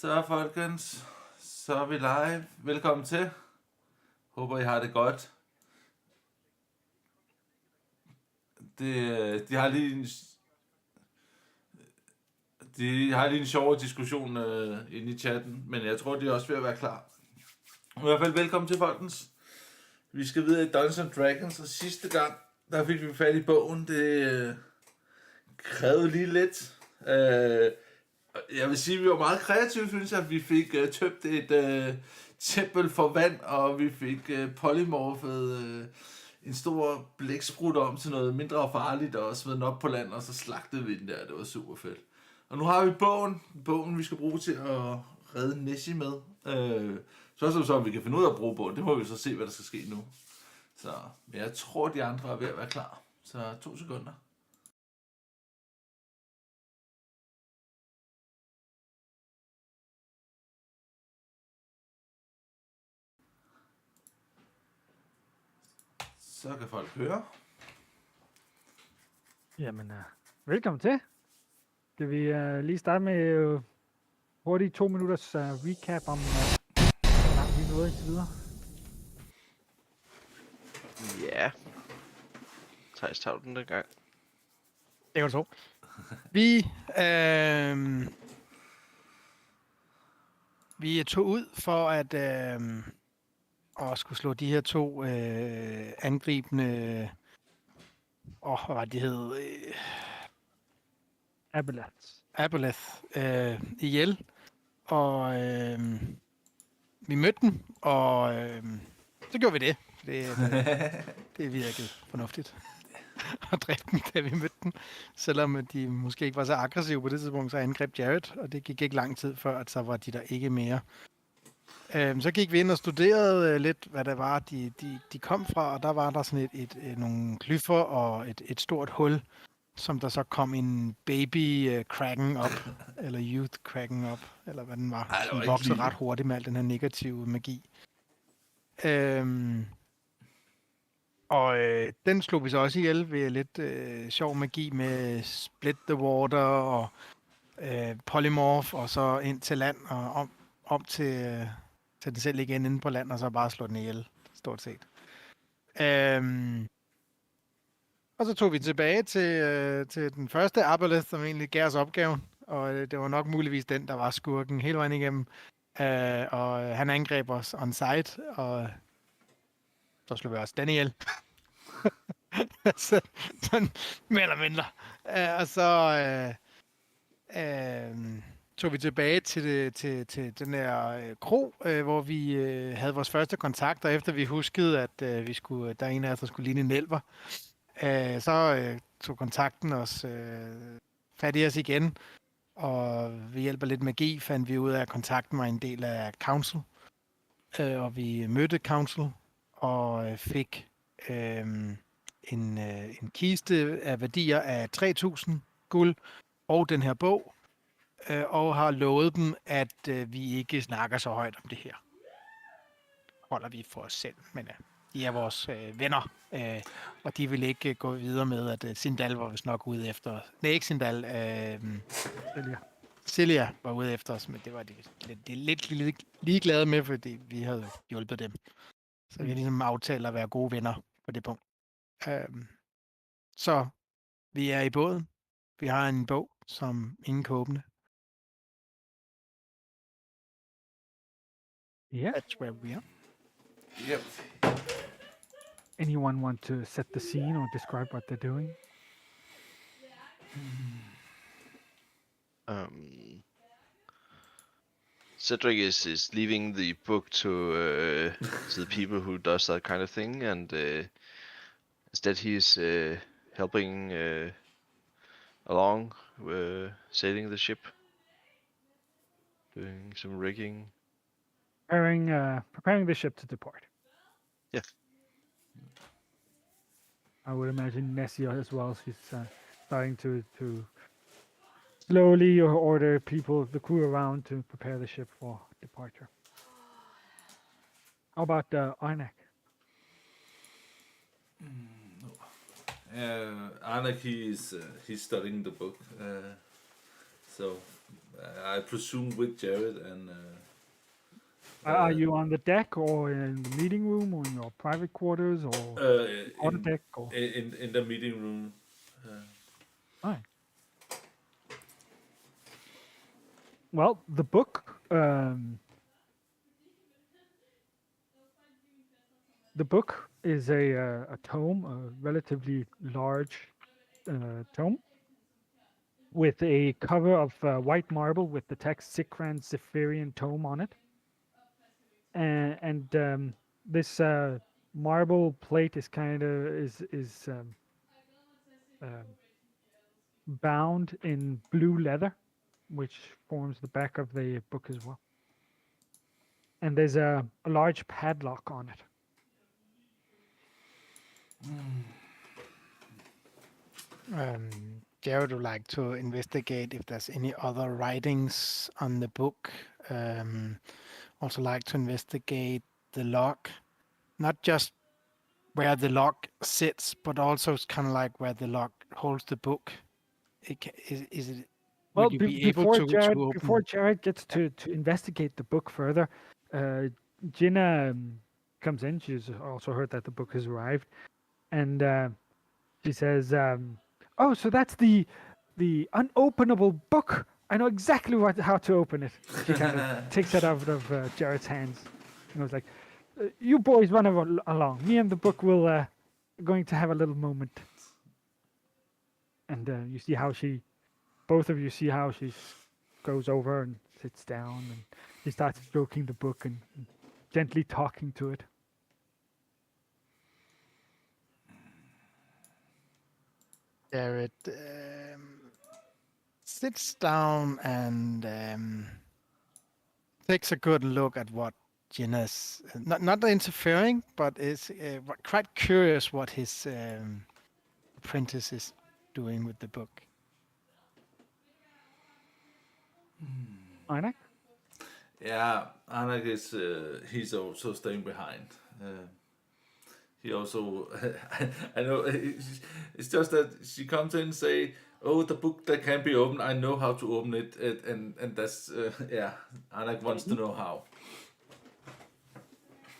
Så folkens, så er vi live. Velkommen til. Håber I har det godt. De har lige en sjov diskussion inde i chatten, men jeg tror, de er også ved at være klar. I hvert fald velkommen til folkens. Vi skal videre i Dungeons & Dragons, og sidste gang, der fik vi fat i bogen. Det krævede lige lidt. Jeg vil sige, at vi var meget kreative, synes jeg. Vi fik tømt et tempel for vand, og vi fik polymorfet en stor blæksprut om til noget mindre farligt, og smed den op på land, og så slagtede vi den der. Det var super fedt. Og nu har vi bogen vi skal bruge til at redde Nessie med. Så om vi kan finde ud af at bruge bogen, det må vi så se, hvad der skal ske nu. Så jeg tror, de andre er ved at være klar. Så 2 sekunder. Så kan folk høre. Jamen, velkommen til. Skal vi lige starte med hurtigt 2 minutters recap om, hvor langt vi nåede indtil videre? Ja. Thijs, tager du den gang? Det kan du tro. Vi tog ud for at skulle slå de her 2 angribende... hvad var det hed? Aboleth ihjel. Og vi mødte dem, og så gjorde vi det. Det virkede fornuftigt at dræbe dem, da vi mødte dem. Selvom de måske ikke var så aggressive på det tidspunkt, så angreb Jared, og det gik ikke lang tid før, at så var de der ikke mere. Så gik vi ind og studerede lidt, hvad det var, de kom fra, og der var der sådan nogle klyffer og et stort hul, som der så kom en baby kraken op, eller youth kraken op, eller hvad den var. Den voksede ret hurtigt med al den her negative magi. Den slog vi så også ihjel ved lidt sjov magi med split the water og polymorph, og så ind til land og om til den selv igen inde på land, og så bare slå den ihjel, stort set. Og så tog vi tilbage til den første Aboleth, som egentlig gav os opgaven, og det var nok muligvis den, der var skurken hele vejen igennem. Og han angreb os on site, og så slog vi også den ihjel. Sådan mere eller mindre. Og så tog vi tilbage til den her kro, hvor vi havde vores første kontakt, og efter vi huskede, at der er en af os, der skulle ligne en elver, så tog kontakten os fat i os igen, og ved hjælp af lidt magi fandt vi ud af, at kontakten var en del af Council, og vi mødte Council og fik en kiste af værdier af 3.000 guld og den her bog, og har lovet dem, at vi ikke snakker så højt om det her. Holder vi for os selv, men de er vores venner, og de vil ikke gå videre med, at Sindal var vist nok ude efter... Nej, ikke Sindal. Celia var ude efter os, men det var de lidt ligeglade med, fordi vi havde hjulpet dem. Så vi har ligesom aftalt at være gode venner på det punkt. Så vi er i båden. Vi har en bog, som ingen kan åbne. Yeah. That's where we are. Yep. Anyone want to set the scene or describe what they're doing? Cedric is leaving the book to the people who does that kind of thing, and instead he's helping along sailing the ship, doing some rigging. Preparing the ship to depart. Yeah. I would imagine Nessie as well. She's starting to slowly order the crew around to prepare the ship for departure. How about Arnak? Arnak, he's studying the book. So I presume with Jared and. Are you on the deck or in the meeting room or in your private quarters or on the deck? Or... in the meeting room. Alright. Well, the book. The book is a tome, a relatively large tome, with a cover of white marble with the text Sikran Zephyrian Tome on it. And this marble plate is kind of bound in blue leather, which forms the back of the book as well. And there's a large padlock on it. Jared would like to investigate if there's any other writings on the book. Also like to investigate the lock, not just where the lock sits, but also it's kind of like where the lock holds the book. Is it? Well, Would you be able before to Jared open? before Jared gets to investigate the book further, Jinna comes in. She's also heard that the book has arrived, and she says, "Oh, so that's the unopenable book. I know exactly how to open it." She kind of takes it out of Jared's hands, and was like, "You boys run along. Me and the book will going to have a little moment." And you see how both of you see how she goes over and sits down, and she starts stroking the book and gently talking to it. Jared sits down and takes a good look at what Jinna's not interfering, but is quite curious what his apprentice is doing with the book. Einak? Yeah, Anak is he's also staying behind. He also, I know, it's just that she comes in and say, "Oh, the book that can't be opened. I know how to open it," and that's yeah. Anak wants to know how.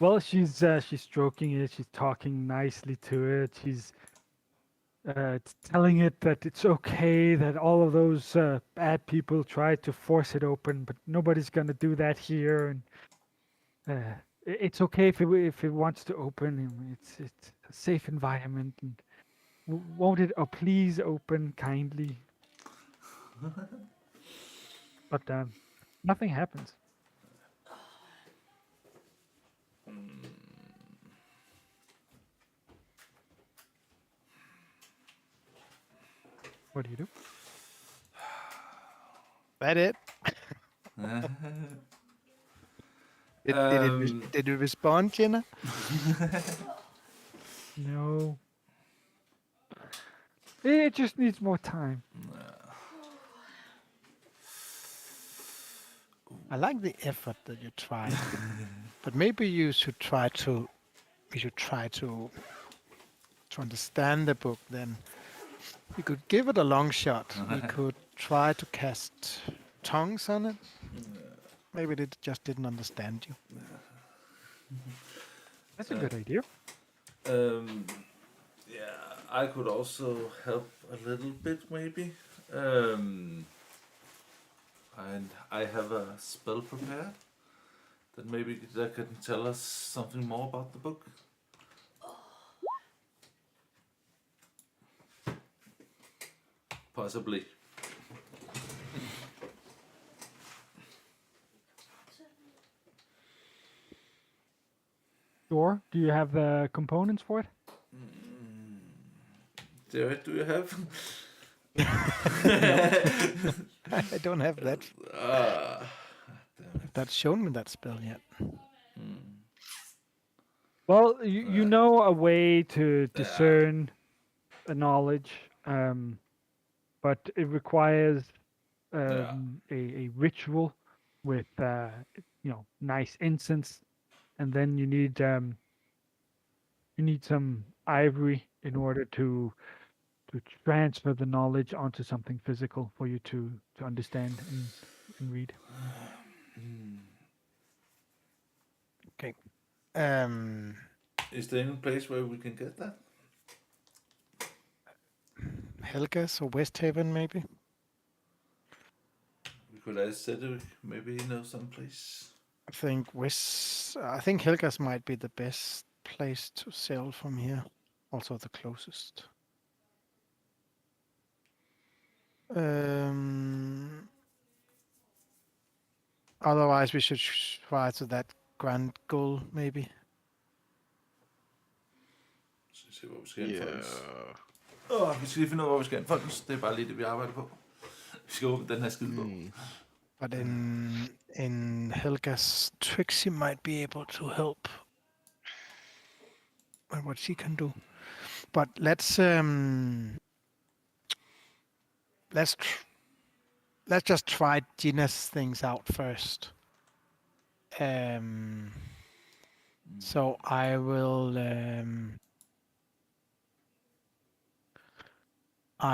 Well, she's stroking it. She's talking nicely to it. She's telling it that it's okay, that all of those bad people tried to force it open, but nobody's gonna do that here, and it's okay if it wants to open. And it's a safe environment, and won't it? Oh, please open kindly. But nothing happens. What do you do? That it? Did it respond, Jinna? No. It just needs more time. I like the effort that you tried, but maybe you should try to understand the book. Then you could give it a long shot. You could try to cast tongues on it. Maybe it just didn't understand you. That's a good idea. Yeah, I could also help a little bit, maybe. And I have a spell prepared that maybe that can tell us something more about the book. Possibly. Sure. Do you have the components for it? Jared, do you have? I don't have that. That's shown me that spell yet. Well, you know a way to discern a knowledge, but it requires a ritual with nice incense, and then you need some ivory in order to transfer the knowledge onto something physical for you to understand and read. Okay. Is there any place where we can get that? Helga's or West Haven, maybe? We could ask Cedric. Maybe he knows some place. I think Helga's might be the best place to sail from here. Also the closest. Otherwise, we should try to that Grand Goal, maybe. Så vi se, hvor vi skal hen, Yeah. folkens. Vi skal lige finde ud af, hvor vi skal hen, folkens. Det er bare lige det, vi arbejder på. Vi skal åbne den her skide bog. But in Helga's, Trixie might be able to help with what she can do. But let's just try Gina's things out first. So I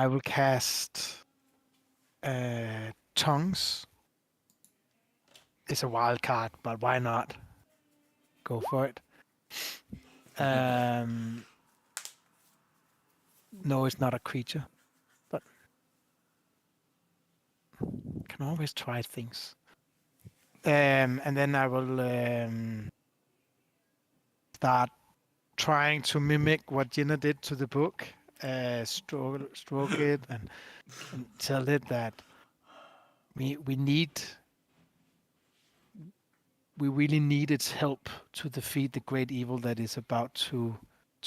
will cast tongues. It's a wild card, but why not? Go for it. No, it's not a creature, but can always try things. And then I will start trying to mimic what Gina did to the book. Stroke it and tell it that we really need its help to defeat the great evil that is about to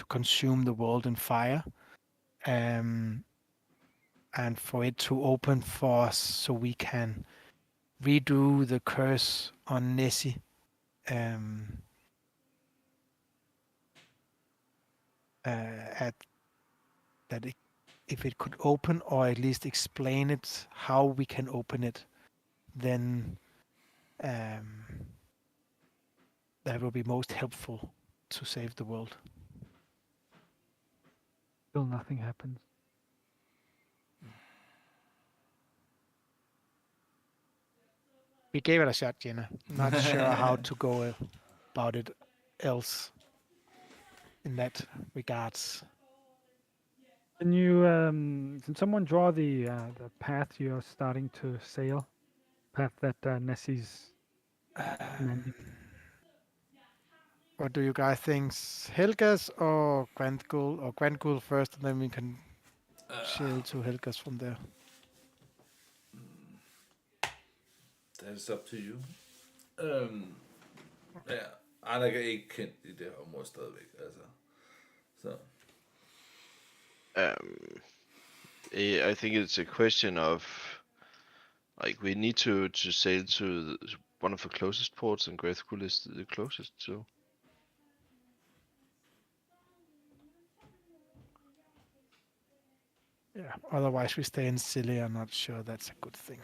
consume the world in fire, and for it to open for us so we can redo the curse on Nessie. If it could open, or at least explain it, how we can open it, then that will be most helpful to save the world. Still nothing happens. We gave it a shot, Jenna. Not sure how to go about it else in that regards. Can someone draw the path you're starting to sail? Path that Nessie's commanding. What do you guys think? Helga's or Grand Goal? Or Grand Goal first, and then we can sail to Helga's from there. That is up to you. Ja, Anna er ikke kendt i det her område stadigvæk, altså. Så. I think it's a question of, like, we need to sail to one of the closest ports, and Greathcool is the closest, so. Yeah, otherwise we stay in Scilly. I'm not sure that's a good thing.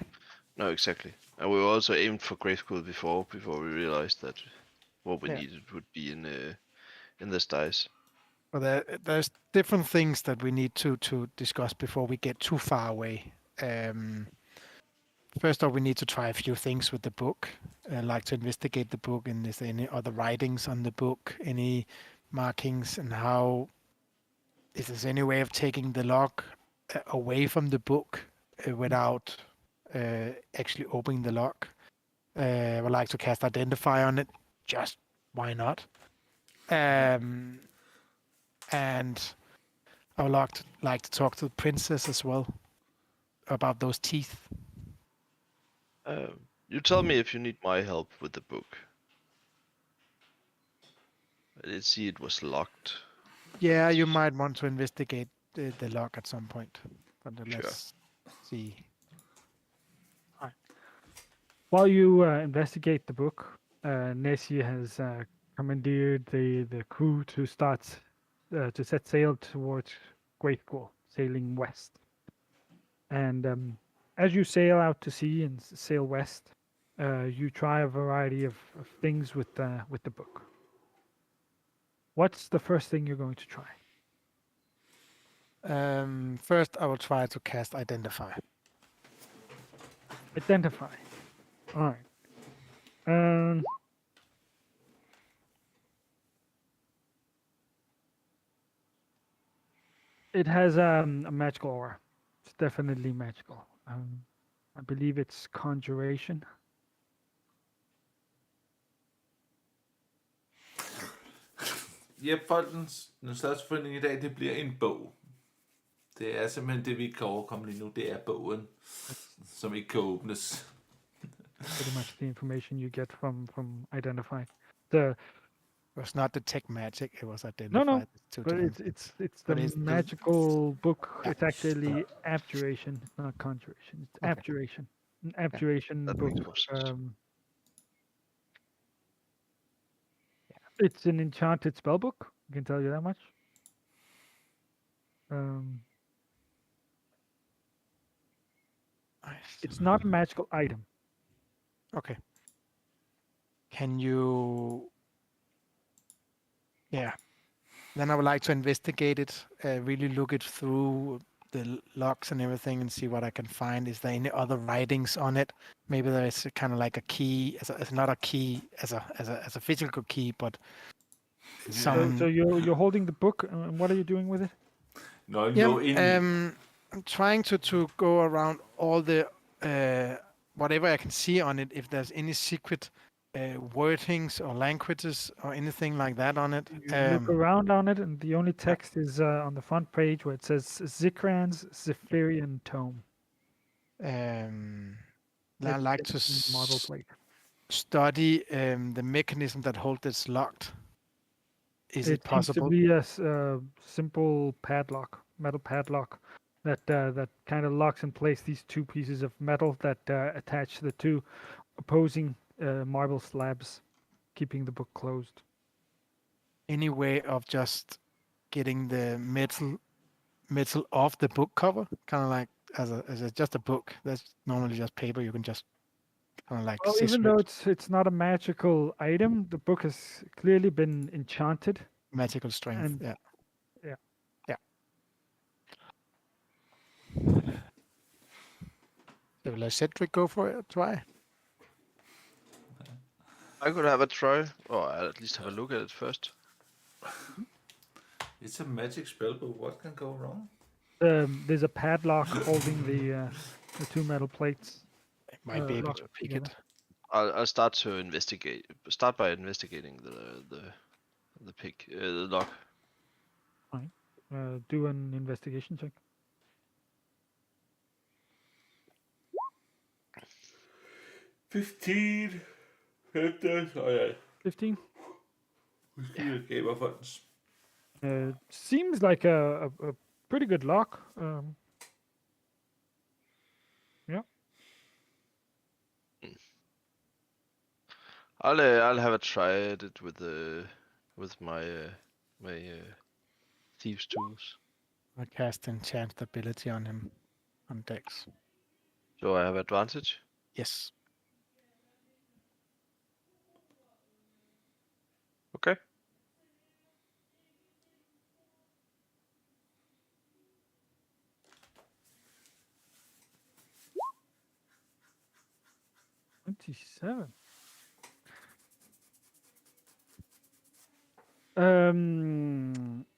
No, exactly. And we also aimed for Greathcool before we realized that what we needed would be in the styes. But there's different things that we need to discuss before we get too far away. First off, we need to try a few things with the book, like to investigate the book, and is there any other writings on the book, any markings, and how, is there any way of taking the log away from the book without actually opening the log. I would like to cast Identify on it. Just why not? And I would like to talk to the princess as well about those teeth. You tell me if you need my help with the book. I did see it was locked. Yeah, you might want to investigate the lock at some point. But let's see. While you investigate the book, Nessie has commandeered the crew to start to set sail towards Greathcool, sailing west. And as you sail out to sea and sail west, you try a variety of things with the book. What's the first thing you're going to try? First, I will try to cast Identify. Identify. All right. It has a magical aura. It's definitely magical. I believe it's conjuration. Jep, folkens, den største forventning i dag, det bliver en bog. Det er simpelthen det, vi ikke kan overkomme lige nu. Det er bogen, som ikke kan åbnes. Pretty much the information you get from Identify. The It was not detect magic. It was Identify. no, It's two but different it's things. the But it's the- magical book. Yeah. It's actually abjuration. It's not conjuration. It's Okay. abjuration. An abjuration that book. makes more sense. It's an enchanted spell book. I can tell you that much. It's not a magical item. Okay. Can you? Yeah. Then I would like to investigate it, really look it through the logs and everything, and see what I can find. Is there any other writings on it? Maybe there is kind of like a key, as not a key as a physical key, but some. So you're holding the book. And what are you doing with it? Nå, Yeah, nå ind i... I'm trying to go around all the whatever I can see on it. If there's any secret wordings or languages or anything like that on it. You look around on it, and the only text is on the front page where it says Zikran's Zephyrian Tome. I It's like to in the marble plate. study the mechanism that holds it locked. Is it Seems to possible? be a simple padlock, metal padlock, that kind of locks in place these two pieces of metal that attach the two opposing marble slabs, keeping the book closed. Any way of just getting the metal off the book cover? Kind of like as just a book. That's normally just paper. You can just kind of like. Well, even though it's not a magical item, the book has clearly been enchanted. Magical strength. And- Yeah. yeah. Yeah. So let Cedric go for it. Try. I could have a try, or at least have a look at it first. It's a magic spellbook. What can go wrong? There's a padlock holding the two metal plates. I might be able lock to pick together. it. I'll start to investigate. Start by investigating the pick, the lock. Do an investigation check. $15. Oh ja. 15. Måske gaber folkens. Seems like a pretty good lock. I'll have a try at it with my thieves tools. I cast enchant ability on him on Dex. So I have advantage. Yes. Okay. $27.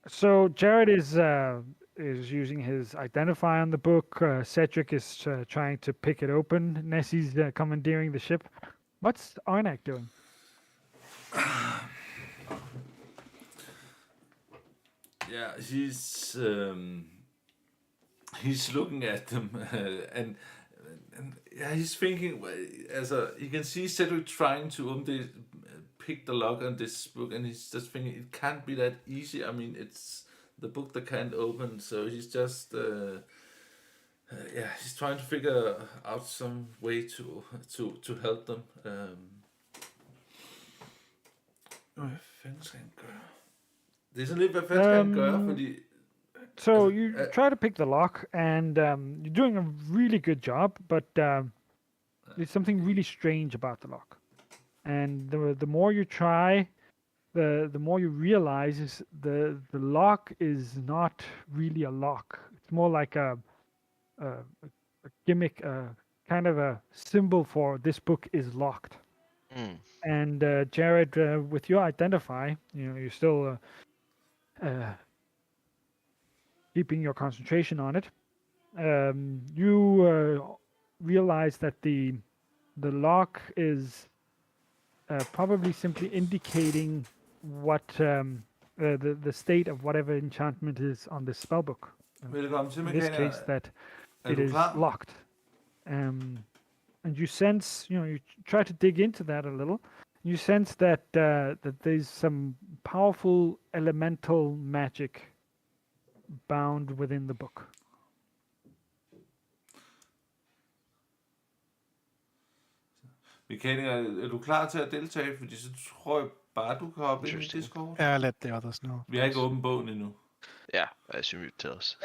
So Jared is using his identify on the book. Cedric is trying to pick it open. Nessie's commandeering the ship. What's Arnak doing? Yeah, he's looking at them and yeah, he's thinking. You can see Cedric trying to pick the lock on this book, and he's just thinking it can't be that easy. I mean, it's the book that can't open, so he's just he's trying to figure out some way to help them. Hvad fanden skal han gøre? Det er sådan lidt, hvad fanden skal han gøre, fordi... So you try to pick the lock, and you're doing a really good job, but there's something really strange about the lock. And the more you try, the more you realize is the lock is not really a lock. It's more like a gimmick, kind of a symbol for this book is locked. Mm. And Jared, with your identify, you're still keeping your concentration on it. You realize that the lock is probably simply indicating what the state of whatever enchantment is on this spellbook. Velkommen til, In this mekaniker. case, that Er it du is klar? locked. And you sense, you try to dig into that a little. You sense that that there's some powerful elemental magic bound within the book. Mekaniker, er du klar til at deltage? Fordi så tror jeg bare, du kan hoppe ind i Interesting. Discord. I'll let the others know. Vi har ikke åbent bogen endnu. Yeah, I assume you tell us.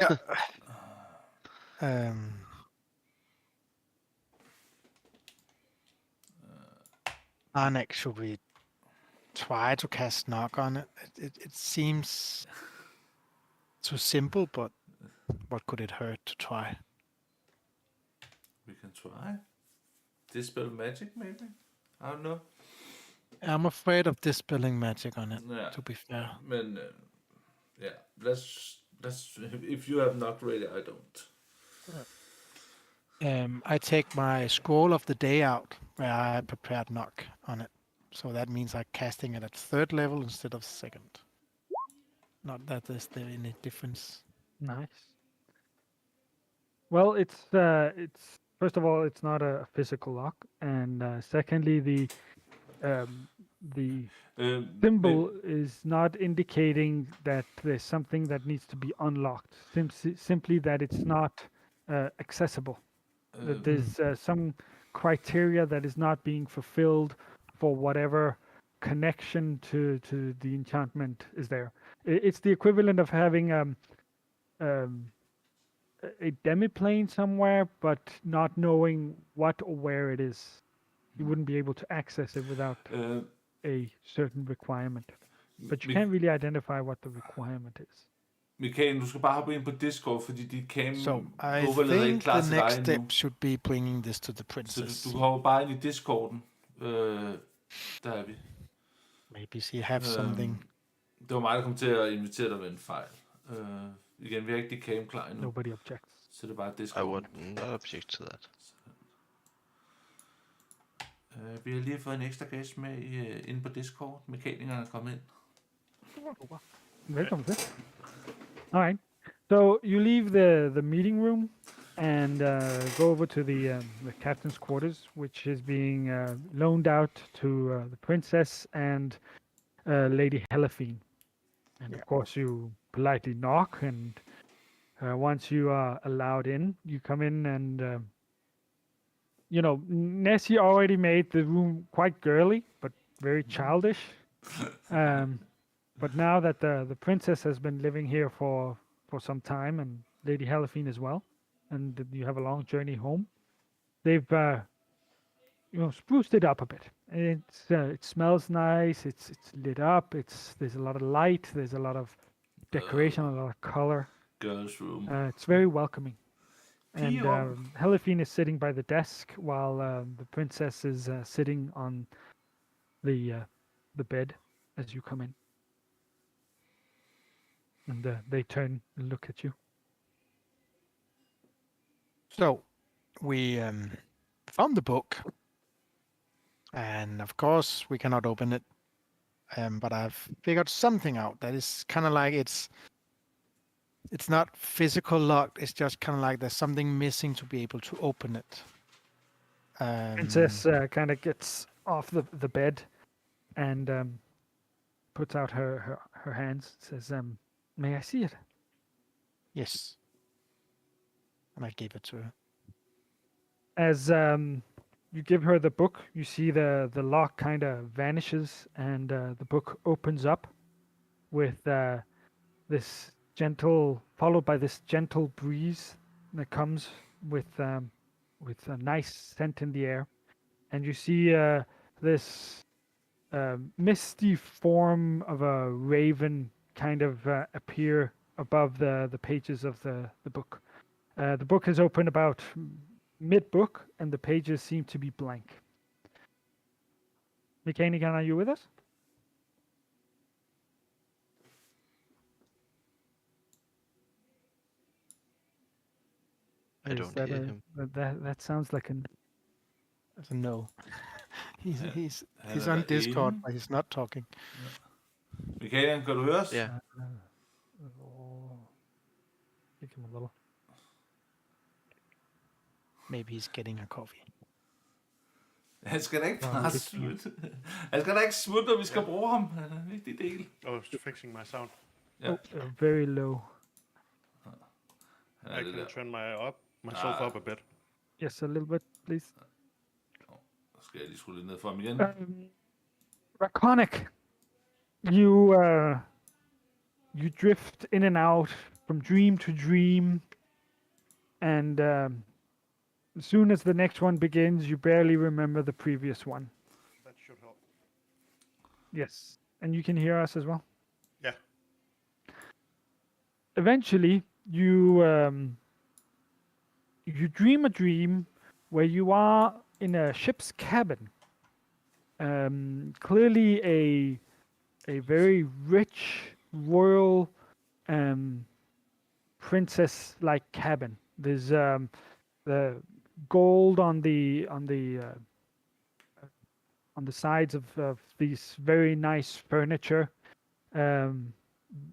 Arnek, should we try to cast knock on it? It seems too simple, but what could it hurt to try? We can try. Dispel magic, maybe? I don't know. I'm afraid of dispelling magic on it, Ja, to be fair. men ja, let's, if you have not ready, I don't. I take my scroll of the day out where I prepared knock on it. So that means I'm casting it at 3rd level instead of 2nd. Not that there's any difference. Nice. Well, it's first of all, it's not a physical lock, and secondly, the symbol is not indicating that there's something that needs to be unlocked. Simply that it's not accessible. That there's some criteria that is not being fulfilled for whatever connection to the enchantment is there. It's the equivalent of having a demiplane somewhere, but not knowing what or where it is. You wouldn't be able to access it without a certain requirement. But you can't really identify what the requirement is. Mikael, du skal bare hoppe ind på Discord, fordi dit cam So I overlaget er ikke think klar the til next dig endnu. step should be bringing this to the Så princess. du hopper bare ind i Discorden. Der er vi. Maybe she have something. Det var mig, der kom til at invitere dig ved en fejl. Igen, vi har ikke dit cam klar endnu. Nobody objects. Så det er bare I Discord. would not object to that. Vi har lige fået en ekstra gæst med inde på Discord. Mekanikerne er kommet ind. Welcome. All right. So you leave the meeting room and go over to the captain's quarters, which is being loaned out to the princess and Lady Helaphine. And of course, you politely knock, and once you are allowed in, you come in and Nessie already made the room quite girly, but very childish. But now that the princess has been living here for some time, and Lady Helaphine as well, and you have a long journey home, they've spruced it up a bit. It smells nice. It's lit up. There's a lot of light. There's a lot of decoration, a lot of color. Girls room. It's very welcoming. And Pio. Helaphine is sitting by the desk while the princess is sitting on the bed as you come in. And they turn and look at you. So we found the book, and of course we cannot open it. But I've figured something out that is kind of like it's not physical locked. It's just kind of like there's something missing to be able to open it. Princess kind of gets off the bed and puts out her hands. Says, "May I see it?" Yes. And I gave it to her. As you give her the book, you see the lock kind of vanishes, and the book opens up with this gentle, followed by this gentle breeze that comes with a nice scent in the air, and you see this misty form of a raven kind of appear above the pages of the book. The book is open about mid-book, and the pages seem to be blank. Mechanican, are you with us? I Is don't that hear him. That sounds like an. That's a no. He's Han er on derinde. Discord, but he's not talking. Mikael, kan du høre os? Ja. Give him a little. Maybe he's getting a coffee. Han skal da ikke Nå, bare det- smutte. Han skal da ikke smutte, når vi skal bruge ham. Han er en vigtig del. Oh, it's fixing my sound. Yeah. Very low. Han er I det can der. turn myself up a bit. Yes, a little bit, please. Så skal jeg lige skrue lidt ned for ham igen. Draconic, you you drift in and out from dream to dream, and as soon as the next one begins, you barely remember the previous one. That should help. Yes, and you can hear us as well. Yeah. Eventually, you dream a dream where you are in a ship's cabin. Clearly a very rich royal princess-like cabin. There's the gold on the sides of these very nice furniture.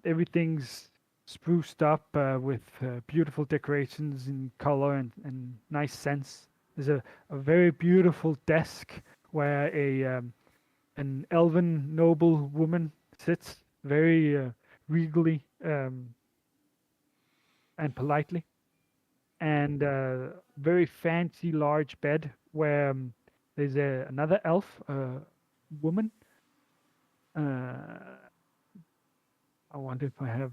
Everything's spruced up with beautiful decorations in color and nice scents. There's a very beautiful desk where an elven noble woman sits very regally and politely, and a very fancy large bed where there's another elf woman. I wonder if I have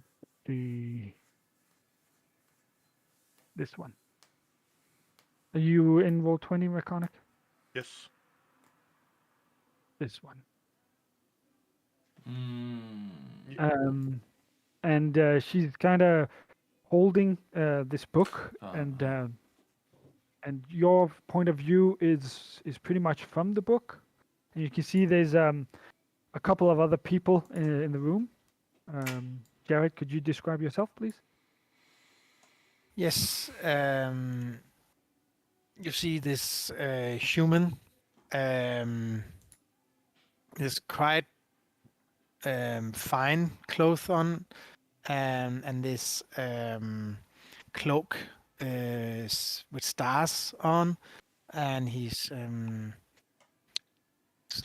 this one. Are you in Roll20, Mechanic? Yes. This one. Mm. And she's kind of holding this book, and your point of view is pretty much from the book, and you can see there's a couple of other people in the room. Jared, could you describe yourself, please? Yes. You see this human. There's quite fine clothes on, and this cloak with stars on, and he's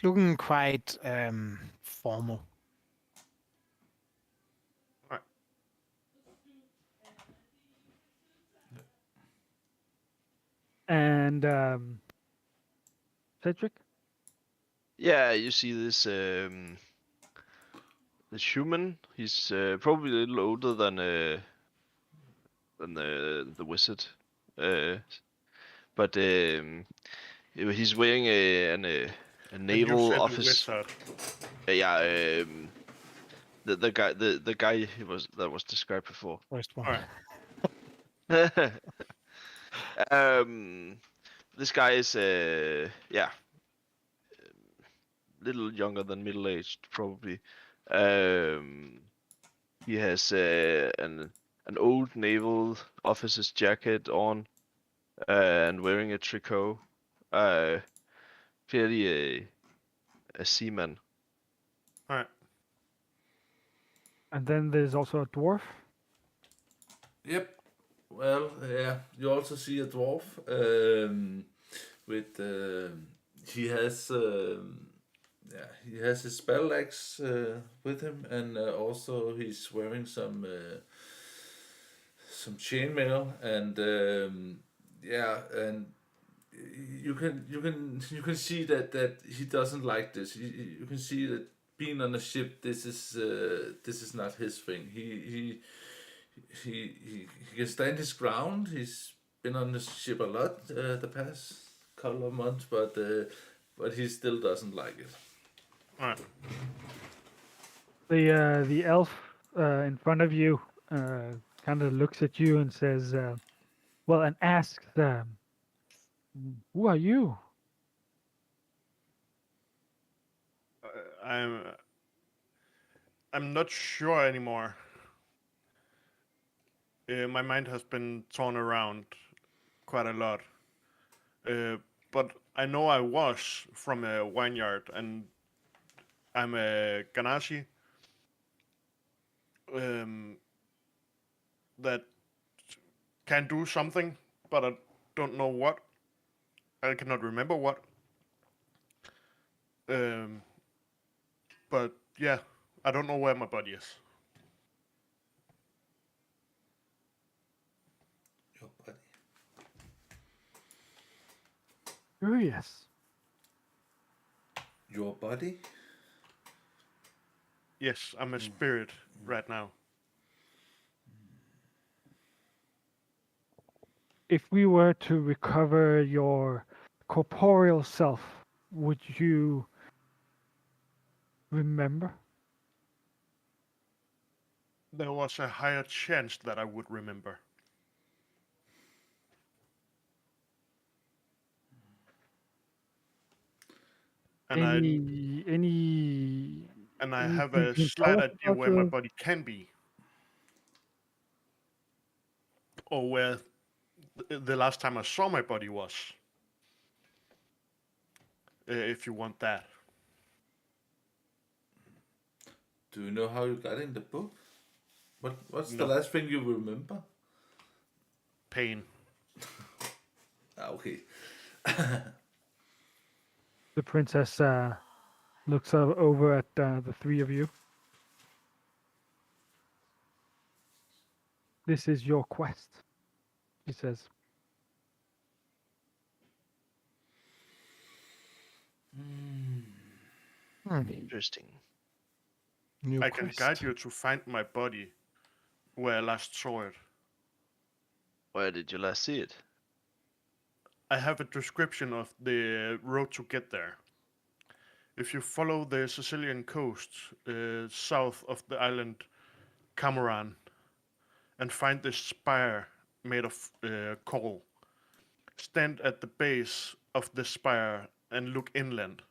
looking quite formal. And Cedric? Yeah, you see this this human. He's probably a little older than the wizard, but he's wearing a And you naval said the office. wizard. Yeah, the guy that was described before. First one. Alright. This guy is little younger than middle-aged probably. He has an old naval officer's jacket on, and wearing a tricot. Clearly a seaman. Alright. And then there's also a dwarf. Yep. Well, yeah. You also see a dwarf with he has his spell axe with him, and also he's wearing some chainmail, and and you can see that he doesn't like this. You can see that being on a ship, this is not his thing. He can stand his ground. He's been on the ship a lot the past couple of months, but he still doesn't like it. All right. The elf in front of you kind of looks at you and says, and asks, "Who are you?" I'm not sure anymore. My mind has been torn around quite a lot. But I know I was from a vineyard, and I'm a Ganashi that can do something, but I don't know what. I cannot remember what. But yeah, I don't know where my body is. Your body. Curious. Your body? Yes, I'm a spirit right now. If we were to recover your corporeal self, would you remember? There was a higher chance that I would remember. And Any I have anything a you can tell slight us idea about where my your body can be, or where the last time I saw my body was. If you want that. Do you know how you got in the book? What's the No. last thing you remember? Pain. Okay. The princess looks over at the three of you. This is your quest, she says. Interesting. New I can quest. guide you to find my body where I last saw it. Where did you last see it? I have a description of the road to get there. If you follow the Sicilian coast south of the island Cameron and find this spire made of coal, stand at the base of the spire and look inland,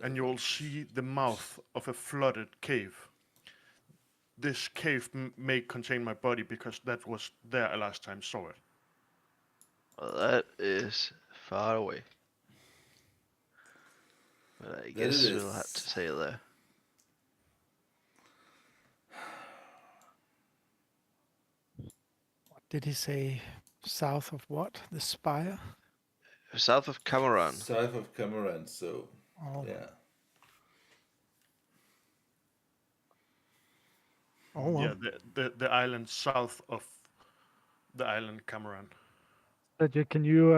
and you will see the mouth of a flooded cave. This cave may contain my body because that was there I last time saw it. Well, that is far away. But I That it guess we'll have is. to sail there. What did he say? South of what? The spire? South of Cameron. South of Cameron, so Oh, yeah. oh well. Yeah, the island south of the island Cameron. Cedric, can you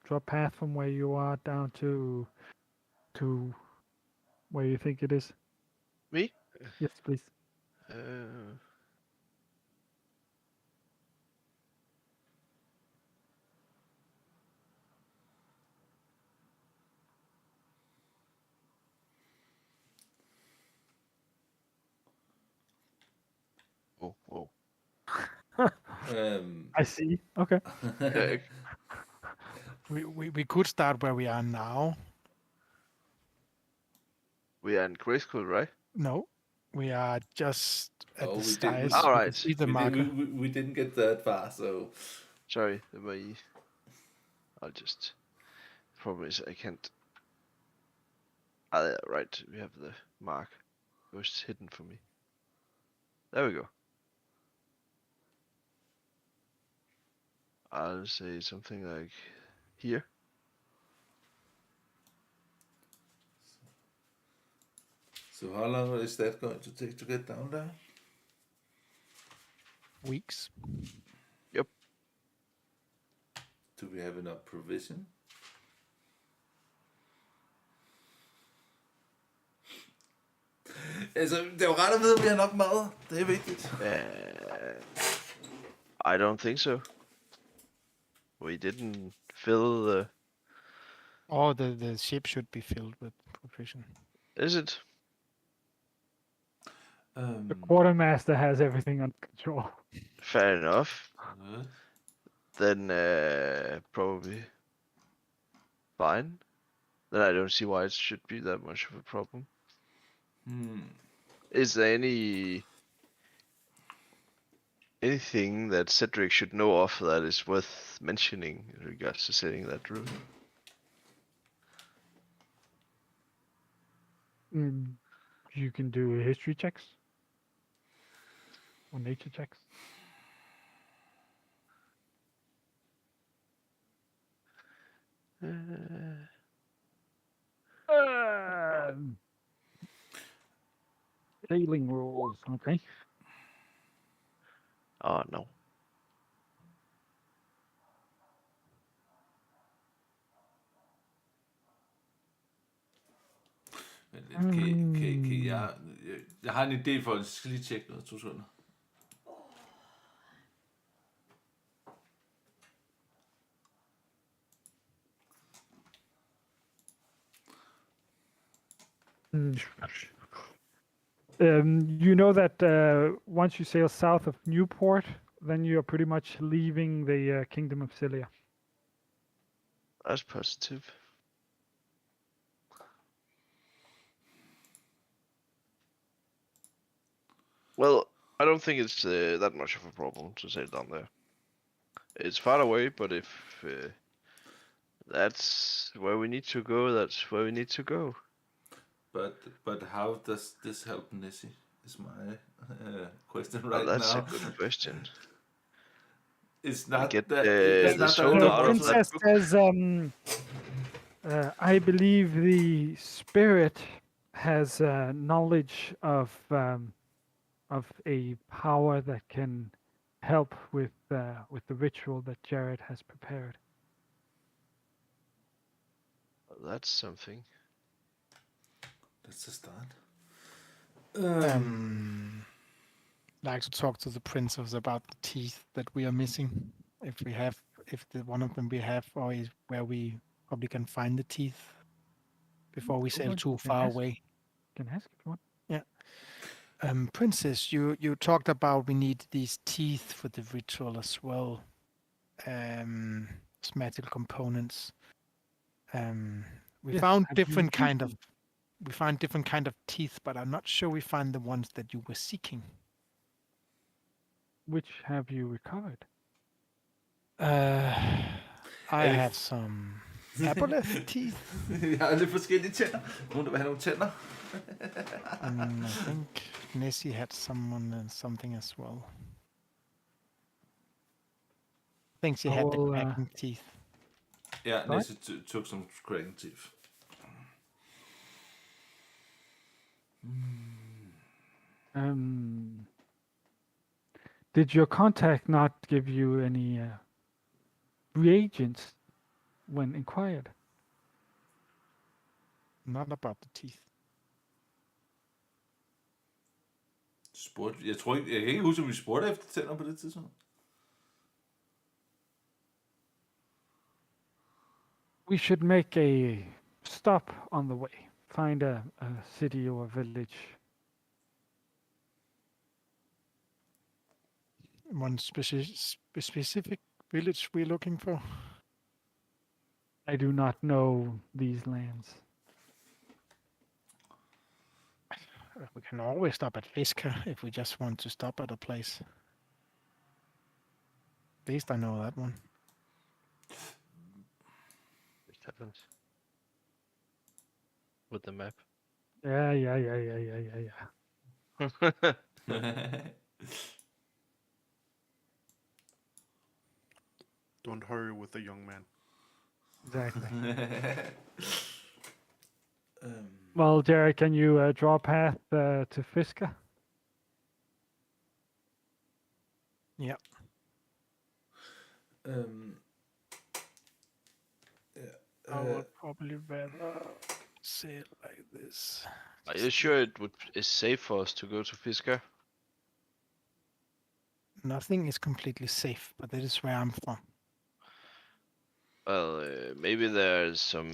draw a path from where you are down to where you think it is? Me? Yes, please. Oh. I see. Okay. We could start where we are now. We are in grade school, right? No, we are just at Oh, the we did- stairs. All You right. can see the we, marker. we didn't get that far, so Sorry, I'll just. Problem is I can't. Ah, yeah, right. We have the mark. It was hidden for me. There we go. I'll say something like here. so how long is that going to take to get down there? Weeks. Yep. Do we have enough provision? Altså, det er jo ret at vide, om vi har nok mad. Det er vigtigt. I don't think so. We didn't fill the. Oh, the ship should be filled with provision. Is it? The quartermaster has everything under control. Fair enough. Good. Then probably fine. Then I don't see why it should be that much of a problem. Is there anything that Cedric should know of that is worth mentioning in regards to setting that route? You can do history checks or nature checks. Sailing rules, okay. Oh no. Men kan jeg har en idé for, at jeg skal lige tjekke noget, 2 sekunder. You know that once you sail south of Newport, then you're pretty much leaving the Kingdom of Cilia. That's positive. Well, I don't think it's that much of a problem to sail down there. It's far away, but if that's where we need to go, that's where we need to go. But how does this help Nessie? Is my question Well, right that's now. a good question. It's not get that. the It's not soul that out of that Princess book. says, I believe the spirit has knowledge of a power that can help with the ritual that Jared has prepared. Well, that's something. That's a start. Like to talk to the princess about the teeth that we are missing. If the one of them we have, or is where we probably can find the teeth before we sail Sure, too you can far ask. away. You can ask if you want. Princess, you talked about we need these teeth for the ritual as well. Magical components. We Yes, found have you different kind used of teeth, but I'm not sure we find the ones that you were seeking. Which have you recovered? I have some aboleth teeth, Jeg har lidt forskellige tænder. Nogen, der vil have nogle tænder. and I think Nessie had something as well. I think she had the Well, cracking teeth. Ja, Sorry? Nessie took some cracking teeth. Did your contact not give you any reagents when inquired? Not about the teeth. Jeg kan ikke huske, om vi spurgte efter tænder på det tidspunkt. We should make a stop on the way. Find a city or a village. One specific village we're looking for. I do not know these lands. We can always stop at Fisker if we just want to stop at a place. At least I know that one. It happens. With the map. Yeah. Don't hurry with the young man. Exactly. Well, Jared, can you draw a path to Fisker? Yeah. I would probably rather say it like this. Are you sure is safe for us to go to Fisker? Nothing is completely safe, but that is where I'm from. Well, maybe there's some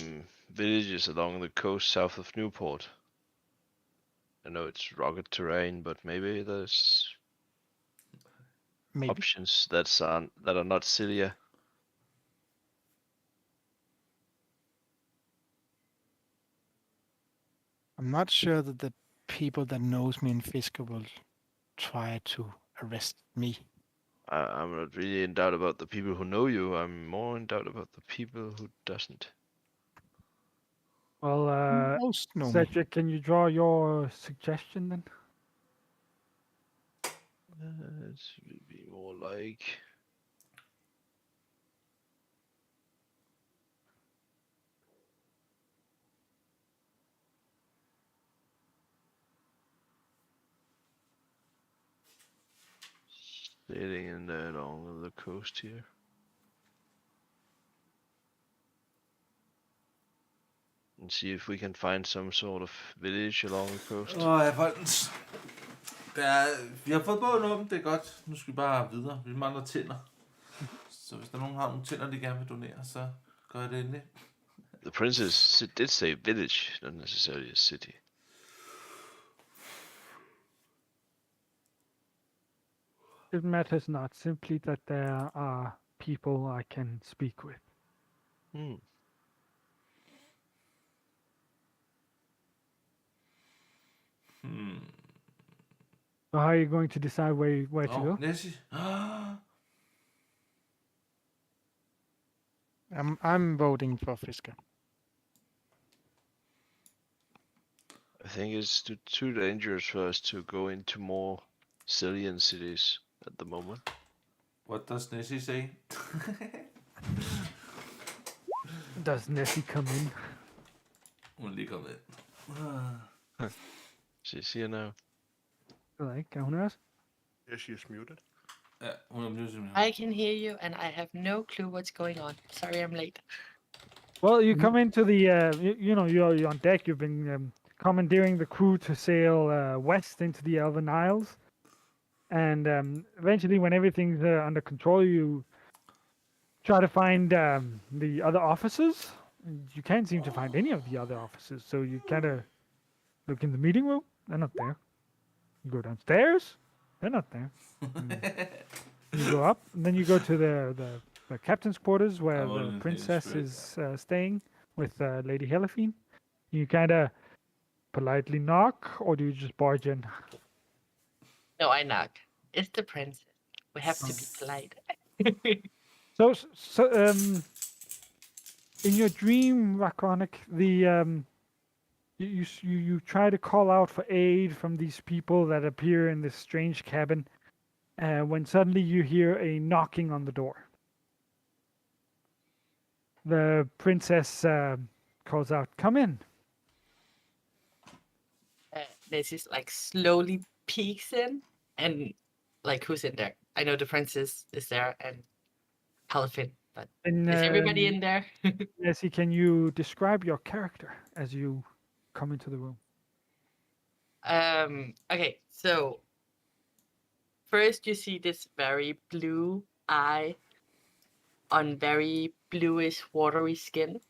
villages along the coast south of Newport I know it's rugged terrain, but maybe there's Maybe. options that are not Cilia. I'm not sure that the people that knows me in Fisker will try to arrest me. I'm not really in doubt about the people who know you. I'm more in doubt about the people who doesn't. Well, Most know me. Cedric, can you draw your suggestion then? It should be more like. Sailing in along the coast here. And see if we can find some sort of village along the coast. Folkens. Vi har fået bogen åben, det er godt. Nu skal vi bare videre. Vi mangler tænder. Så hvis der er nogen, der har nogle tænder, de gerne vil donere, så gør jeg det endelig. The princess did say village, not necessarily a city. It matters not, simply that there are people I can speak with. Hmm. So how are you going to decide where to go? Nessie. I'm voting for Fisker. I think it's too dangerous for us to go into more Cillian cities at the moment. What does Nessie say? Does Nessie come in? Hun er lige kommet ind. She's here now. Like, kan hun høre os? Yeah, she is muted. Ja, hun er muted simpelthen. I can hear you, and I have no clue what's going on. Sorry, I'm late. Well, you come into the, you're on deck. You've been commandeering the crew to sail west into the Elven Isles. And eventually, when everything's under control, you try to find the other officers. You can't seem to find any of the other officers. So you kind of look in the meeting room. They're not there. You go downstairs. They're not there. You go up, and then you go to the captain's quarters where I'm all the in princess spirit. is staying with Lady Helafine. You kind of politely knock, or do you just barge in? No, I knock. It's the princess. We have to be polite. So, in your dream, Raconic, you try to call out for aid from these people that appear in this strange cabin, when suddenly you hear a knocking on the door. The princess calls out, "Come in." Nessie like slowly peeks in, and like, who's in there? I know the princess is there, and Halfin, but And is everybody in there? Nessie, can you describe your character as you come into the room? Okay, so first you see this very blue eye on very bluish watery skin,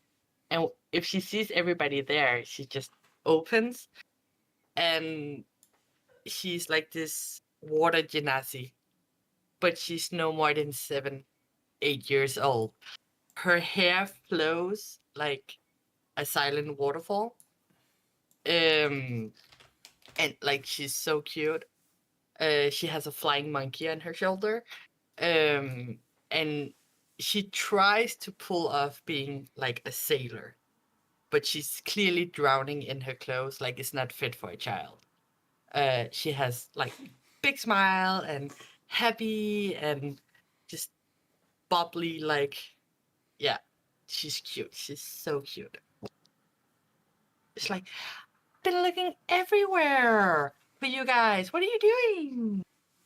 and if she sees everybody there, she just opens, and she's like this water genasi, but she's no more than 7-8 years old. Her hair flows like a silent waterfall. And like, she's so cute. She has a flying monkey on her shoulder. And she tries to pull off being like a sailor, but she's clearly drowning in her clothes, like it's not fit for a child. She has like big smile and happy and just bubbly, like, yeah, she's cute. She's so cute. It's like, been looking everywhere for you guys. What are you doing?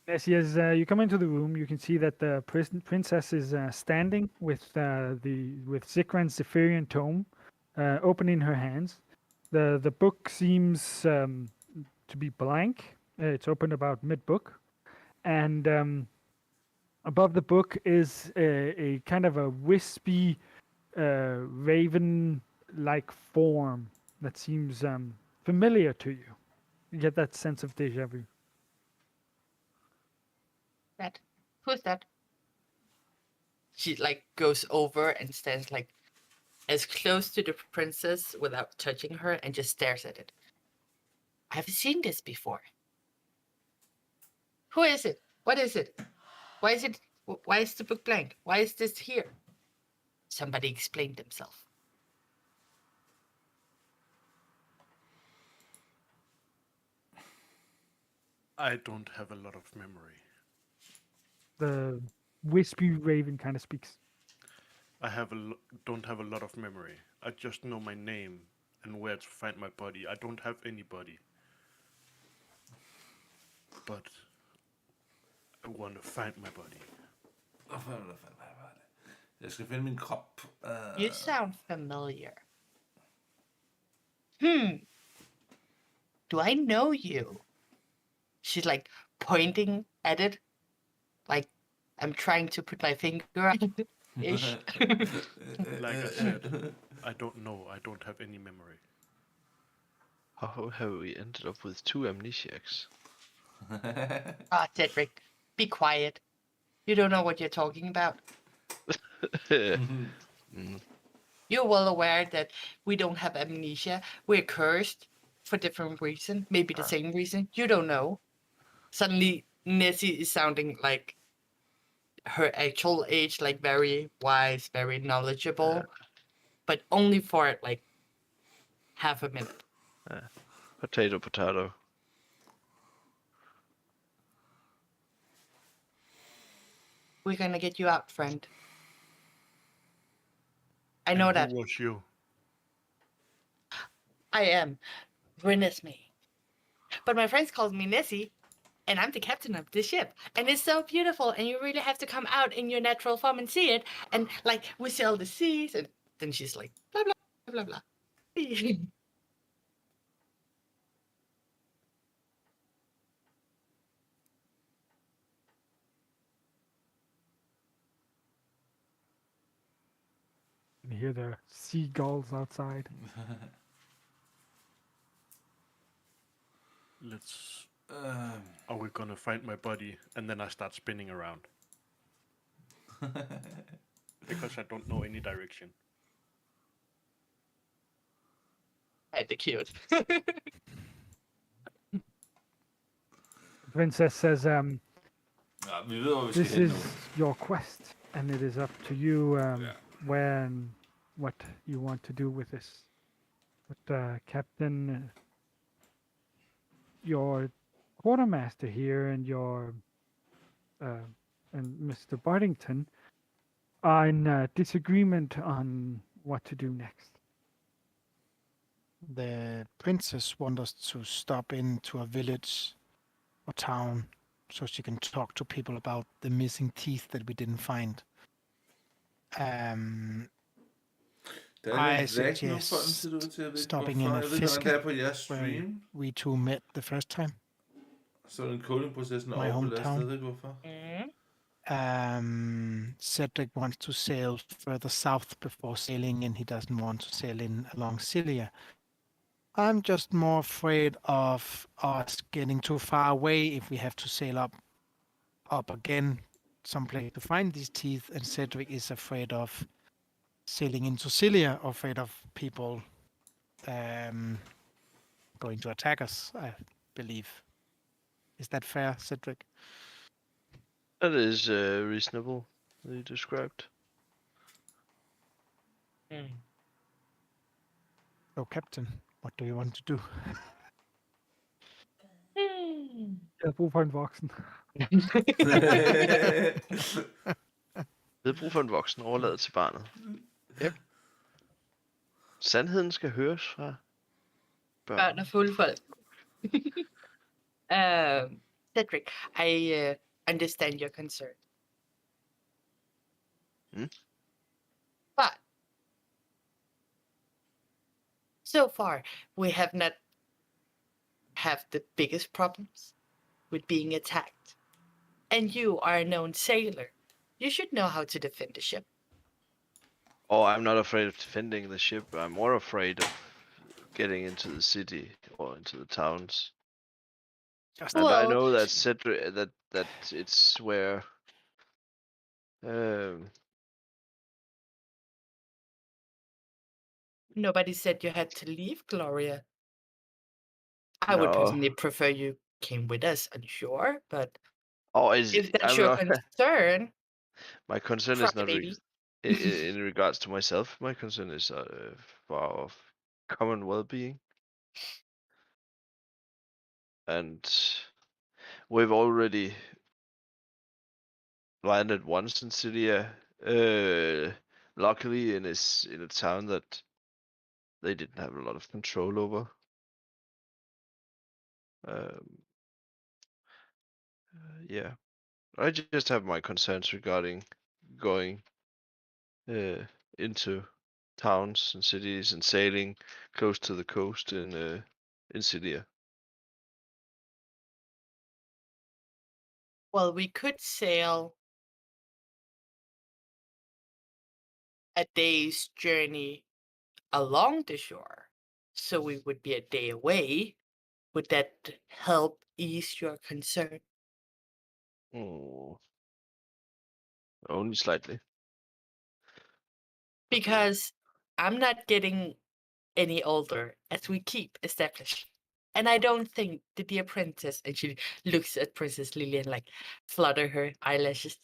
Nessie, as you come into the room, you can see that the princess is standing with Zikran's Zephyrian tome open in her hands. The book seems to be blank. It's open about mid-book. And above the book is a kind of a wispy, raven-like form that seems familiar to you. You get that sense of deja vu. That. Who's that? She like goes over and stands like as close to the princess without touching her and just stares at it. I've seen this before. Who is it? What is it? Why is it? Why is the book blank? Why is this here? Somebody explain themselves. I don't have a lot of memory. The wispy raven kind of speaks. I don't have a lot of memory. I just know my name and where to find my body. I don't have anybody. But I want to find my body. Jeg skal finde min krop. You sound familiar. Do I know you? She's like pointing at it. Like I'm trying to put my finger on it. Ish. Like I said, I don't know. I don't have any memory. How have we ended up with 2 amnesiacs? Ah, Cedric, be quiet. You don't know what you're talking about. You're well aware that we don't have amnesia. We're cursed for different reason. Maybe the same reason. You don't know. Suddenly, Nessie is sounding like her actual age, like very wise, very knowledgeable, but only for like half a minute. Potato, potato. We're gonna get you out, friend. I know And that. Who was you? I am Renesmee. But my friends call me Nessie, and I'm the captain of the ship. And it's so beautiful, and you really have to come out in your natural form and see it. And like we sail the seas, and then she's like blah blah blah blah. You hear the seagulls outside. Let's. Are we gonna find my body? And then I start spinning around. Because I don't know any direction. And the cute. The princess says, Ja, vi ved, hvor vi skal "This hen is nu. your quest, and it is up to you where and what you want to do with this." But Captain, your quartermaster here and your and Mr. Bartington are in disagreement on what to do next. The princess wants us to stop into a village or town so she can talk to people about the missing teeth that we didn't find. Der er I lidt væk nu, suggest folk ser det ud til. Jeg ved ikke, stopping hvorfor. in a Jeg ved ikke, hvordan fisker, det er på jeres where stream. we two met the first time. Så er den coding-processen My overbelastet. hometown. Jeg ved ikke, hvorfor. Cedric wants to sail further south before sailing in. He doesn't want to sail in along Cilia. I'm just more afraid of us getting too far away if we have to sail up again someplace to find these teeth, and Cedric is afraid of sailing into Cilia, or afraid of people going to attack us, I believe. Is that fair, Cedric? That is reasonable, you described. So, Captain, what do you want to do? Jeg har brug for en voksen. Vi har brug for en voksen overladet til barnet. Yep. Sandheden skal høres fra Børn og fulde folk. Cedric, I understand your concern. But so far, we have not have the biggest problems with being attacked. And you are a known sailor. You should know how to defend a ship. Oh, I'm not afraid of defending the ship. I'm more afraid of getting into the city or into the towns. Just And I Well, know that Cedric, that it's where nobody said you had to leave, Gloria. I would no. personally prefer you came with us, I'm sure, but Oh, if that's I'm your not, concern, my concern cry is not baby. in regards to myself. My concern is for our common well-being. And we've already landed once in Syria. Luckily in a town that they didn't have a lot of control over. Yeah, I just have my concerns regarding going into towns and cities and sailing close to the coast in Syria. Well, we could sail a day's journey along the shore, so we would be a day away. Would that help ease your concern? Only slightly. Because I'm not getting any older, as we keep establishing. And I don't think the dear princess, and she looks at Princess Lily and like flutter her eyelashes,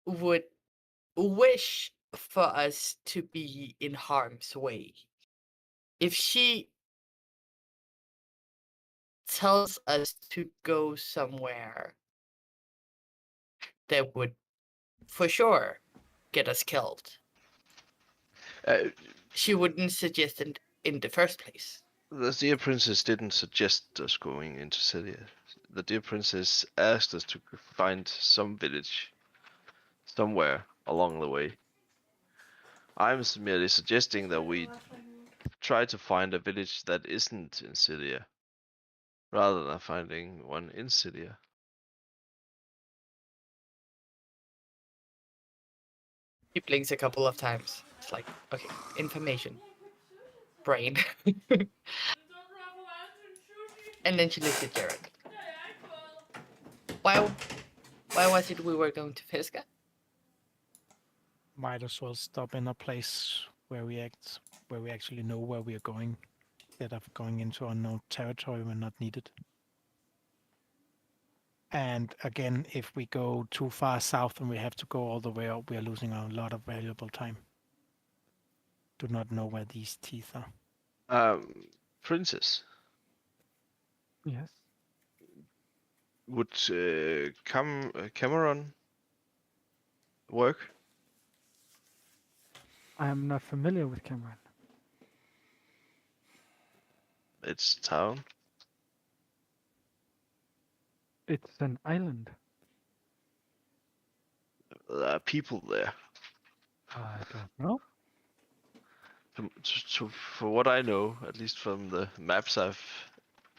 would wish for us to be in harm's way. If she tells us to go somewhere that would for sure get us killed, she wouldn't suggest it in the first place. The dear princess didn't suggest us going into Syria. The dear princess asked us to find some village somewhere along the way. I'm merely suggesting that we try to find a village that isn't in Syria, rather than finding one in Syria. He blinks a couple of times. It's like, okay, information. Brain. And then she looks at Jared. Why was it we were going to Fiska? might as well stop in a place where we actually know where we are going, instead of going into unknown territory when not needed. And again, if we go too far south and we have to go all the way up, we are losing a lot of valuable time. Do not know where these teeth are. Princess, Yes. would Cameron work? I am not familiar with Cameron. It's a town. It's an island. There are people there. I don't know. For what I know, at least from the maps I've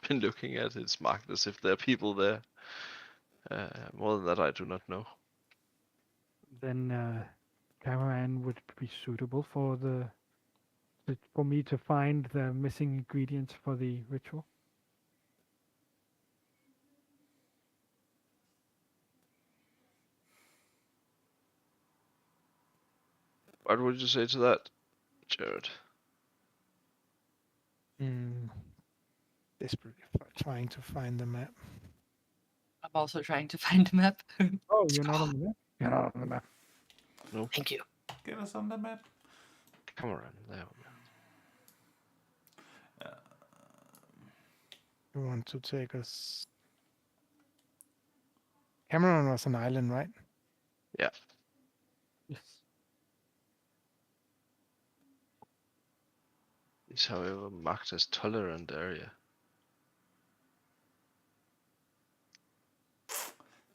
been looking at, it's marked as if there are people there. More than that, I do not know. Then Cameron would be suitable for for me to find the missing ingredients for the ritual. What would you say to that, Jared? Desperately trying to find the map. I'm also trying to find a map. Oh, you're not on the map? You're not on the map. No. Thank you. Get us on the map. Cameron, there. You want to take us... Cameron was an island, right? Yeah. Yes. It's however marked as tolerant area.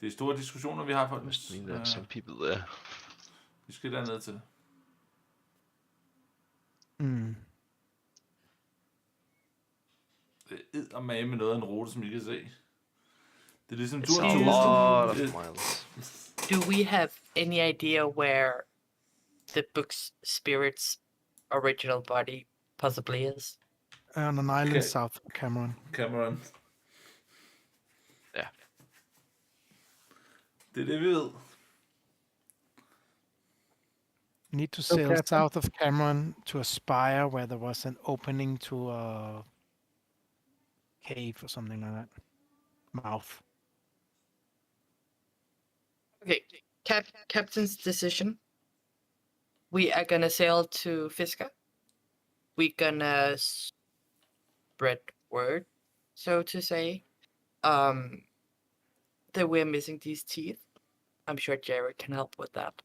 Det er store diskussioner, vi har, Must folkens. mean there are some people there. Vi skal derned til. Det er eddermame med noget af en rute, som I kan se. Det er ligesom It's turen a til lot of Oslo. miles. Do we have any idea where the book's spirit's original body possibly is? On an island Okay. south of Cameron. Cameron. Det er det, vi ved. Need to So, sail Captain? south of Cameron to a spire where there was an opening to a cave or something like that. Mouth. Okay, captain's decision. We are gonna sail to Fisker. We're gonna spread word, so to say, that we're missing these teeth. I'm sure Jared can help with that,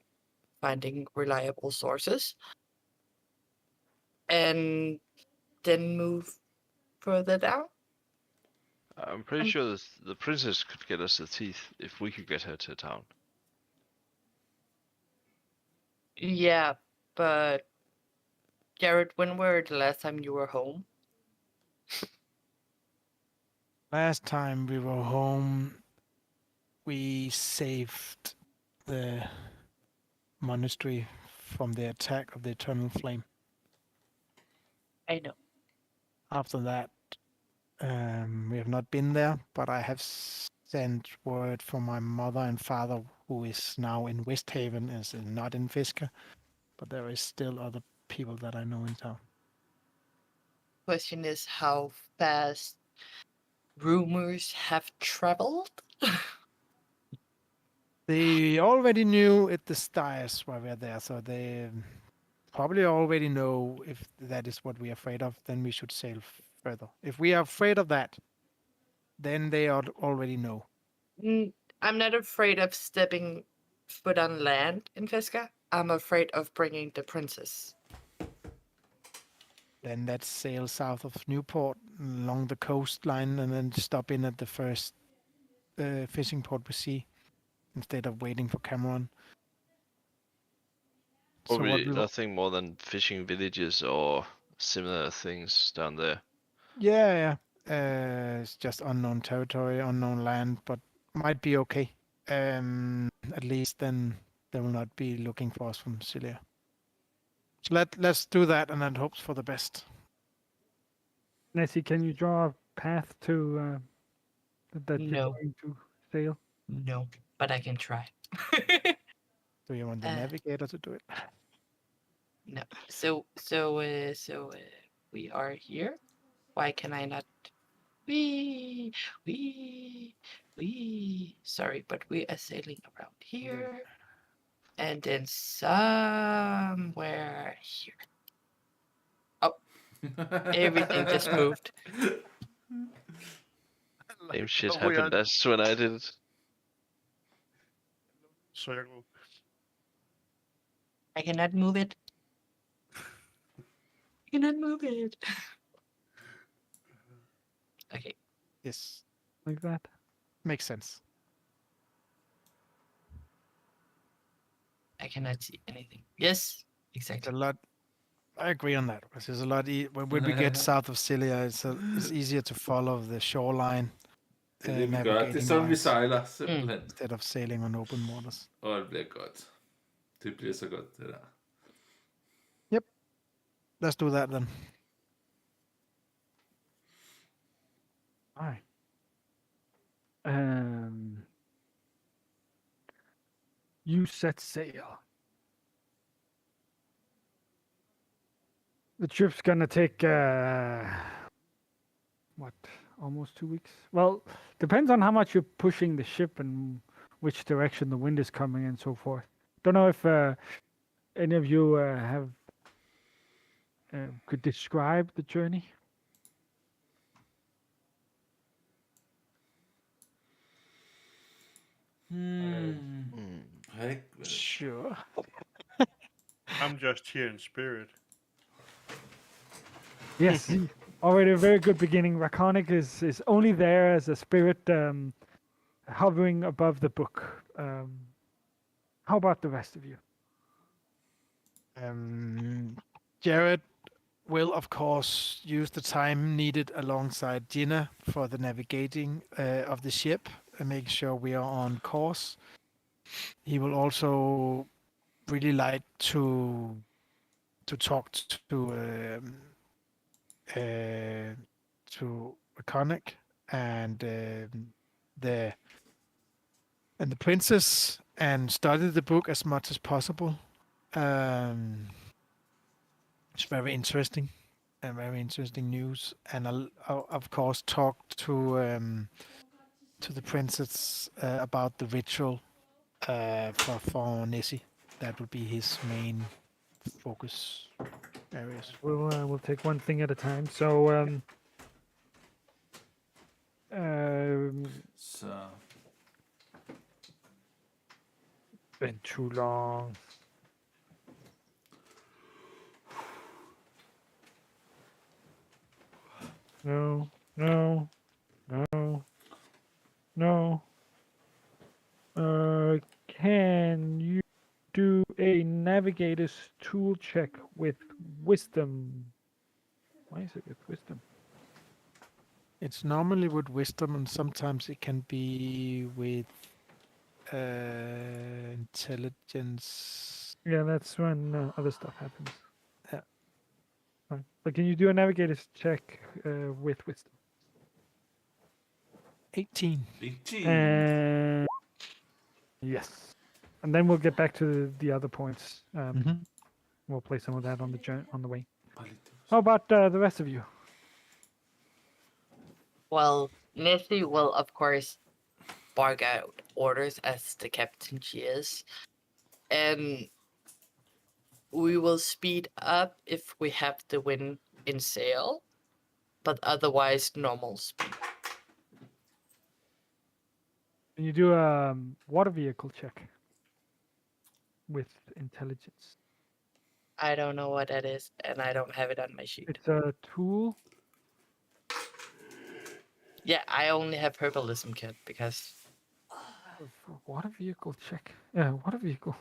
finding reliable sources, and then move further down. I'm pretty sure the princess could get us the teeth if we could get her to town. Yeah, but Jared, when were the last time you were home? Last time we were home, we saved the monastery from the attack of the Eternal Flame. I know. After that, we have not been there, but I have sent word from my mother and father, who is now in Westhaven, is not in Fisker, but there is still other people that I know in town. Question is how fast rumors have traveled. They already knew at the stars while we were there, so they probably already know if that is what we are afraid of, then we should sail further. If we are afraid of that, then they already know. I'm not afraid of stepping foot on land in Fisker. I'm afraid of bringing the princess. Then let's sail south of Newport along the coastline and then stop in at the first fishing port we see instead of waiting for Cameron. So what Probably we nothing more than fishing villages or similar things down there. yeah. It's just unknown territory, unknown land, but might be okay. At least then they will not be looking for us from Cilia. So let's do that and then hopes for the best. Nessie, can you draw a path to that you're No. going to sail? No, but I can try. Do you want the navigator to do it? No. So we are here. Why can I not? We. Sorry, but we are sailing around here, and then somewhere here. Oh, everything just moved. Same shit we happened are- as when I did it. Circle. I cannot move it. I cannot move it. Okay. Yes, Like that? makes sense. I cannot see anything. Yes, It's exactly. a lot. I agree on that. Because there's a lot. When we get south of Cilia, it's easier to follow the shoreline Det er det, vi gør. Det er sådan, vi sejler, simpelthen. instead of sailing on open waters. Og det bliver godt. Det bliver så godt, det der. Let's do that then. All right. You set sail. The trip's gonna take almost 2 weeks? Well, depends on how much you're pushing the ship and which direction the wind is coming and so forth. Don't know if any of you have could describe the journey. Sure. I'm just here in spirit. Yes, already a very good beginning. Raconic is only there as a spirit hovering above the book. How about the rest of you? Jared will, of course, use the time needed alongside Gina for the navigating of the ship and make sure we are on course. He will also really like to talk to Iconic and the and the princess and study the book as much as possible. It's very interesting and very interesting news. And I'll of course talk to the princess about the ritual for Nessie. That would be his main focus areas. We'll take one thing at a time. So Så been too long. No, no, no, no. Can you do a navigator's tool check with wisdom? Why is it with wisdom? It's normally with wisdom, and sometimes it can be with intelligence. Yeah, that's when other stuff happens. Yeah. Fine. But can you do a navigator's check with wisdom? 18. 18. And yes. And then we'll get back to the other points. We'll play some of that on the way. How about the rest of you? Well, Nessie will, of course, bark out orders as the captain she is. And we will speed up if we have the wind in sail, but otherwise normal speed. Can you do a water vehicle check with intelligence? I don't know what that is, and I don't have it on my sheet. It's a tool. Yeah, I only have herbalism kit because Water vehicle check. Yeah, water vehicle.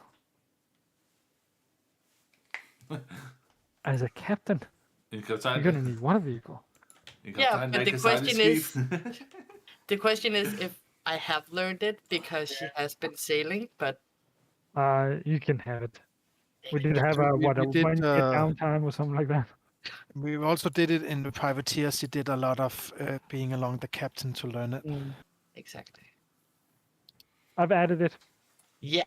As a captain, En you're kaptajn, gonna need water vehicle. en Yeah, kaptajn, der but ikke the kan sejle question skib. is- the question is if I have learned it because she has been sailing, but You can have it. We did have a We did, 1 year downtime or something like that. We also did it in the privateers. He did a lot of being along the captain to learn it. exactly. I've added it. Yeah.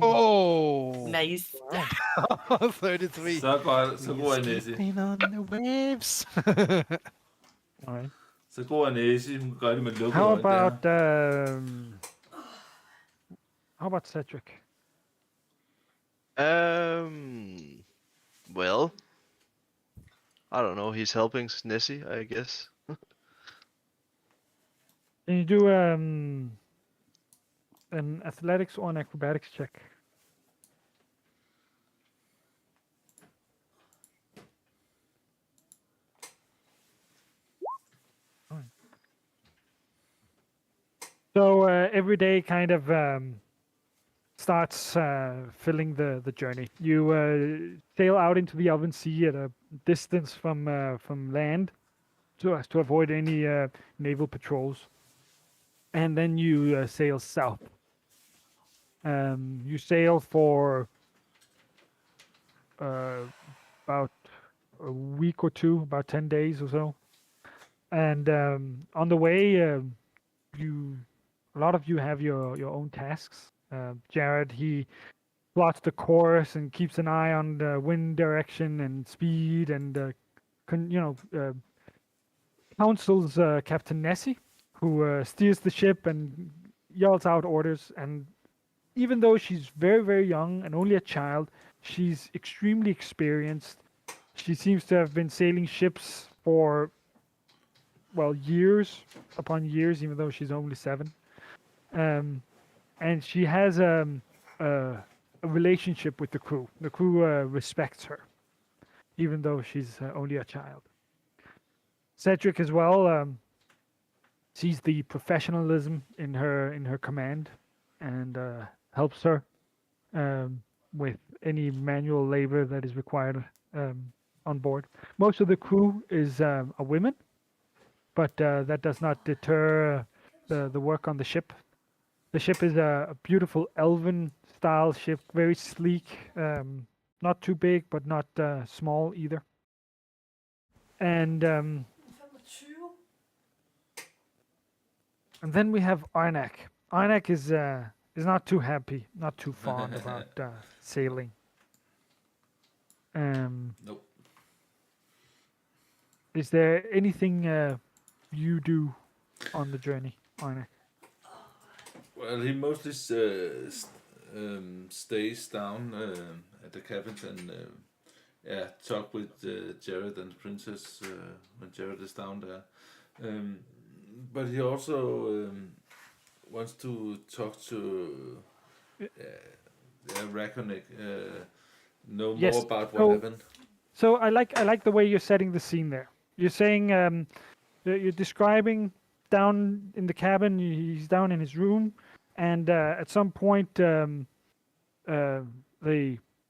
Oh, Nice. 33. Så god er Nessie. Sleeping on the waves. All right. Så god er Nessie. Hun kan gøre det med lukket How øjne der. about Cedric? Well, I don't know. He's helping Nessie, I guess. Can you do an athletics or an acrobatics check? Alright. So every day kind of starts filling the journey. You sail out into the open sea at a distance from land as to avoid any naval patrols. And then you sail south. You sail for about a week or two, about 10 days or so. And on the way, a lot of you have your own tasks. Jared, he plots the course and keeps an eye on the wind direction and speed, and counsels Captain Nessie, who steers the ship and yells out orders. And even though she's very, very young and only a child, she's extremely experienced. She seems to have been sailing ships for, well, years upon years, even though she's only 7. And she has a relationship with the crew. The crew respects her, even though she's only a child. Cedric as well sees the professionalism in her command and helps her with any manual labor that is required on board. Most of the crew is a women, but that does not deter the work on the ship. The ship is a beautiful elven-style ship, very sleek, not too big, but not small either. And then we have Arnak. Arnak is is not too happy, not too fond about sailing. Nope. Is there anything you do on the journey, Arne? Well, he mostly stays down at the cabins and talk with Jared and the princess when Jared is down there. But he also wants to talk to Rakonik, know Yes, more about what so- happened. So I like the way you're setting the scene there. You're saying you're describing down in the cabin. He's down in his room, and at some point, the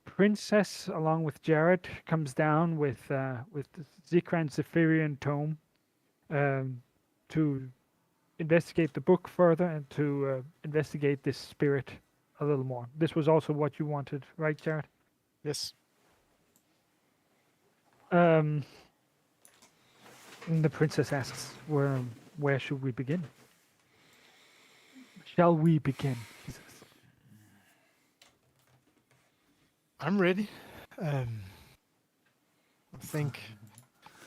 princess, along with Jared, comes down with Zikran's Zephyrian tome to investigate the book further and to investigate this spirit a little more. This was also what you wanted, right, Jared? Yes. And the princess asks, "Where should we begin? Shall we begin?" He says. I'm ready. I think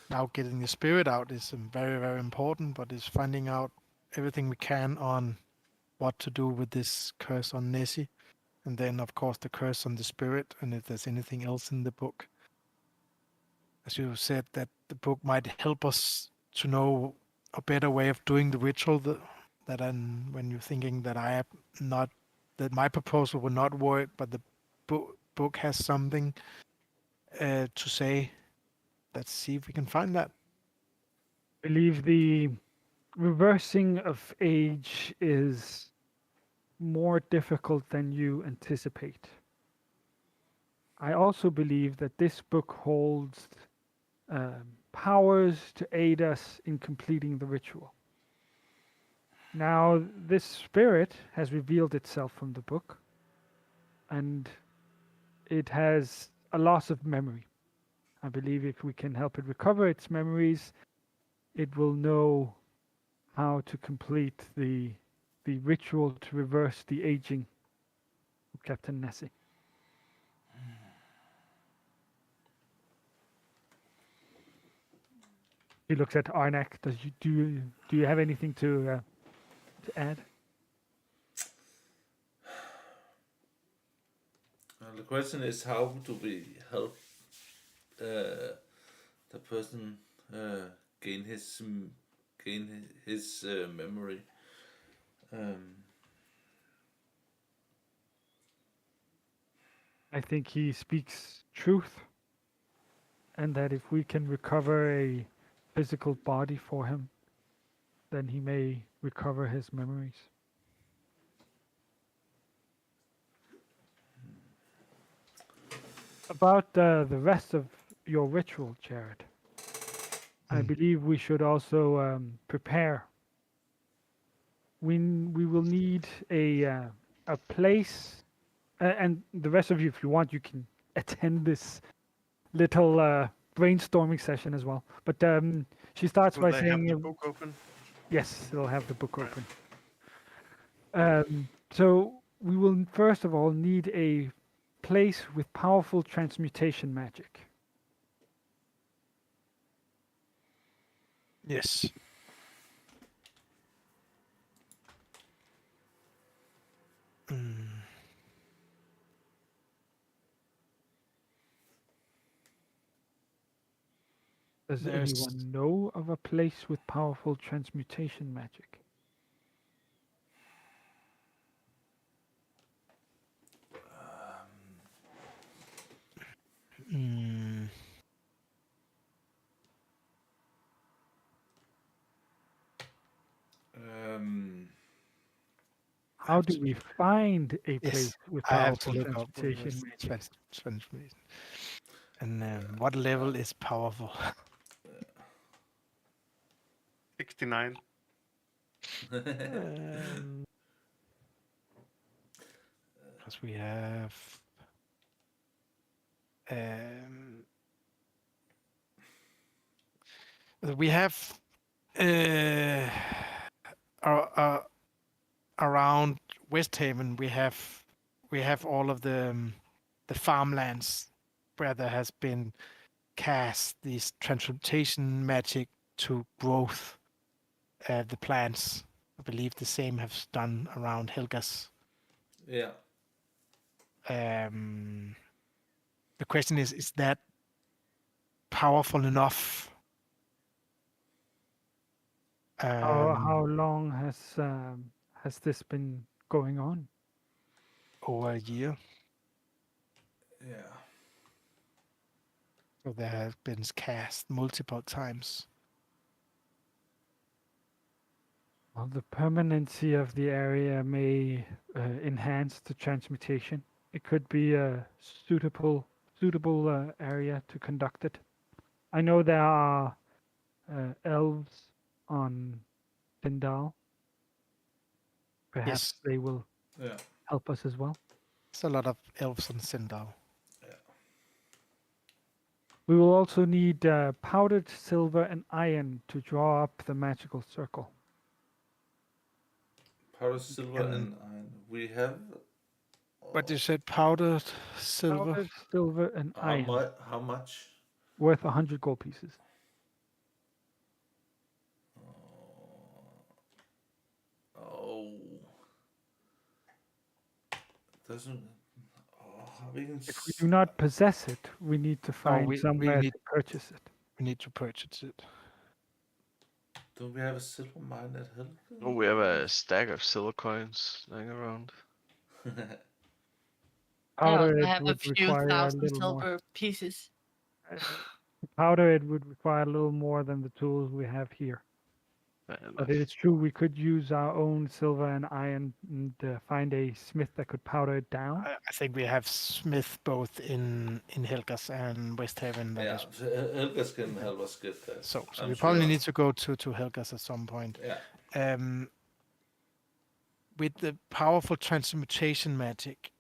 now getting the spirit out is very, very important, but it's finding out everything we can on what to do with this curse on Nessie. And then, of course, the curse on the spirit, and if there's anything else in the book. As you said, that the book might help us to know a better way of doing the ritual. When you're thinking that that my proposal will not work, but the book has something to say. Let's see if we can find that. I believe the reversing of age is more difficult than you anticipate. I also believe that this book holds powers to aid us in completing the ritual. Now, this spirit has revealed itself from the book, and it has a loss of memory. I believe if we can help it recover its memories, it will know how to complete the ritual to reverse the aging of Captain Nessie. He looks at Arnak. Do you have anything to add? The question is, how do we help the person gain his memory? I think he speaks truth, and that if we can recover a physical body for him, then he may recover his memories. About the rest of your ritual, Jared, I believe we should also prepare. We will need a place, and the rest of you, if you want, you can attend this little brainstorming session as well. But she starts Will by they saying, have the book open? yes, it'll have the book Right. open. So we will first of all need a place with powerful transmutation magic. Yes. Does There's- anyone know of a place with powerful transmutation magic? Mm, How do we find a Yes, place with I have to powerful look up transmutation magic? transmutation. And what level is powerful? 69. Because we have we have around Westhaven, we have all of the farmlands where there has been cast this transmutation magic to growth the plants. I believe the same have done around Helga's. Yeah. The question is that powerful enough? How long has this been going on? Over a year? Yeah. So there have been cast multiple times. Well, the permanency of the area may enhance the transmutation. It could be a suitable area to conduct it. I know there are elves on Tindal. Perhaps Yes. they will Yeah. help us as well. There's a lot of elves on Sindal. We will also need powdered silver and iron to draw up the magical circle. Powder silver and iron. We have. But you said powdered silver? Powdered silver and iron, How much? worth 100 gold pieces. Oh. Doesn't. We can If we do not possess it, we need to find we somewhere need- to purchase it. We need to purchase it. Don't we have a silver mine at Helga? Oh, we have a stack of silver coins lying around. Powder I it have a would few require a thousand little more. silver pieces. Powder it would require a little more than the tools we have here. But it is true, we could use our own silver and iron and find a smith that could powder it down. I think we have Smith both in Helgas and Westhaven. Yeah, so Helgas can help us get that. So I'm we probably sure. need to go to Helgas at some point. Yeah. With the powerful transmutation magic,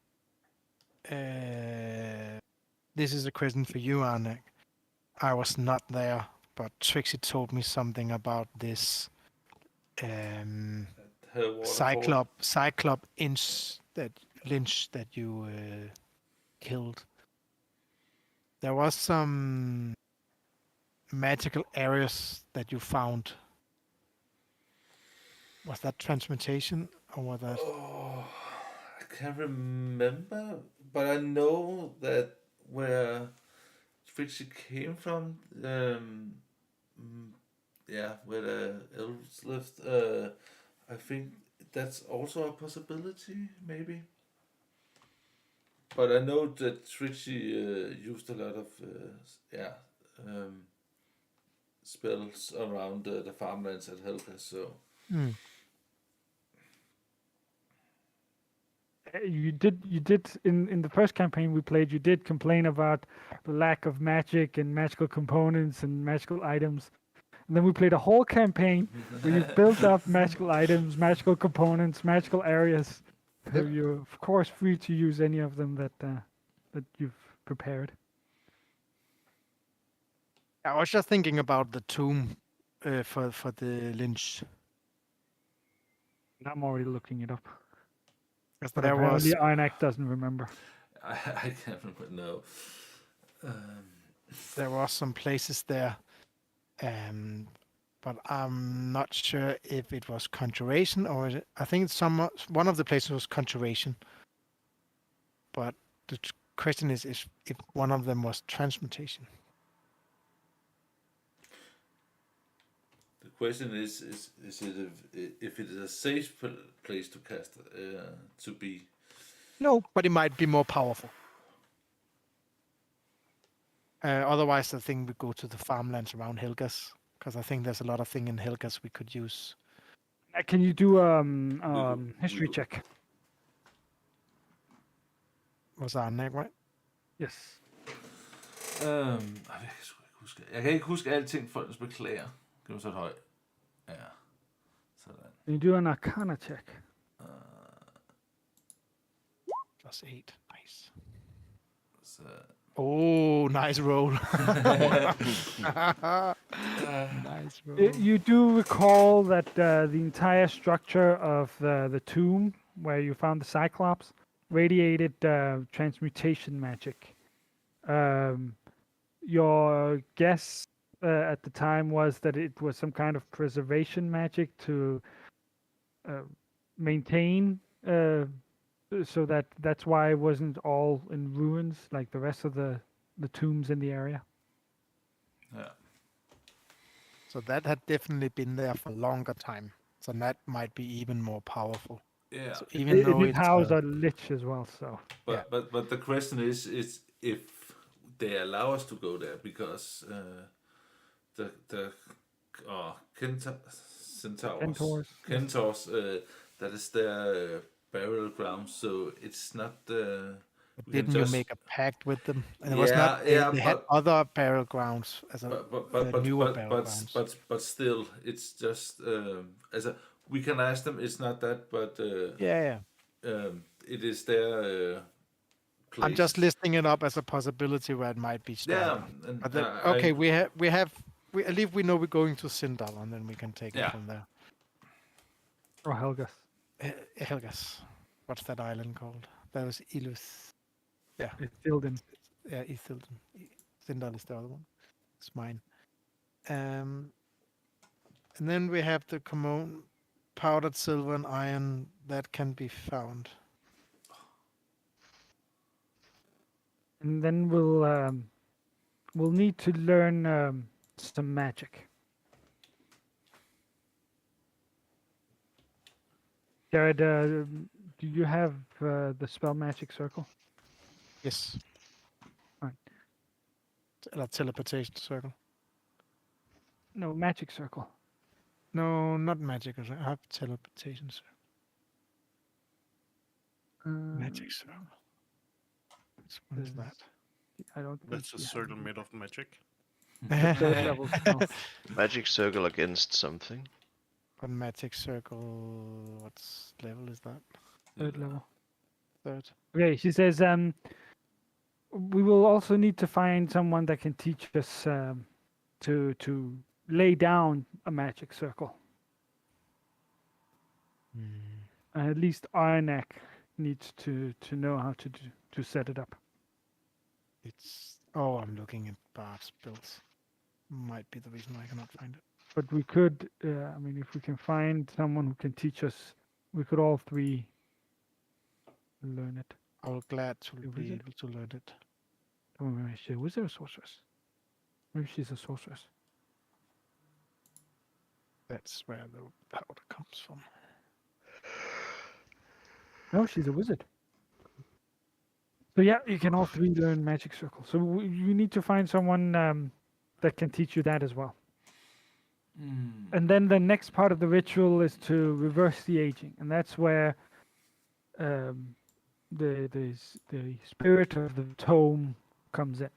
this is a question for you, Arnek. I was not there, but Trixie told me something about this Cyclop Lynch that you killed. There was some magical areas that you found. Was that transmutation or was that? Oh, I can't remember, but I know that where Trixie came from, where the elves lived, I think that's also a possibility, maybe. But I know that Trixie used a lot of spells around the farmlands at Helga, so. You did in the first campaign we played. You did complain about the lack of magic and magical components and magical items. And then we played a whole campaign where you built up magical items, magical components, magical areas. So you're of course free to use any of them that you've prepared. I was just thinking about the tomb for the Lynch. I'm already looking it up. But there was apparently Arnak doesn't remember. I can't remember, no. There were some places there, but I'm not sure if it was conjuration or I think one of the places was conjuration. But the question is if one of them was transmutation. The question is it if it is a safe place to cast to be? No, but it might be more powerful. Otherwise, I think we go to the farmlands around Helgas, because I think there's a lot of things in Helgas we could use. Can you do history check? Was Arnek, right? Yes. Jeg kan ikke huske alting, folkens beklager. Giv mig så et høj. Ja. Sådan. Can you do an arcana check? +8. Nice. Så Oh, nice roll. Nice roll. You do recall that the entire structure of the tomb where you found the Cyclops radiated transmutation magic. Your guess at the time was that it was some kind of preservation magic to maintain, so that's why it wasn't all in ruins like the rest of the tombs in the area. Ja. So that had definitely been there for a longer time. So that might be even more powerful. Yeah. So even It though did it's house a lich as well, so But the question is if they allow us to go there, because the Centaurs, Centaurs, that is their burial ground, so it's not. We can didn't you just- make a pact with them? And it was not. They had but- other burial grounds as a but newer burial grounds. but still, it's just as a we can ask them. It's not that, but Yeah. it is their place. I'm just listing it up as a possibility where it might be stronger. Yeah, and But then, at least we know we're going to Sindal, and then we can take it from there. or Helgas. Helgas. What's that island called? That was Ilus. Yeah. It's filled in. Yeah, Ithilden. Sindal is the other one. It's mine. And then we have the common powdered silver and iron that can be found. And then we'll need to learn some magic. Jared, do you have the spell magic circle? Yes. Right. Eller teleportation circle. No, magic circle. No, not magic. I have teleportation circle. Magic circle. Which one is that? I don't think That's a you have circle it. made of magic. Third level spell. Magic circle against something. But magic circle, what level is that? Third level. Third. Okay, she says, we will also need to find someone that can teach us to lay down a magic circle. At least Arnak needs to know how to set it up. I'm looking at Bard's builds. Might be the reason I cannot find it. But we could, if we can find someone who can teach us, we could all three learn it. I will glad to A be wizard? able to learn it. Oh, maybe she's a wizard or sorceress? Maybe she's a sorceress. That's where the powder comes from. No, she's a wizard. So yeah, you can all three learn magic circle. So you need to find someone that can teach you that as well. And then the next part of the ritual is to reverse the aging, and that's where the spirit of the tome comes in.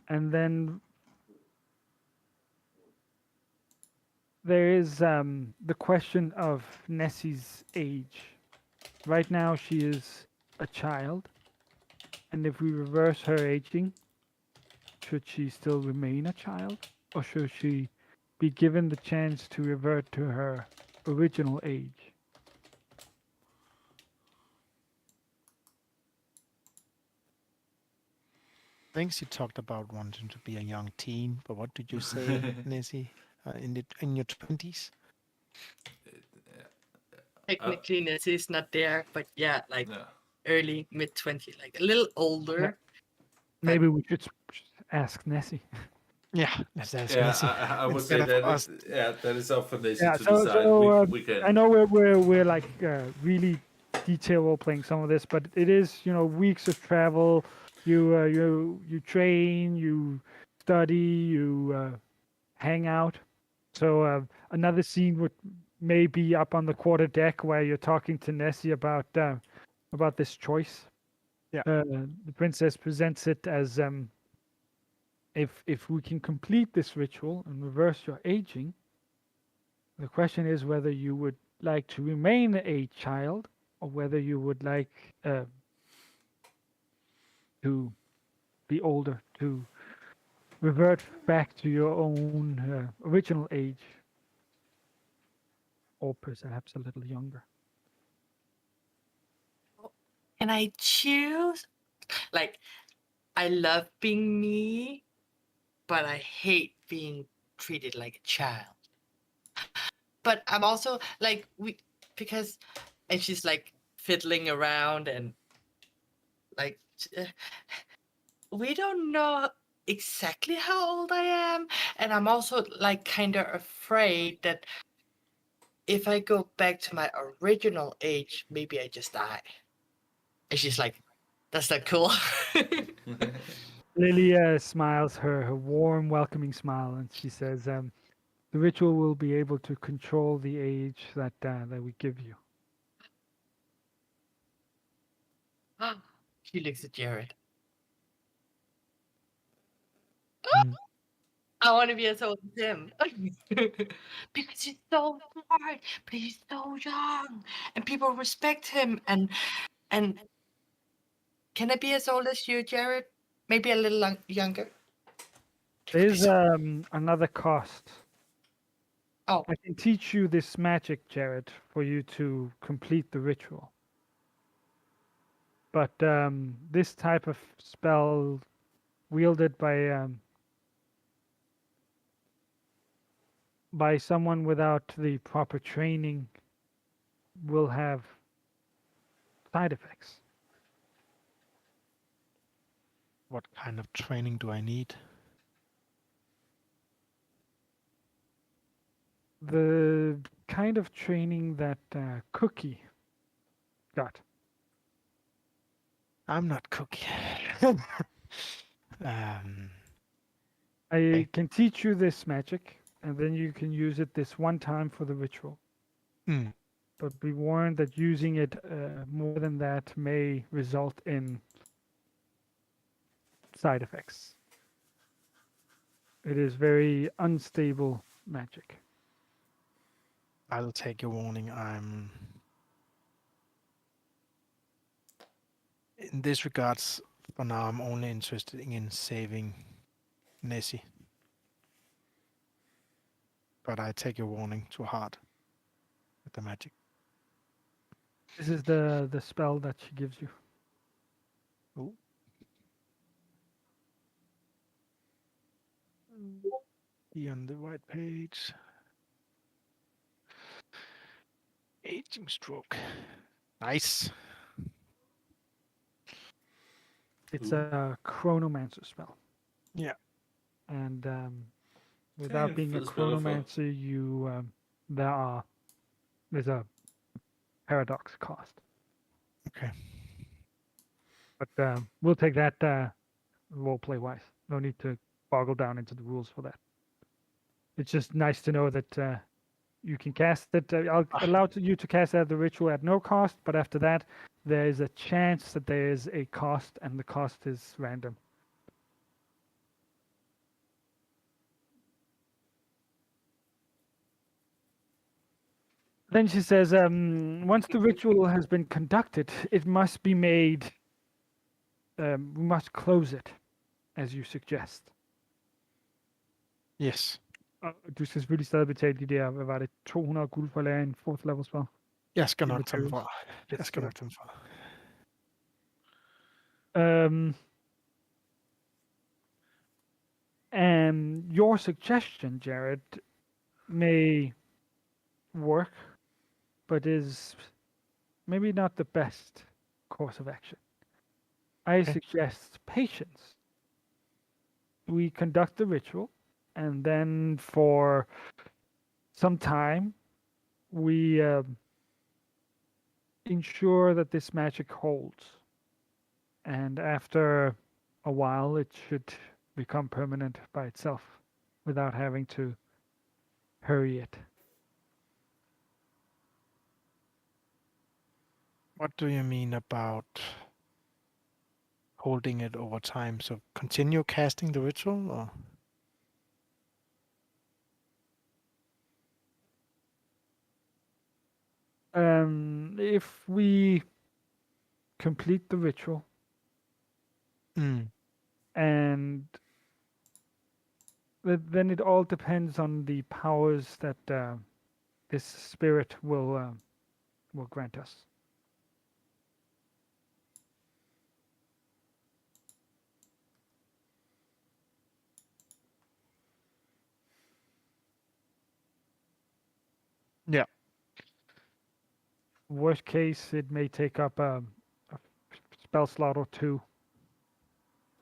And then there is the question of Nessie's age. Right now she is a child, and if we reverse her aging, should she still remain a child, or should she be given the chance to revert to her original age? I think she talked about wanting to be a young teen, but what did you say, Nessie? In your 20s? Technically, Nessie is not there, but yeah, early, mid-20, like a little older. Maybe we should ask Nessie. Yeah, let's ask Yeah, Nessie. I would say Instead of that us. that is up for Nessie Yeah, to so- decide. so, We can. I know we're like really detail role playing some of this, but it is weeks of travel. You train, you study, you hang out. So another scene would maybe up on the quarter deck where you're talking to Nessie about this choice. Yeah. The princess presents it as if we can complete this ritual and reverse your aging, the question is whether you would like to remain a child or whether you would like to be older, to revert back to your own original age, or perhaps a little younger. Can I choose? Like, I love being me, but I hate being treated like a child. But I'm also like and she's like fiddling around and like we don't know exactly how old I am, and I'm also like kind of afraid that if I go back to my original age, maybe I just die. And she's like, "That's not cool." Lilia smiles her warm, welcoming smile, and she says, "The ritual will be able to control the age that we give you." She looks at Jared. Mm. I want to be as old as him. Because he's so smart, but he's so young, and people respect him. And can I be as old as you, Jared? Maybe a little younger. There's another cost. Oh, I can teach you this magic, Jared, for you to complete the ritual. But this type of spell wielded by someone without the proper training will have side effects. What kind of training do I need? The kind of training that Cookie got. I'm not Cookie. I can teach you this magic, and then you can use it this one time for the ritual. Mm. But be warned that using it more than that may result in side effects. It is very unstable magic. I'll take your warning. In this regards, for now, I'm only interested in saving Nessie. But I take your warning to heart with the magic. This is the spell that she gives you. Oh. Be on the right page. Aging stroke. Nice. It's a chronomancer spell. Yeah. And without being a fed spiller for. chronomancer, there's a paradox cost. Okay. But we'll take that roleplay wise. No need to boggle down into the rules for that. It's just nice to know that you can cast it. I'll allow you to cast the ritual at no cost, but after that, there is a chance that there is a cost, and the cost is random. Then she says, once the ritual has been conducted, it must be made. We must close it, as you suggest. Yes. Du skal selvfølgelig stadig betale de der, hvad var det, 200 guld for at lære en 4th level spell? Jeg skal De nok tage dem materials. fra. Jeg skal nok tage dem fra. And your suggestion, Jared, may work, but is maybe not the best course of action. I suggest patience. We conduct the ritual, and then for some time, we ensure that this magic holds. And after a while, it should become permanent by itself without having to hurry it. What do you mean about holding it over time? So continue casting the ritual, or? If we complete the ritual, Mm. and then it all depends on the powers that this spirit will grant us. Yeah. Worst case, it may take up a spell slot or two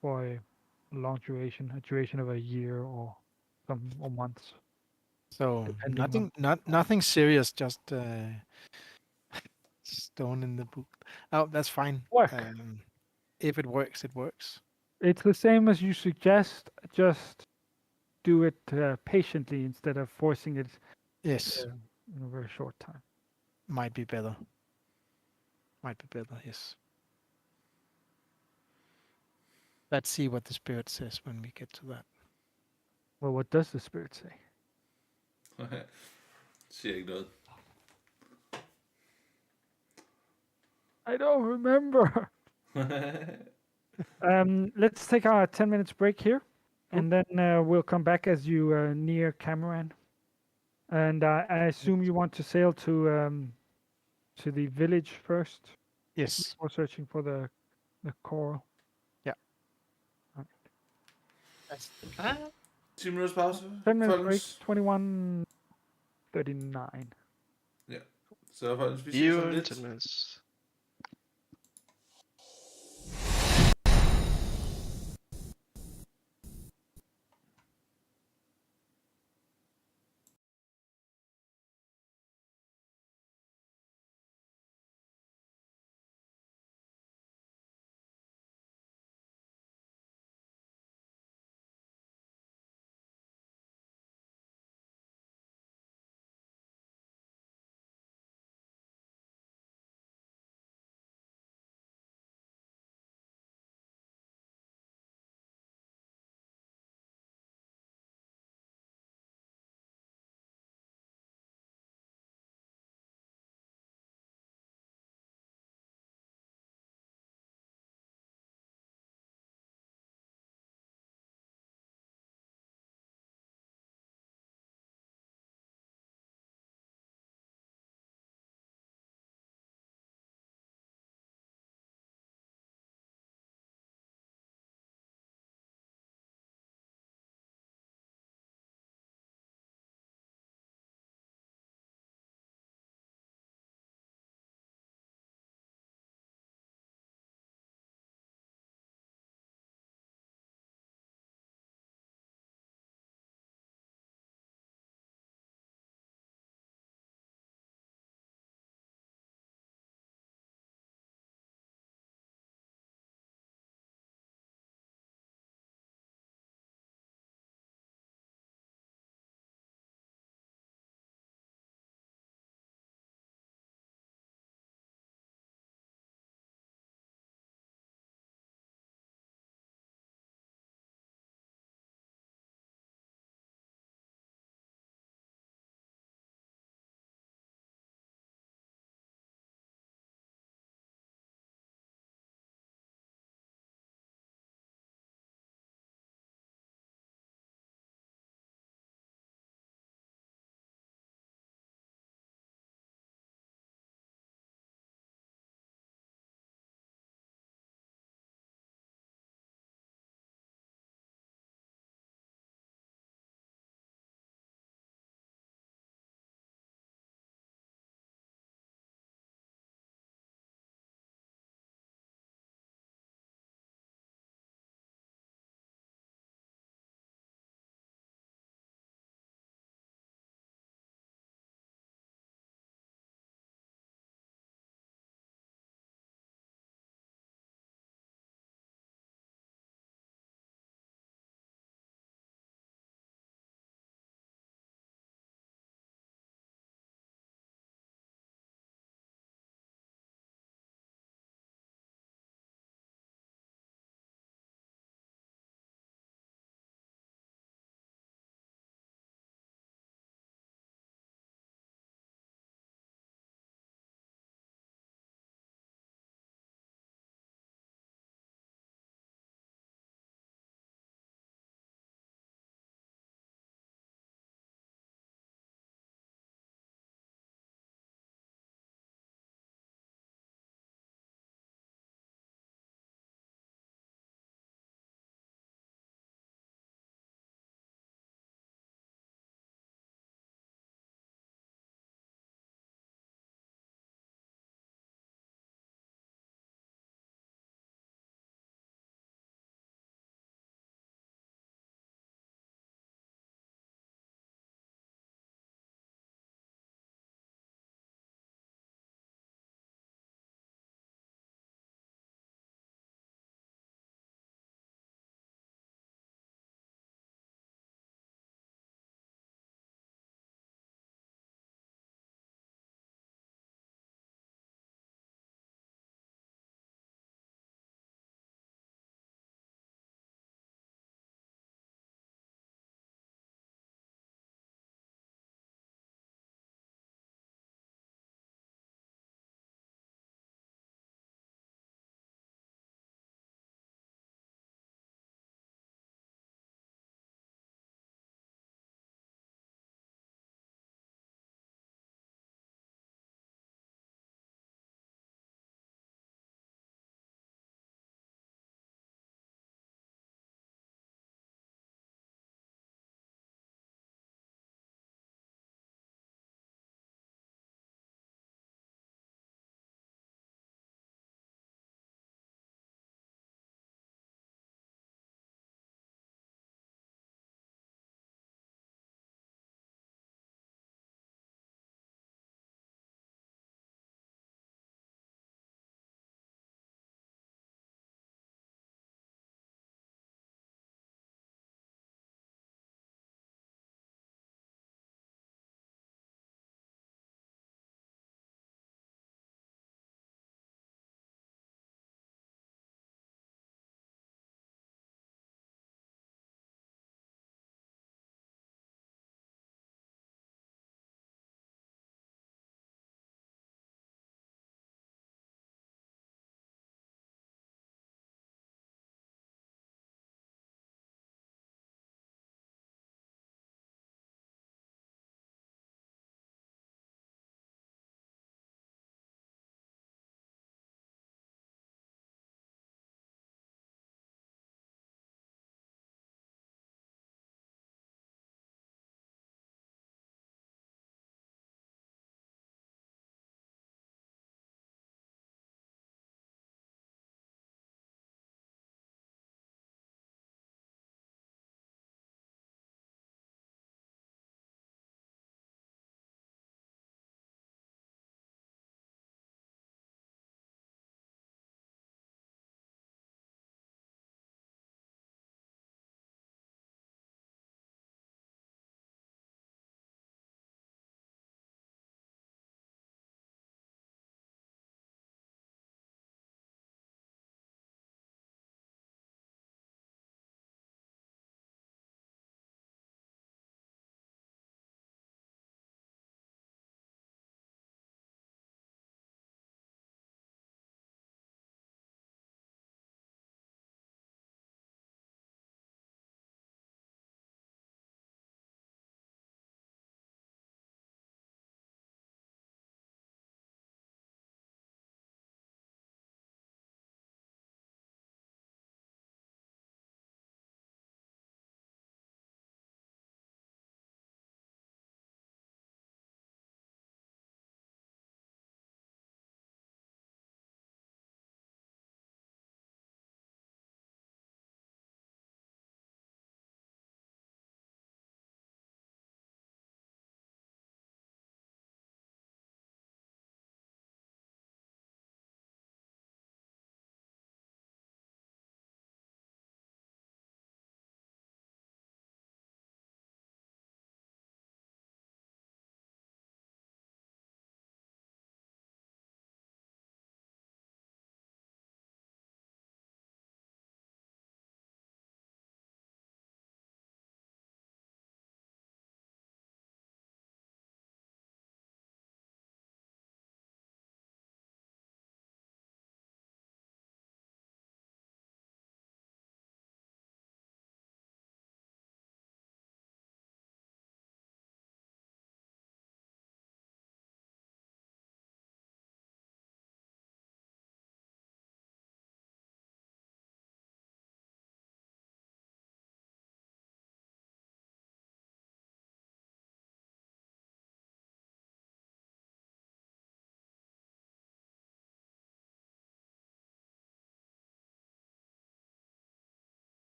for a long duration, a duration of a year or months. So Depending nothing serious, just stone in the book. Oh, that's fine. Work. If it works, it works. It's the same as you suggest, just do it patiently instead of forcing it Yes, in a very short time. might be better. Might be better. Yes. Let's see what the spirit says when we get to that. Well, what does the spirit say? Siger ikke noget. I don't remember. Let's take our 10 minutes break here, and then we'll come back as you near Cameron. And I assume you want to sail to the village first Yes. before searching for the coral. Yeah. All right. That's the plan. 10 minutters pause. 10 minutes break, folkens. 21:39. Ja. Så folkens, vi See ses you om in lidt. 10 minutes.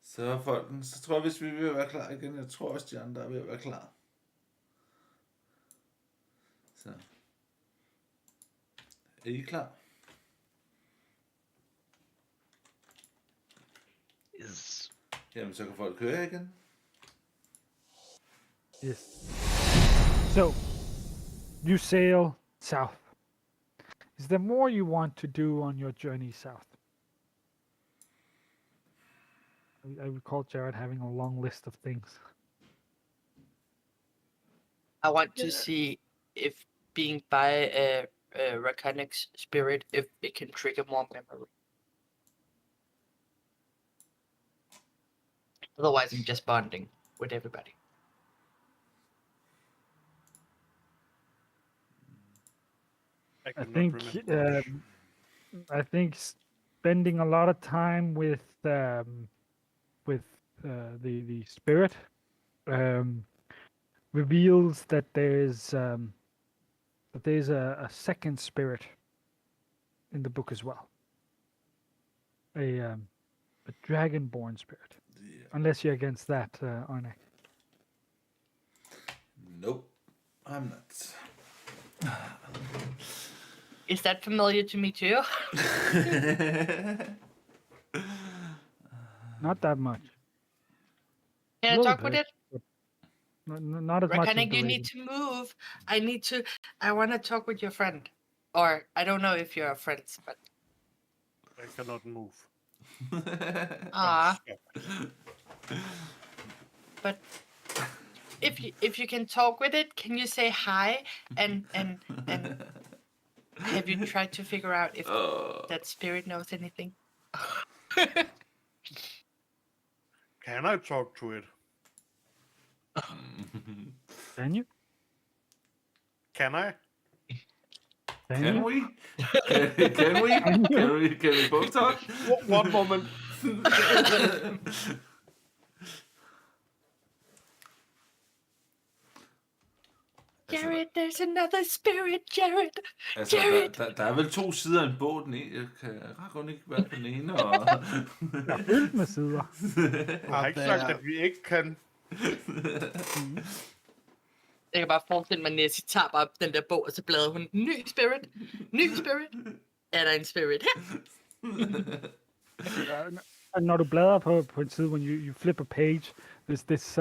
Så folkens, så tror jeg, hvis vi er ved at være klar igen, jeg tror også, de andre er ved at være klar. Så. Er I klar? Yes. Jamen, så kan folk køre igen. Yes. So, you sail south. Is there more you want to do on your journey south? I recall Jared having a long list of things. I want to see if being by a Raconic spirit, if it can trigger more memory. Otherwise, I'm just bonding with everybody. I cannot think remember much. I think spending a lot of time with the spirit reveals that there's a second spirit in the book as well. A dragonborn spirit. Yeah. Unless you're against that, Arne. Nope, I'm not. Is that familiar to me too? Not that much. Can I Little talk with bit, it? Not as much as Raconic, the you raven. need to move. I want to talk with your friend. Or, I don't know if you're friends, but... I cannot move. Ah, Stop. but... If you can talk with it, can you say hi? And have you tried to figure out if that spirit knows anything? Can I talk to it? Can you? Can I? Can we? Can we? Can we both talk? One moment. Jared, there's another spirit, Jared. Altså, Jared. der er vel 2 sider af en bog. Den ene, jeg kan ret godt ikke være på den ene. Og... Der er fyldt med sider. Jeg har ikke sagt, at vi ikke kan. Jeg kan bare forestille mig, at Nessie tager bare den der bog, og så bladrer hun. Ny spirit. Ny spirit. Er der en spirit her? Når du bladrer på en side, when you flip a page, there's this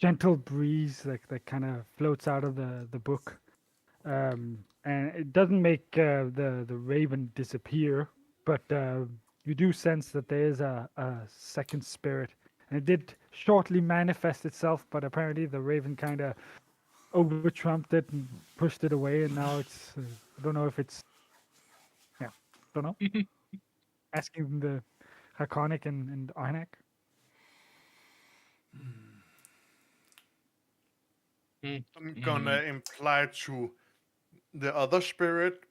gentle breeze that kind of floats out of the book. And it doesn't make the raven disappear, but you do sense that there is a second spirit. And it did shortly manifest itself, but apparently the raven kind of over-trumped it and pushed it away, and now it's... I don't know if it's... Yeah, don't know. Asking the Hakonic and Arnak. I'm gonna imply to the other spirit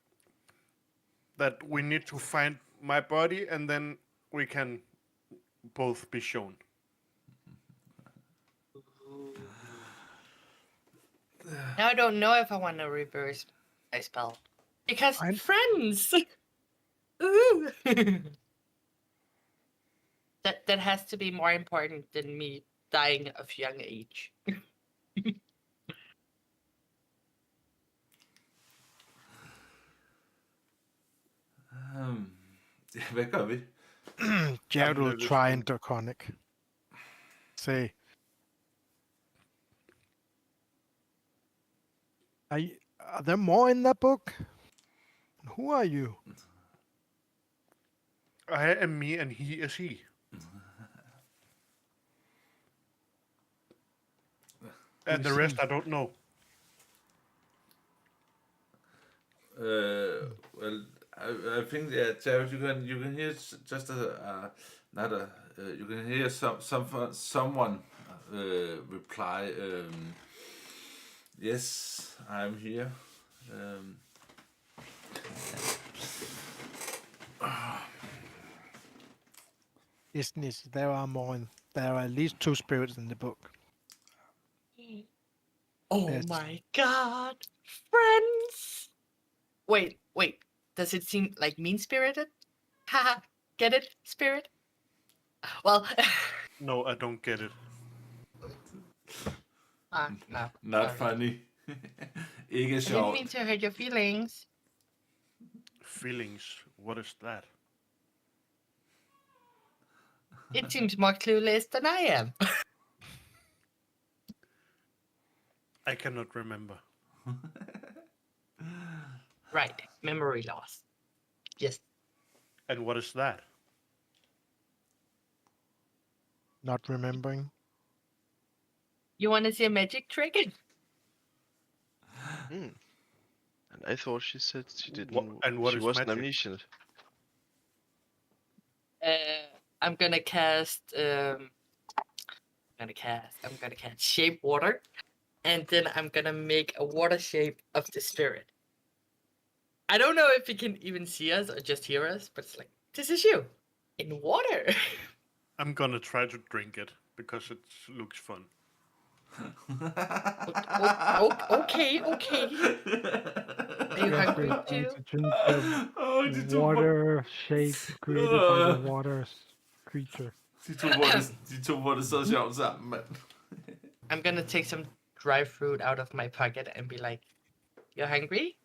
that we need to find my body, and then we can both be shown. Now I don't know if I want to reverse my spell. Because friends! Ooh. That has to be more important than me dying of young age. Hvad gør vi? Jared will try and draconic. Say, are there more in that book? Who are you? I am me, and he is he. And the rest I don't know. Well, I think that Jared, you can hear just you can hear someone reply. Yes, I'm here. Yes, there are more. There are at least 2 spirits in the book. Oh Yes. my god! Friends! Wait. Does it seem like mean-spirited? Haha, get it, spirit? Well, No, I don't get it. No. Not sorry. funny. Ikke I didn't sjovt. mean to hurt your feelings. Feelings. What is that? It seems more clueless than I am. I cannot remember. Right. Memory loss. Yes. And what is that? Not remembering. You want to see a magic trick? And I thought she said she didn't. and what she is wasn't magic? amnesia. I'm gonna cast. I'm gonna cast shape water, and then I'm gonna make a water shape of the spirit. I don't know if you can even see us or just hear us, but it's like this is you in water. I'm gonna try to drink it because it looks fun. Okay. Are you hungry Going too? to drink the Åh, de to water shape created by the water creature. de to hvor det så sjovt sammen, mand. I'm gonna take some dry fruit out of my pocket and be like, "You're hungry?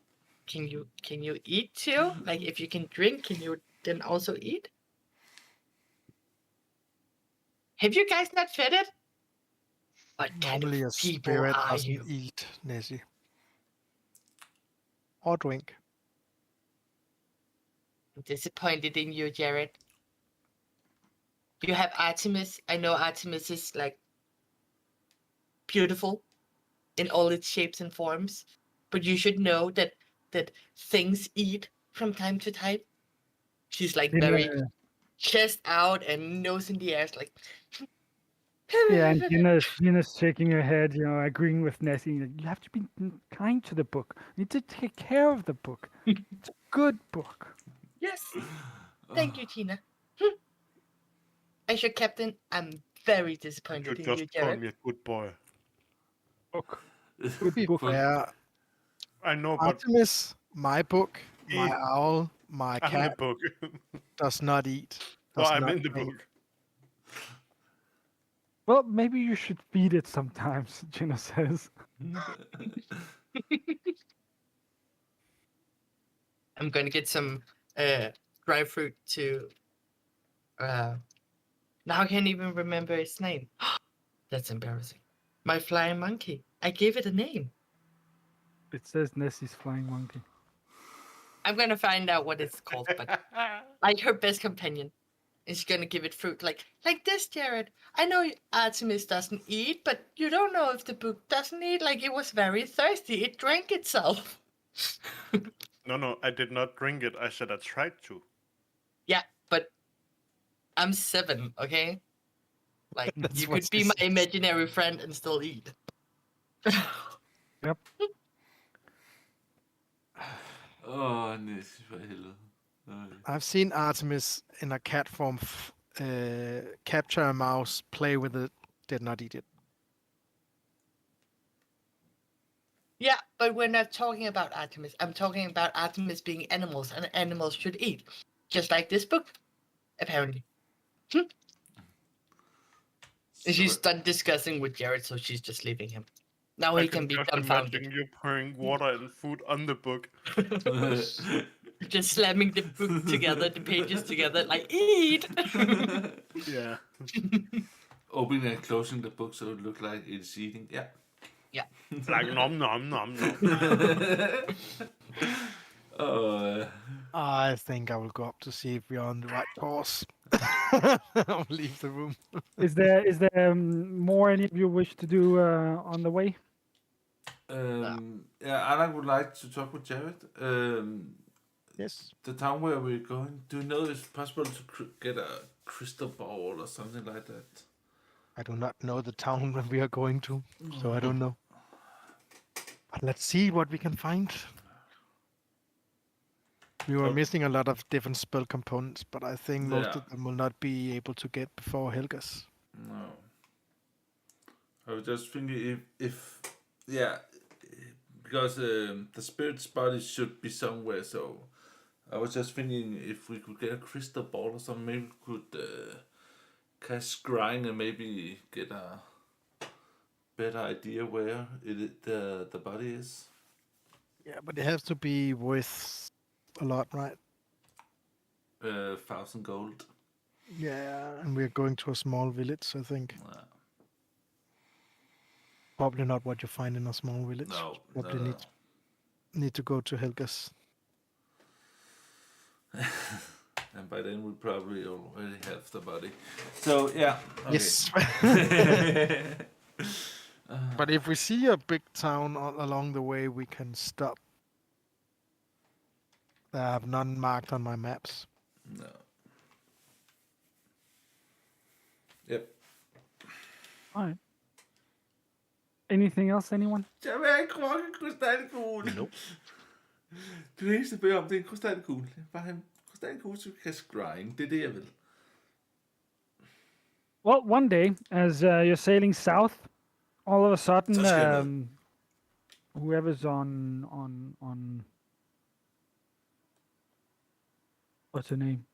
Can you eat too? Like, if you can drink, can you then also eat? Have you guys not fed it? What kind Normally a of people spirit are doesn't you? eat, Nessie. Or drink. I'm disappointed in you, Jared. You have Artemis. I know Artemis is like beautiful in all its shapes and forms, but you should know that things eat from time to time. She's like very chest out and nose in the air, it's like. Yeah, and Gina's shaking her head, agreeing with Nessie. Like, you have to be kind to the book. You need to take care of the book. It's a good book. Yes. Thank you, Tina. As your captain, I'm very disappointed You in you, just call Jared. me a good boy. Book. To be fair, I know, but Artemis, my book, my Eat. owl, my I'm in the cat book. does not eat. No, Does I'm not in the drink. book. Well, maybe you should feed it sometimes, Gina says. I'm gonna get some dry fruit to. Now I can't even remember its name. That's embarrassing. My flying monkey. I gave it a name. It says Nessie's flying monkey. I'm gonna find out what it's called, but like her best companion. And she's gonna give it fruit like this, Jared. I know Artemis doesn't eat, but you don't know if the book doesn't eat. Like, it was very thirsty. It drank itself. No, I did not drink it. I said I tried to. Yeah, but I'm 7, okay? Like, That's you what could she be my says. imaginary friend and still eat. Yep. Åh, Næs, for helvede. I've seen Artemis in a cat form capture a mouse, play with it, did not eat it. Yeah, but we're not talking about Artemis. I'm talking about Artemis being animals, and animals should eat. Just like this book, apparently. And she's done discussing with Jared, so she's just leaving him. Now I he can be just dumbfounded. imagine you pouring water and food on the book. Just slamming the book together, the pages together, like, eat! Yeah. Opening and closing the book so it look like it's eating. Yeah. Yeah. Like nom nom nom nom. I think I will go up to see if we're on the right course. I'll leave the room. Is there more any of you wish to do on the way? Yeah, Anna would like to talk with Jared. Yes. The town where we're going. Do you know if it's possible to get a crystal ball or something like that? I do not know the town that we are going to, so I don't know. But let's see what we can find. We were missing a lot of different spell components, but I think most of them will not be able to get before Helga's. No. I was just thinking because the spirit's body should be somewhere, so I was just thinking if we could get a crystal ball or something, maybe we could cast scrying and maybe get a better idea where the body is. Yeah, but it has to be worth a lot, right? 1,000 gold. Yeah, and we're going to a small village, I think. Yeah. Probably not what you find in a small village. No, Probably no. need to go to Helga's. And by then we probably already have the body. So yeah. Okay. Yes. But if we see a big town along the way, we can stop. I have none marked on my maps. No. Yep. Alright. Anything else, anyone? Jeg vil have en krukke krystalkugle. Nope. Det eneste, jeg beder om, det er en krystalkugle. Bare en krystalkugle, så vi kan scrying. Det er det, jeg vil. Well, one day, as you're sailing south, all of a sudden, Så skal jeg med. whoever's on what's her name?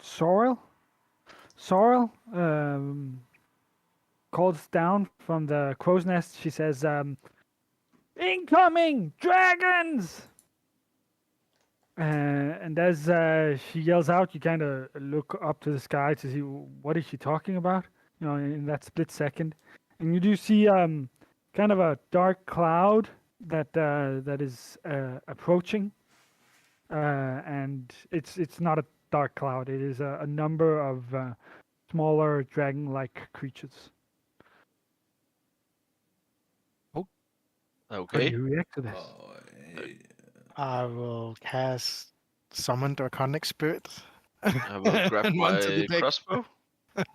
Sorrel calls down from the crow's nest. She says, "Incoming dragons!" And as she yells out, you kind of look up to the sky to see what is she talking about. You know, in that split second, and you do see kind of a dark cloud that is approaching, and it's not a dark cloud. It is a number of smaller dragon-like creatures. How do Okay. you react to this? I will cast Summon Draconic Spirit. I will grab And run to the my deck. crossbow. Hvad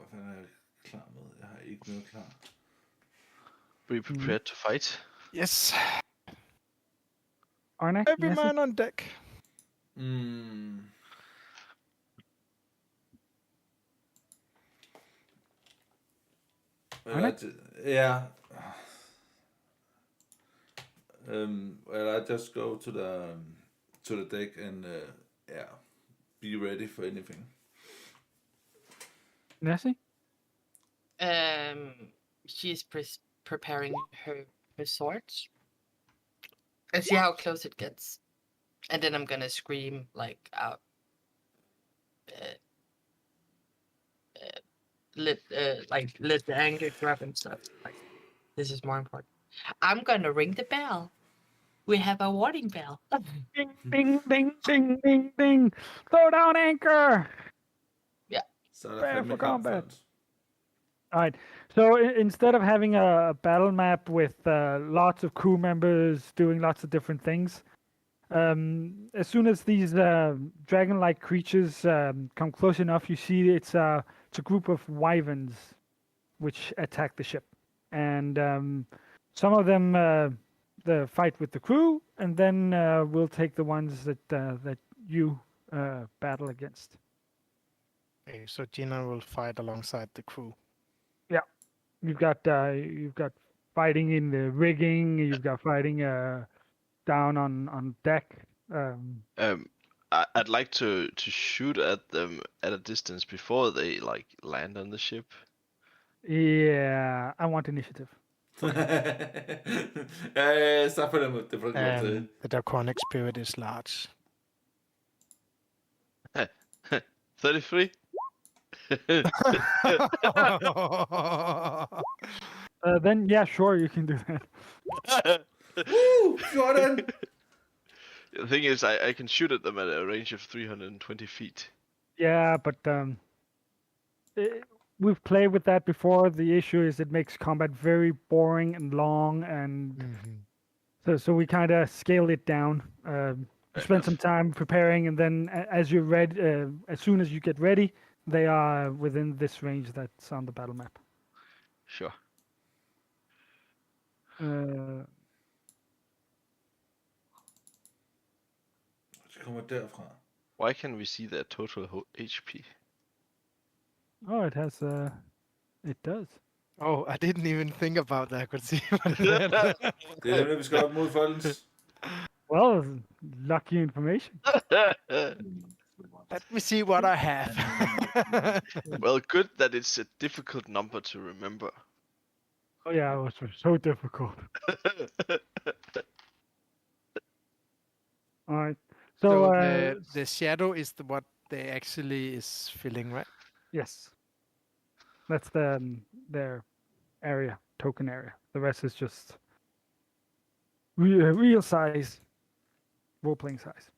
fanden er jeg klar med? Jeg har ikke noget klar. Be prepared to fight. Yes. Arnak, Every Nessie? man on deck. Yeah. Well, I just go to the deck and be ready for anything. Nessie? She's preparing her swords. And see how close it gets. And then I'm gonna scream like out. Let the anger grab and stuff. Like, this is more important. I'm gonna ring the bell. We have a warning bell. Ding, ding, ding, ding, ding, ding. Throw down anchor. Så er der Prepare fandme for kamp, combat. folkens. All right. So instead of having a battle map with lots of crew members doing lots of different things, as soon as these dragon-like creatures come close enough, you see it's a group of wyverns which attack the ship, and some of them the fight with the crew, and then we'll take the ones that you battle against. Okay, so Gina will fight alongside the crew. You've got fighting in the rigging. You've got fighting down on deck. I'd like to shoot at them at a distance before they like land on the ship. Yeah, I want initiative. Så på den måde, det får du lov til. And the Draconic Spirit is large. 33. Then yeah, sure, you can do that. Woo! Jordan! The thing is, I can shoot at them at a range of 320 feet. Yeah, but we've played with that before. The issue is it makes combat very boring and long, and so we kind of scaled it down. Spend some time preparing, and then as you're ready, as soon as you get ready, they are within this range that's on the battle map. Sure. Det kommer derfra. Why can we see their total HP? Oh, it has. It does. Oh, I didn't even think about that. I could see. Det er nemlig, vi skal op mod folkens. Well, lucky information. Let me see what I have. Well, good that it's a difficult number to remember. Oh yeah, it was so difficult. All right. So, the shadow is what they actually is filling, right? yes, that's their area, token area. The rest is just real size, role playing size.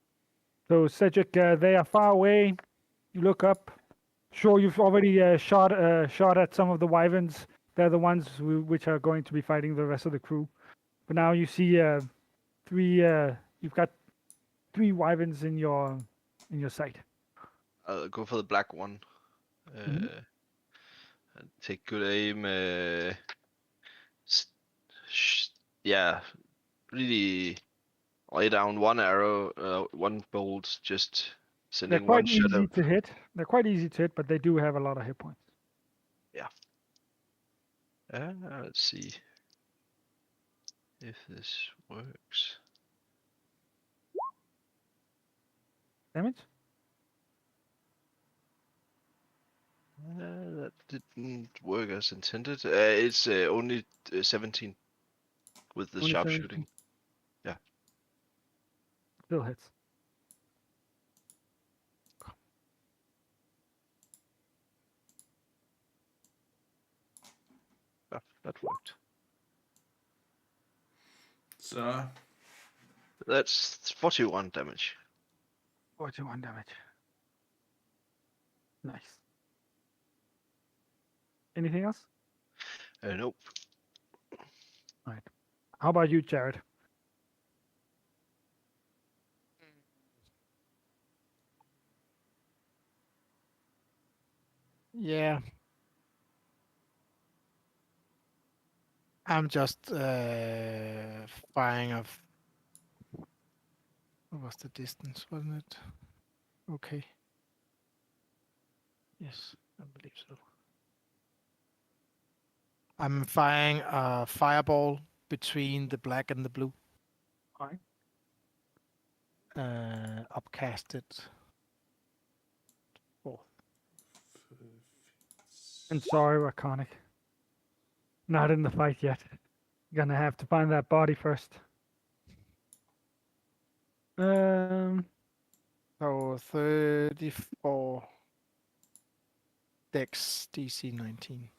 So Cedric, they are far away. You look up. Sure, you've already shot at some of the wyverns. They're the ones which are going to be fighting the rest of the crew. But now you see three. You've got 3 wyverns in your sight. I'll go for the black one. And take good aim. Yeah, really lay down one arrow, one bolt, just They're sending quite one shot easy out. to hit. They're quite easy to hit, but they do have a lot of hit points. Let's see if this works. Damage? That didn't work as intended. It's only 17 with the Only 17. sharpshooting. Yeah. Still hits. Yeah, that worked. Så That's 41 damage. 41 damage. Nice. Anything else? Nope. All right. How about you, Jared? Yeah. I'm just firing of. What was the distance? Wasn't it? Okay. Yes, I believe so. I'm firing a fireball between the black and the blue. All right. Upcasted. And sorry, Raconic. Not in the fight yet. Gonna have to find that body first. So 34 Dex DC 19.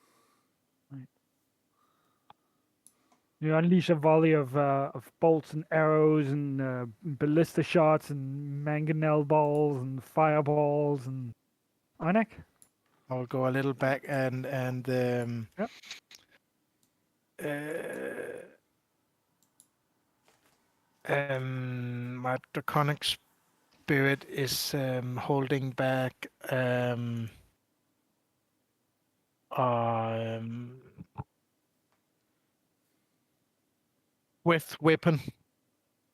You unleash a volley of bolts and arrows and ballista shots and mangonel balls and fireballs and Einek? I'll go a little back and Yep. My draconic spirit is holding back with weapon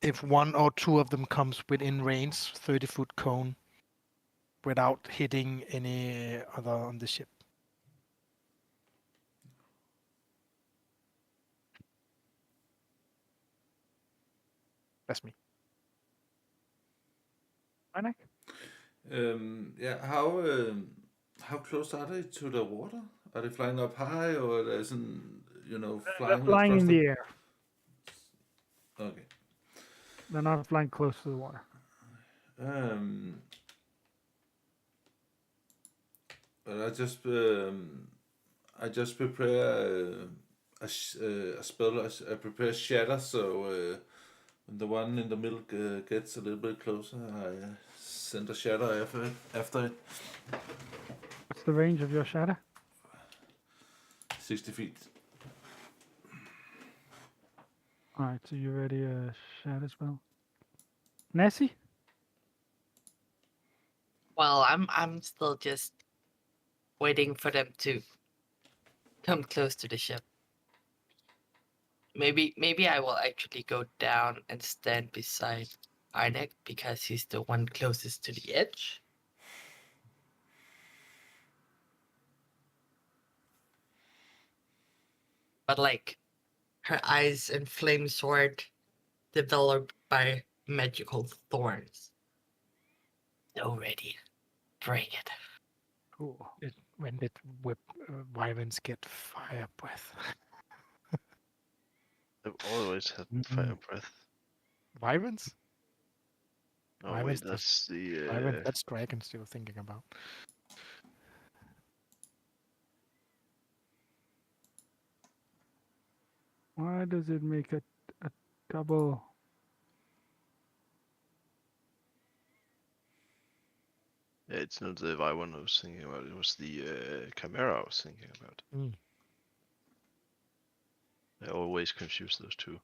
if 1 or 2 of them comes within range, 30-foot cone, without hitting any other on the ship. That's me. Einek? yeah, how close are they to the water? Are they flying up high, or are they They're flying flying across in the air. Okay. They're not flying close to the water. But I just prepare a spell. I prepare shatter, so when the one in the middle gets a little bit closer, I send a shatter after it. What's the range of your shatter? 60 feet. All right, so you ready a shatter spell? Nessie? Well, I'm still just waiting for them to come close to the ship. Maybe I will actually go down and stand beside Einek because he's the one closest to the edge. But like her eyes and flame sword developed by magical thorns. So ready. Bring it. Cool. When did wyverns get fire breath? I've always had fire breath. Wyverns? Oh Wyverns, wait, that's the that's dragons you were thinking about. Why does it make a double? yeah, it's not the wyvern I was thinking about. It was the chimera I was thinking about. Mm. I always confuse those two.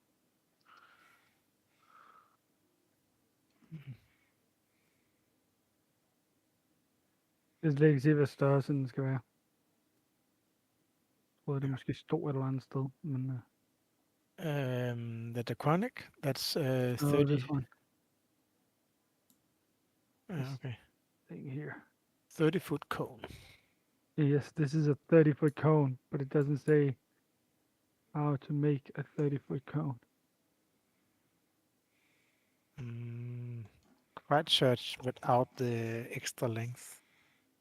Jeg kan slet ikke se, hvad størrelsen skal være. Jeg troede, det måske stod et eller andet sted, men... The Draconic, that's 30. Oh, this one. Okay. Thing here. 30-foot cone. Yes, this is a 30-foot cone, but it doesn't say how to make a 30-foot cone. Quite search without the extra length.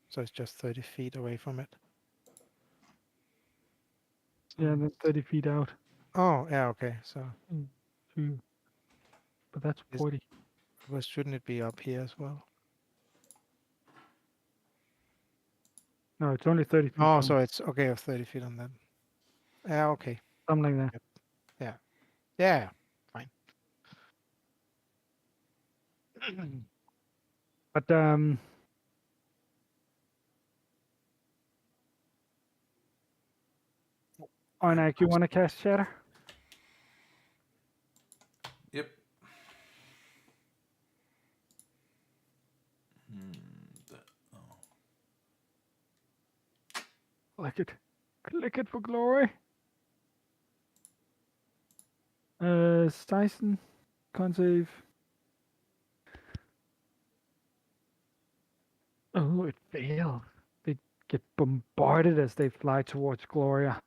So it's just 30 feet away from it. Yeah, that's 30 feet out. Oh, yeah, okay. So, But that's Is- 40. well, shouldn't it be up here as well? No, it's only 30 feet. Oh, cone, so it's okay of 30 feet on that. Yeah, okay. something like that. Yeah, fine. But Arnak, you want to cast Shatter? Yep. Click it. Click it for glory. Tyson, con save. Oh, it failed. They get bombarded as they fly towards Gloria.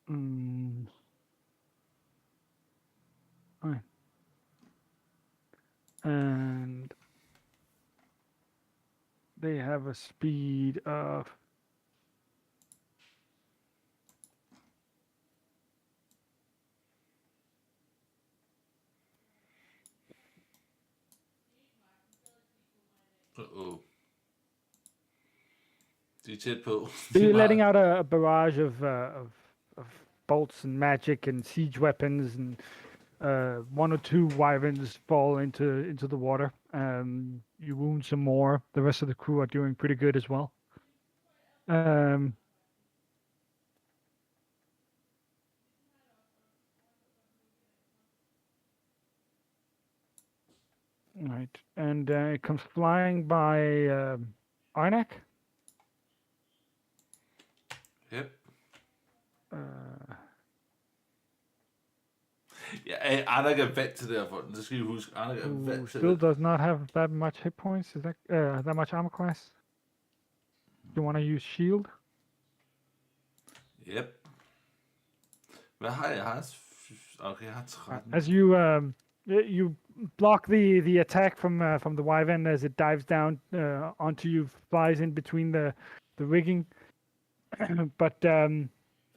Fine. And they have a speed of Uh-oh. De er tæt på. they're letting out a barrage of bolts and magic and siege weapons, and one or two wyverns fall into the water. You wound some more. The rest of the crew are doing pretty good as well. Right, and it comes flying by Arnak. Yep. Uh, Ja, Arnak er vant til det her, folk. Det skal I huske. Arnak er who vant til still det. does not have that much hit points. Is that much armor class? You want to use shield? Yep. Hvad har jeg? Jeg har... Okay, jeg har 13. As you you block the attack from the wyvern as it dives down onto you, flies in between the rigging, but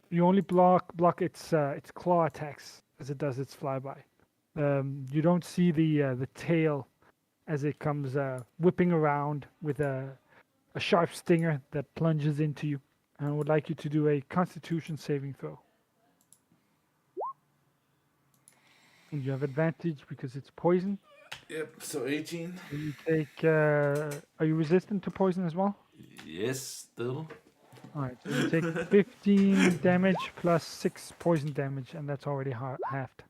you only block its claw attacks as it does its flyby. You don't see the tail as it comes whipping around with a sharp stinger that plunges into you. And I would like you to do a Constitution saving throw. And you have advantage because it's poison. Yep, so 18. You take. Are you resistant to poison as well? Yes, still. All right. So you take 15 damage plus 6 poison damage, and that's already halved.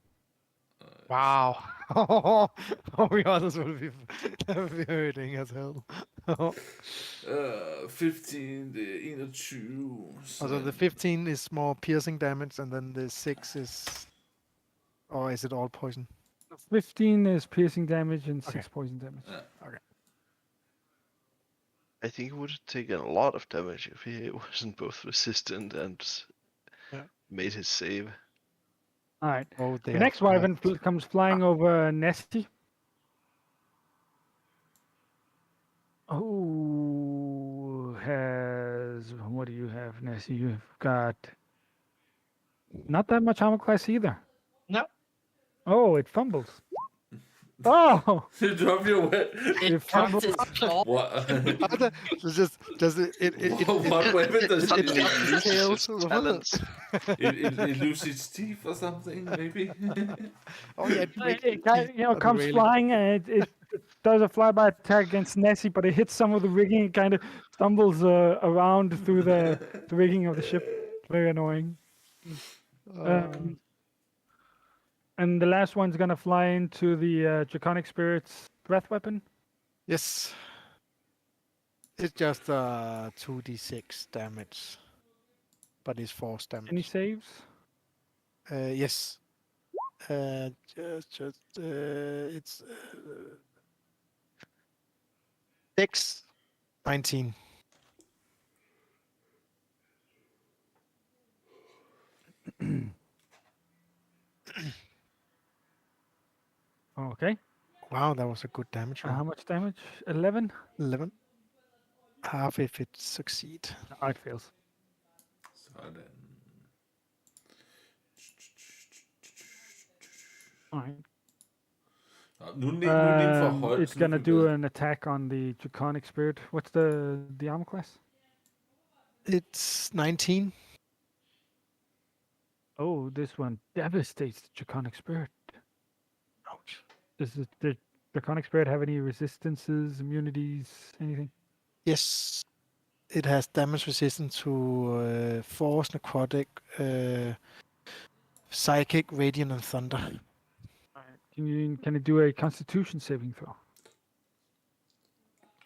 Wow. We others will be hurting as hell. 15, det er 21. Also the 15 is more piercing damage, and then the 6 is... Or is it all poison? 15 is piercing damage and 6 Okay. poison damage. I think he would have taken a lot of damage if he wasn't both resistant and Yeah. made his save. All right. Oh, The next wyvern comes flying over Nessie. Who has... What do you have, Nessie? You've got... Not that much armor class either. No, Oh, it fumbles. Oh! You drop your weapon. it drops its claw. What? Does it What weapon does It it loses tails. its talents. It loses its teeth or something, maybe? Oh yeah, It comes flying and it does a flyby attack against Nessie, but it hits some of the rigging and kind of stumbles around through the rigging of the ship. Very annoying. And the last one's gonna fly into the Draconic Spirit's breath weapon. Yes. It's just 2d6 damage, but it's force damage. Any saves? Yes. It's 6, 19. Okay. Wow, that was a good damage roll. How much damage? 11? 11. Half if it succeed. Oh, it fails. Sådan. All right. Nu er den inden for højt. It's gonna do an attack on the Draconic Spirit. What's the armor class? It's 19. Oh, this one devastates the Draconic Spirit. Ouch. Does the Draconic Spirit have any resistances, immunities, anything? Yes. It has damage resistance to force, necrotic, psychic, radiant, and thunder. Alright. Can it do a Constitution saving throw?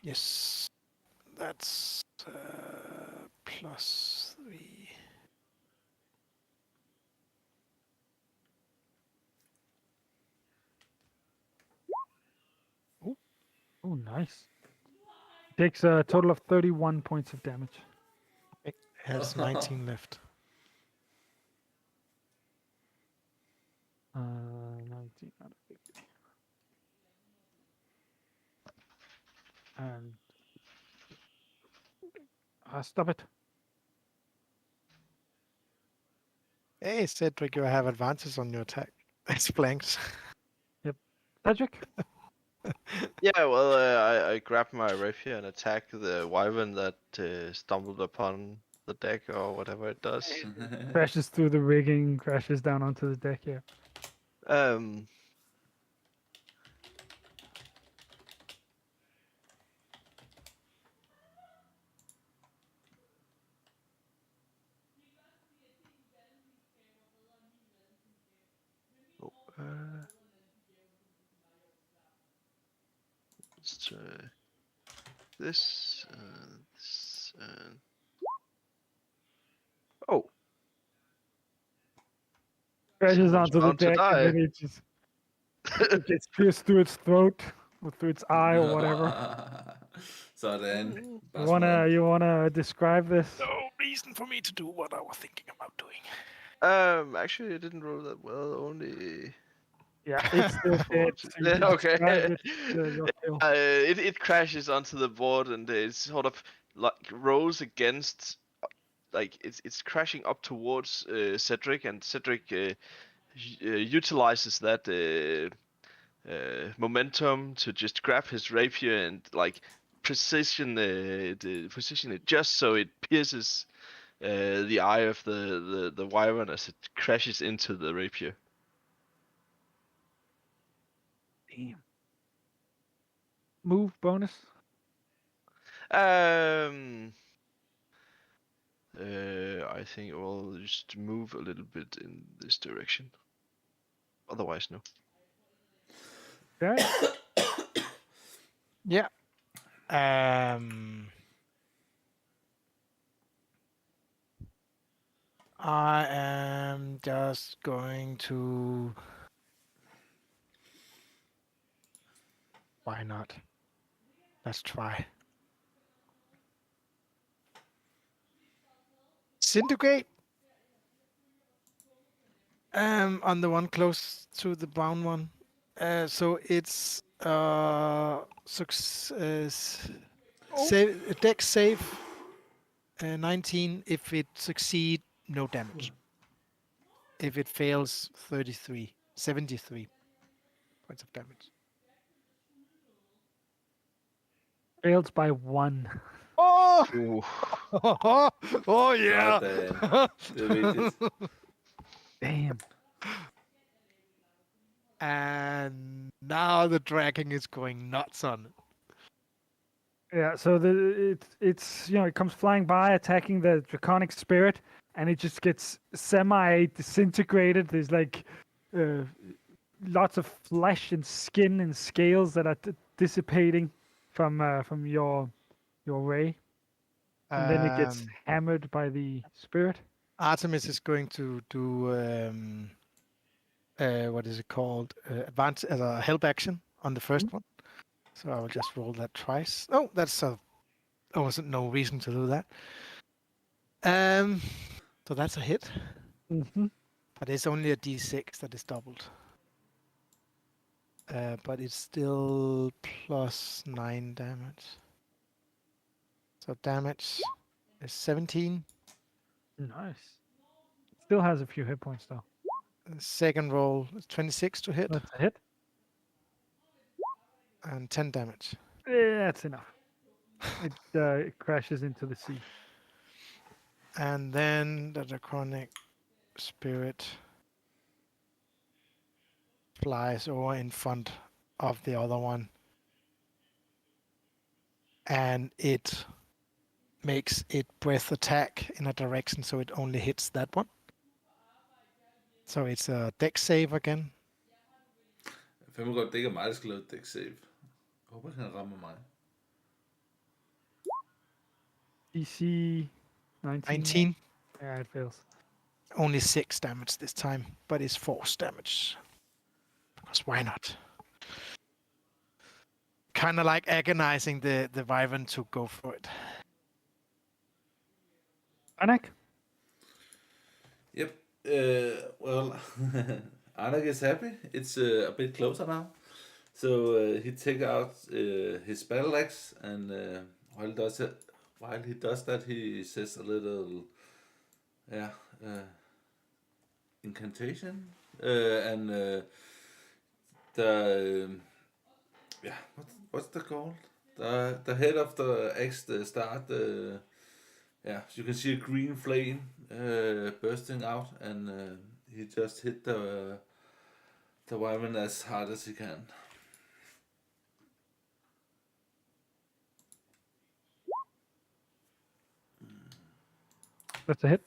Yes. That's plus 3. Oh, nice. Takes a total of 31 points of damage. It has 19 left. 19 out of 50. And stop it. Hey, Cedric, you have advantage on your attack. It's flanks. Cedric? Yeah, well, I grab my rapier and attack the wyvern that stumbled upon the deck or whatever it does. Crashes through the rigging, crashes down onto the deck, yeah. Let's try this. Oh, Crashes Someone's onto the bound to deck and then die. it just it gets pierced through its throat or through its eye or whatever. Sådan. You wanna describe this? No reason for me to do what I was thinking about doing. actually, I didn't roll that well. Only. Yeah, it's still dead. So you can Okay. describe it, your kill. It crashes onto the board and it sort of like rolls against, like it's crashing up towards Cedric, and Cedric utilizes that momentum to just grab his rapier and like position it just so it pierces the eye of the wyvern as it crashes into the rapier. Damn. Move bonus. I think we'll just move a little bit in this direction. Otherwise, no. Okay. Yeah. I am just going to... Why not? Let's try. Disintegrate. On the one close to the brown one. So it's save, dex save 19. If it succeed, no damage. If it fails, 73 points of damage. Fails by 1. Oh! Ooh. Oh yeah! Sådan. Det er vigtigt. Damn. And now the dragon is going nuts on it. Yeah, so it's it comes flying by, attacking the draconic spirit, and it just gets semi-disintegrated. There's like lots of flesh and skin and scales that are dissipating from your ray, and then it gets hammered by the spirit. Artemis is going to do what is it called? Advance as a help action on the first one. So I will just roll that twice. Oh, there wasn't no reason to do that. So that's a hit, Mm-hmm. but it's only a d6 that is doubled. But it's still plus 9 damage. So damage is 17. Nice. Still has a few hit points though. Second roll is 26 to hit That's a hit. and 10 damage. Yeah, that's enough. It crashes into the sea. And then the draconic spirit flies over in front of the other one. And it makes it breath attack in a direction, so it only hits that one. So it's a dex save again. Jeg finder godt, det ikke er mig, der skal lave et deck save. Jeg håber, han rammer mig. DC 19. 19. Yeah, it fails. Only 6 damage this time, but it's force damage. Because why not? Kind of like agonizing the wyvern to go for it. Anak? Yep. Well, Anak is happy. It's a bit closer now. So he takes out his battle axe, and while he does that, he says a little, incantation, and what's the called? The head of the axe start. You can see a green flame bursting out, and he just hit the wyvern as hard as he can. That's a hit.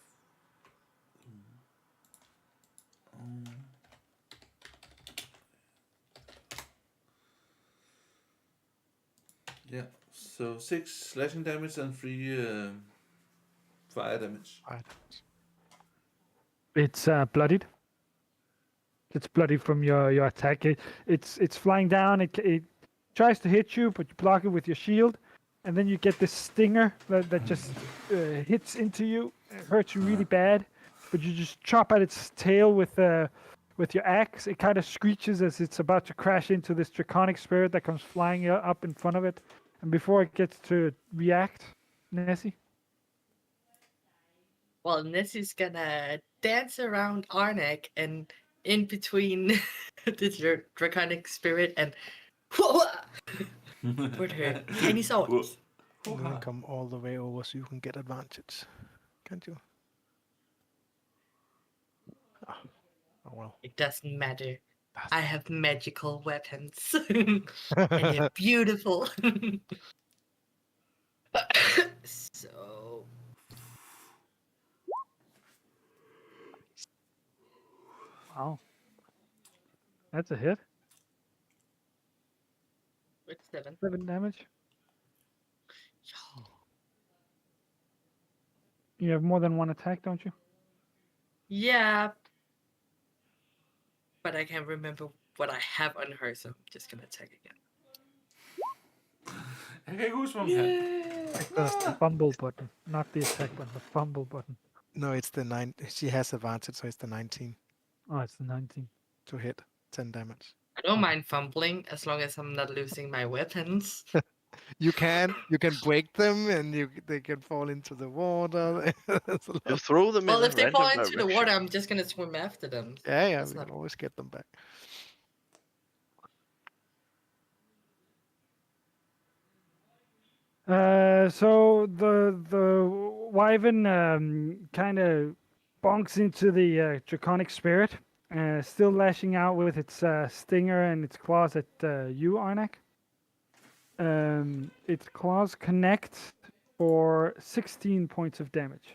Yeah, so 6 slashing damage and 3 fire damage. It's bloodied. It's bloodied from your attack. It's flying down. It tries to hit you, but you block it with your shield, and then you get this stinger that just hits into you. It hurts you really bad, but you just chop at its tail with your axe. It kind of screeches as it's about to crash into this draconic spirit that comes flying up in front of it. And before it gets to react, Nessie? Well, Nessie's gonna dance around Arnak and in between the draconic spirit and put her tiny swords. You can come all the way over so you can get advantage. Can't you? Oh well. It doesn't matter. I have magical weapons. And they're beautiful. So Wow. That's a hit. it's 7. 7 damage. You have more than one attack, don't you? Yeah. But I can't remember what I have on her, so I'm just gonna attack again. Jeg kan ikke huske, hvad man kan. That's the fumble button, not the attack button, the fumble button. No, it's the 9. She has advantage, so it's the 19. Oh, it's the 19. to hit 10 damage. I don't mind fumbling as long as I'm not losing my weapons. You can break them, and they can fall into the water. There's a lot You of- throw them Well, in if a they fall random into the water, direction. I'm just gonna swim after them. yeah, That's we not- can always get them back. So the wyvern kind of bonks into the draconic spirit, still lashing out with its stinger and its claws at you, Arnak. Its claws connect for 16 points of damage.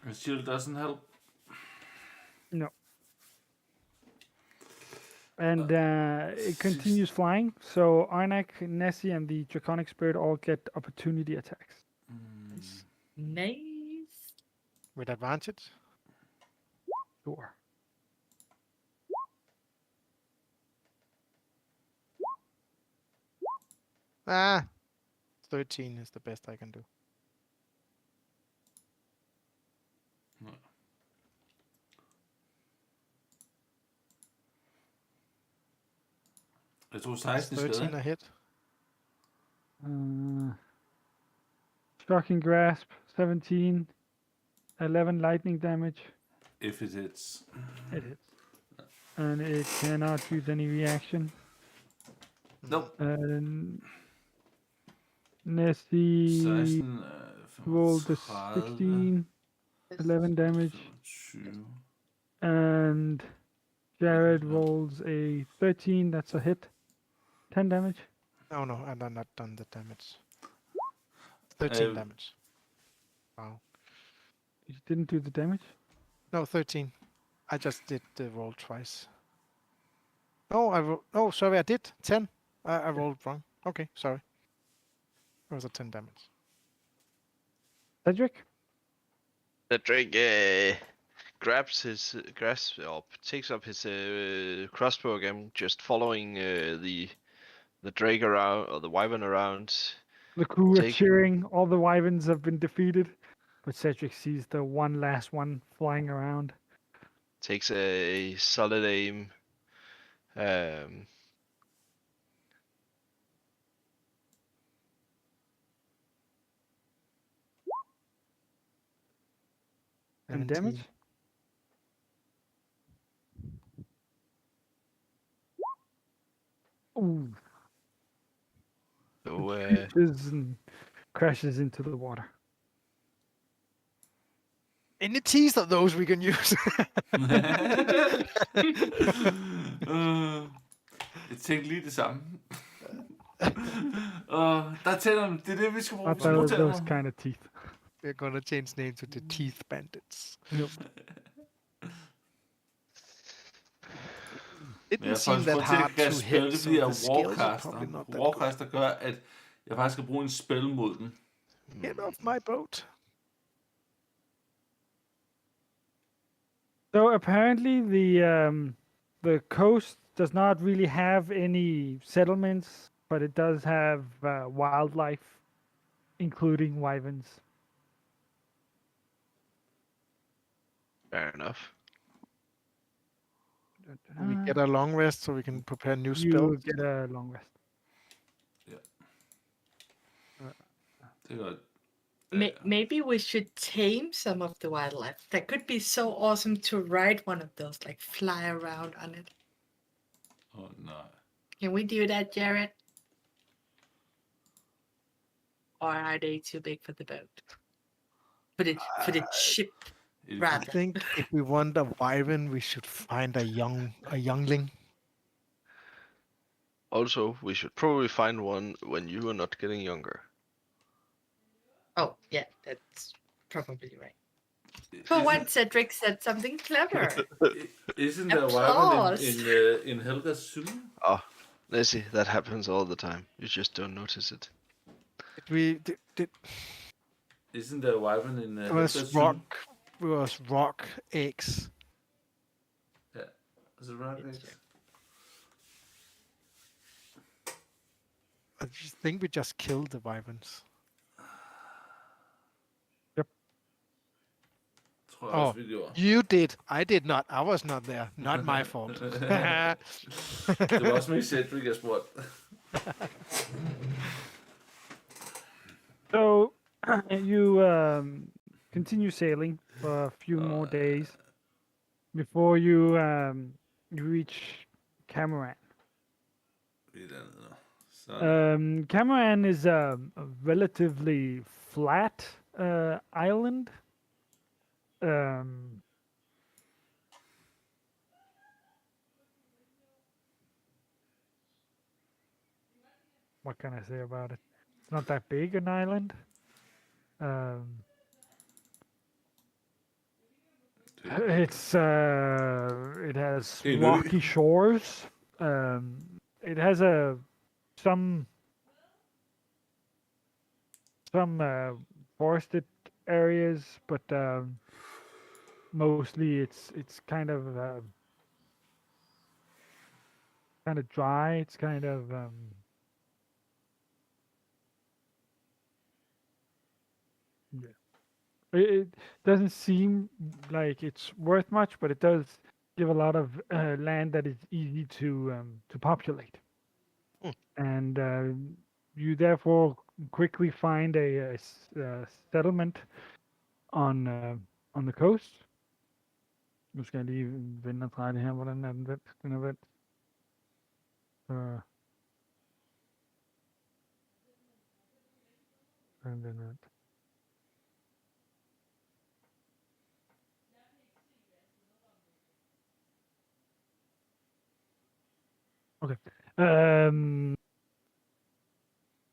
The shield doesn't help. No. And it continues flying, so Arnak, Nessie, and the draconic spirit all get opportunity attacks. Nice. With advantage. Sure. Ah, 13 is the best I can do. Jeg tror 16 i 13 skade. a hit. Shocking grasp, 17, 11 lightning damage. If it hits. It hits. And it cannot use any reaction. Nope. And Nessie 16, rolled a 35, 16, 11 damage. 25. And Jared no. rolls a 13, that's a hit. 10 damage. No, and I'm not done the damage. 13 Um, damage. Wow. You didn't do the damage? No, 13. I just did the roll twice. No, oh, sorry, I did 10. I rolled wrong. Okay, sorry. It was a 10 damage. Cedric? The Drake grabs his grasp up, takes up his crossbow again, just following the Drake around or the wyvern around. The crew are Take- cheering. All the wyverns have been defeated. But Cedric sees the one last one flying around. Takes a solid aim. And damage? 17. Ooh. So Pitches and crashes into the water. Any teeth of those we can use? Jeg tænkte lige det samme. Der er tænderne. Det er det, vi skal bruge I på thought those små kind of teeth. We're gonna change name to the Teeth Bandits. Yep. Men jeg Didn't seem får that faktisk hard til at to spille hit, det, so fordi jeg the er skills are probably Warcaster. not that Warcaster gør, at jeg faktisk skal bruge en spil mod den. good. Get off my boat. So apparently the coast does not really have any settlements, but it does have wildlife, including wyverns. fair enough. We get a long rest so we can prepare new You spells. get a long rest. Det er godt. Maybe we should tame some of the wildlife. That could be so awesome to ride one of those, like fly around on it. Nej. Can we do that, Jared? Or are they too big for the boat? For the ship, I rather. think if we want a wyvern, we should find a youngling. Also, we should probably find one when you are not getting younger. Oh, yeah, that's probably right. For once, Cedric said something clever. Isn't there a wyvern Applause. in Helga's zoo? Oh, Nessie, that happens all the time. You just don't notice it. Did Isn't there a wyvern in it Helga's was zoo? rock? It was rock eggs. Is it rock Yes, eggs? I just think we just killed the wyverns. tror jeg også, vi gjorde. You did. I did not. I was not there. Not my fault. Det var også mest Cedric, jeg spurgte. So you continue sailing for a few more days before you reach Cameron. Lige dernede nu. Sådan. Cameron is a relatively flat island. What can I say about it? It's not that big an island. It's it has Hey, rocky shores. It has some forested areas, but mostly it's kind of dry. It's kind of yeah. It doesn't seem like it's worth much, but it does give a lot of land that is easy to populate, and you therefore quickly find a settlement on the coast. Nu skal jeg lige vende og dreje det her. Hvordan er den vendt? Den er vendt. Den er vendt. Okay.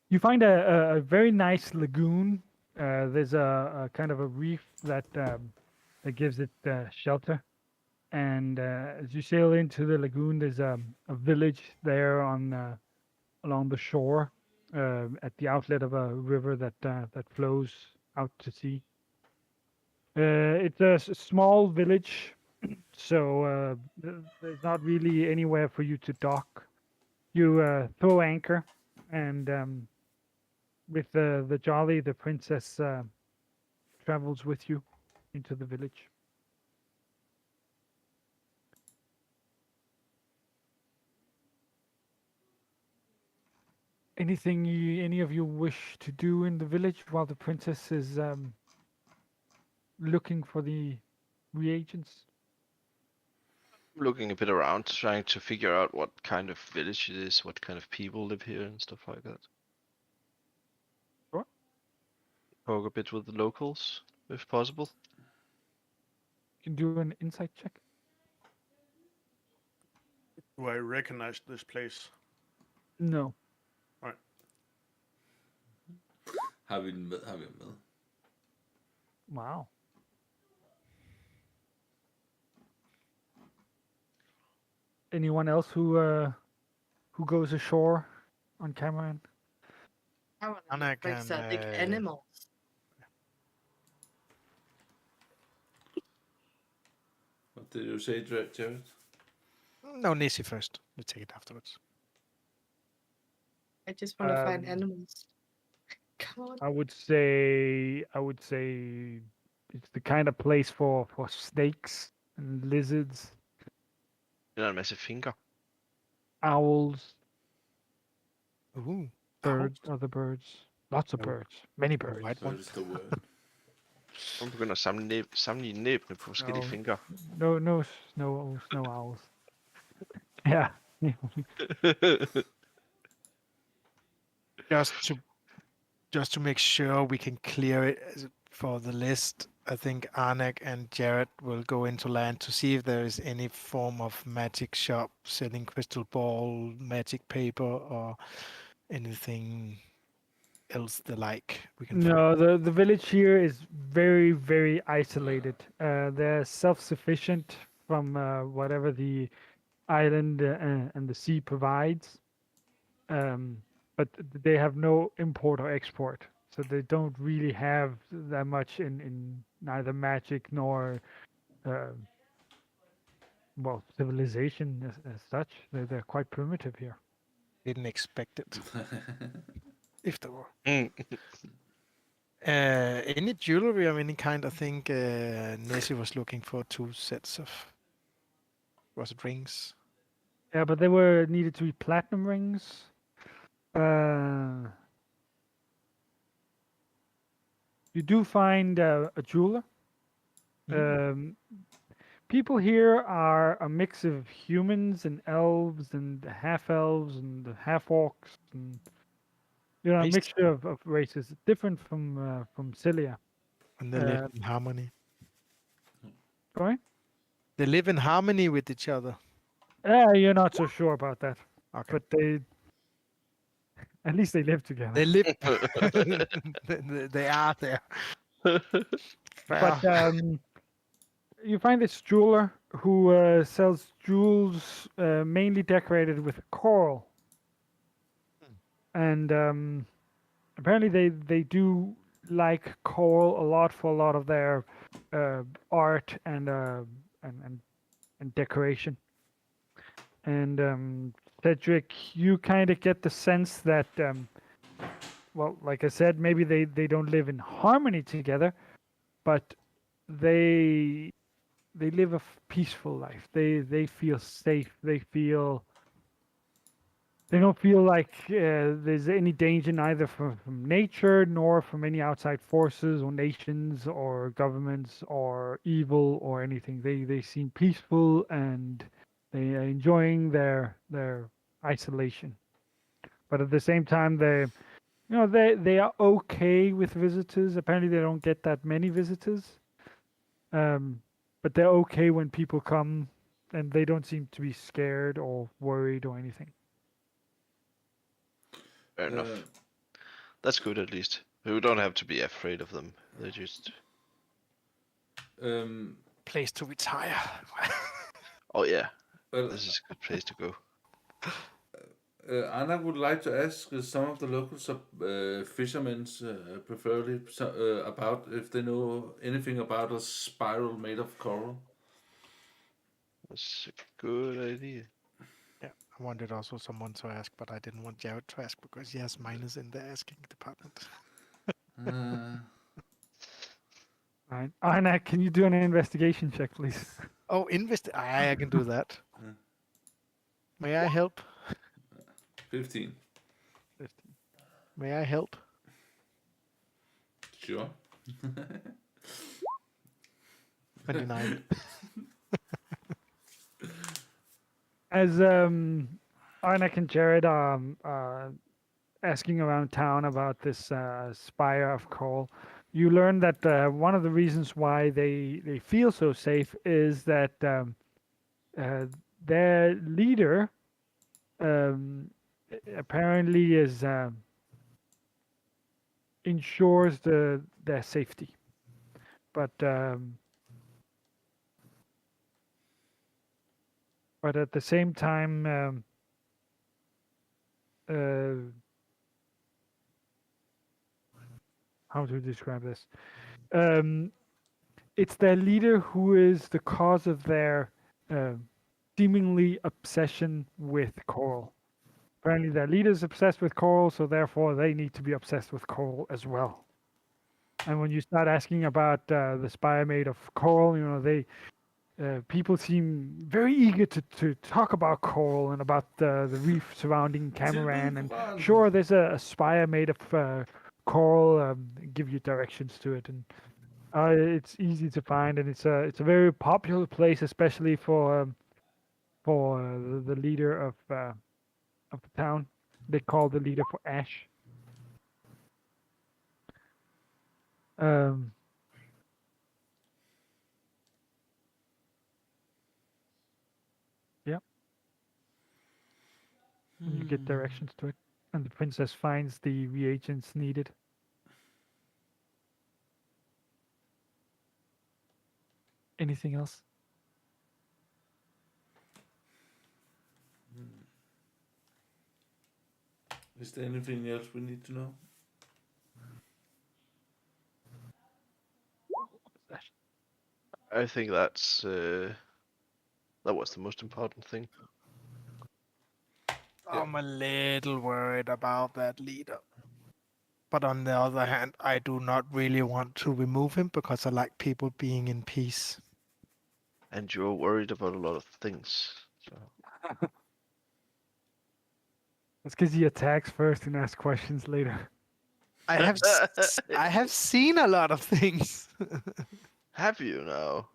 You find a very nice lagoon. There's a kind of a reef that gives it shelter. And as you sail into the lagoon, there's a village there on along the shore at the outlet of a river that flows out to sea. It's a small village, so there's not really anywhere for you to dock. You throw anchor, and with the Jolly, the princess travels with you into the village. Anything any of you wish to do in the village while the princess is looking for the reagents? Looking a bit around, trying to figure out what kind of village it is, what kind of people live here and stuff like that. Sure. Talk a bit with the locals, if possible. You can do an insight check. Do I recognize this place? No. Har vi den med? Har vi den med? Wow. Anyone else who goes ashore on Cameron? I want Anna to can, exotic animals. What did you say, Jared? No, Nisi first. We'll take it afterwards. I just want to find animals. Come on. I would say it's the kind of place for snakes and lizards, Der er en masse finker. owls, Ooh. birds, other birds, lots of No. birds, many birds. White What one. is the word? Hun begynder at sammenligne næbene på forskellige No. finker. No owls. Yeah. Just to make sure we can clear it for the list, I think Arnek and Jared will go into land to see if there is any form of magic shop selling crystal ball, magic paper, or anything else the like. We can find. No, the village here is very, very isolated. They're self-sufficient from whatever the island and the sea provides. But they have no import or export, so they don't really have that much in neither magic nor civilization as such. They're quite primitive here. Didn't expect it. If there were. Any jewelry of any kind? I think Nessie was looking for 2 sets of, was it rings? Yeah, but they needed to be platinum rings. You do find a jeweler. People here are a mix of humans and elves and half elves and half orcs and a Nice. mixture of races, different from Cilia. And they live in harmony. Sorry? They live in harmony with each other. You're not so sure about that, Okay. but at least they live together. They live. they are there. Fair. But you find this jeweler who sells jewels mainly decorated with coral. And apparently they do like coral a lot for a lot of their art and decoration. And Cedric, you kind of get the sense that, well, like I said, maybe they don't live in harmony together, but they live a peaceful life. They feel safe. They don't feel like there's any danger neither from nature nor from any outside forces or nations or governments or evil or anything. They seem peaceful and they are enjoying their isolation. But at the same time, they are okay with visitors. Apparently, they don't get that many visitors. But they're okay when people come, and they don't seem to be scared or worried or anything. Fair enough. That's good at least. We don't have to be afraid of them. They just. Place to retire. Oh yeah, Well, this is a good place to go. Anna would like to ask some of the locals, fishermen, preferably, about if they know anything about a spiral made of coral. That's a good idea. Yeah, I wanted also someone to ask, but I didn't want Jared to ask because he has minus in the asking department. All right, Arna, can you do an investigation check, please? Oh, I can do that. May I help? 15. 15. May I help? Sure. 29. As Arnak and Jared are asking around town about this spire of coal, you learn that one of the reasons why they feel so safe is that their leader apparently ensures their safety, but at the same time, how to describe this? It's their leader who is the cause of their seemingly obsession with coral. Apparently, their leader is obsessed with coral, so therefore they need to be obsessed with coral as well. And when you start asking about the spire made of coral, people seem very eager to talk about coral and about the reef surrounding Cameron. And sure, there's a spire made of coral. Give you directions to it, and it's easy to find, and it's a very popular place, especially for the leader of the town. They call the leader for Ash. Yeah. And you get directions to it, and the princess finds the reagents needed. Anything else? Is there anything else we need to know? I think that's that was the most important thing. I'm a little worried about that leader. But on the other hand, I do not really want to remove him because I like people being in peace. And you're worried about a lot of things. So. That's because he attacks first and asks questions later. I have seen a lot of things. Have you now?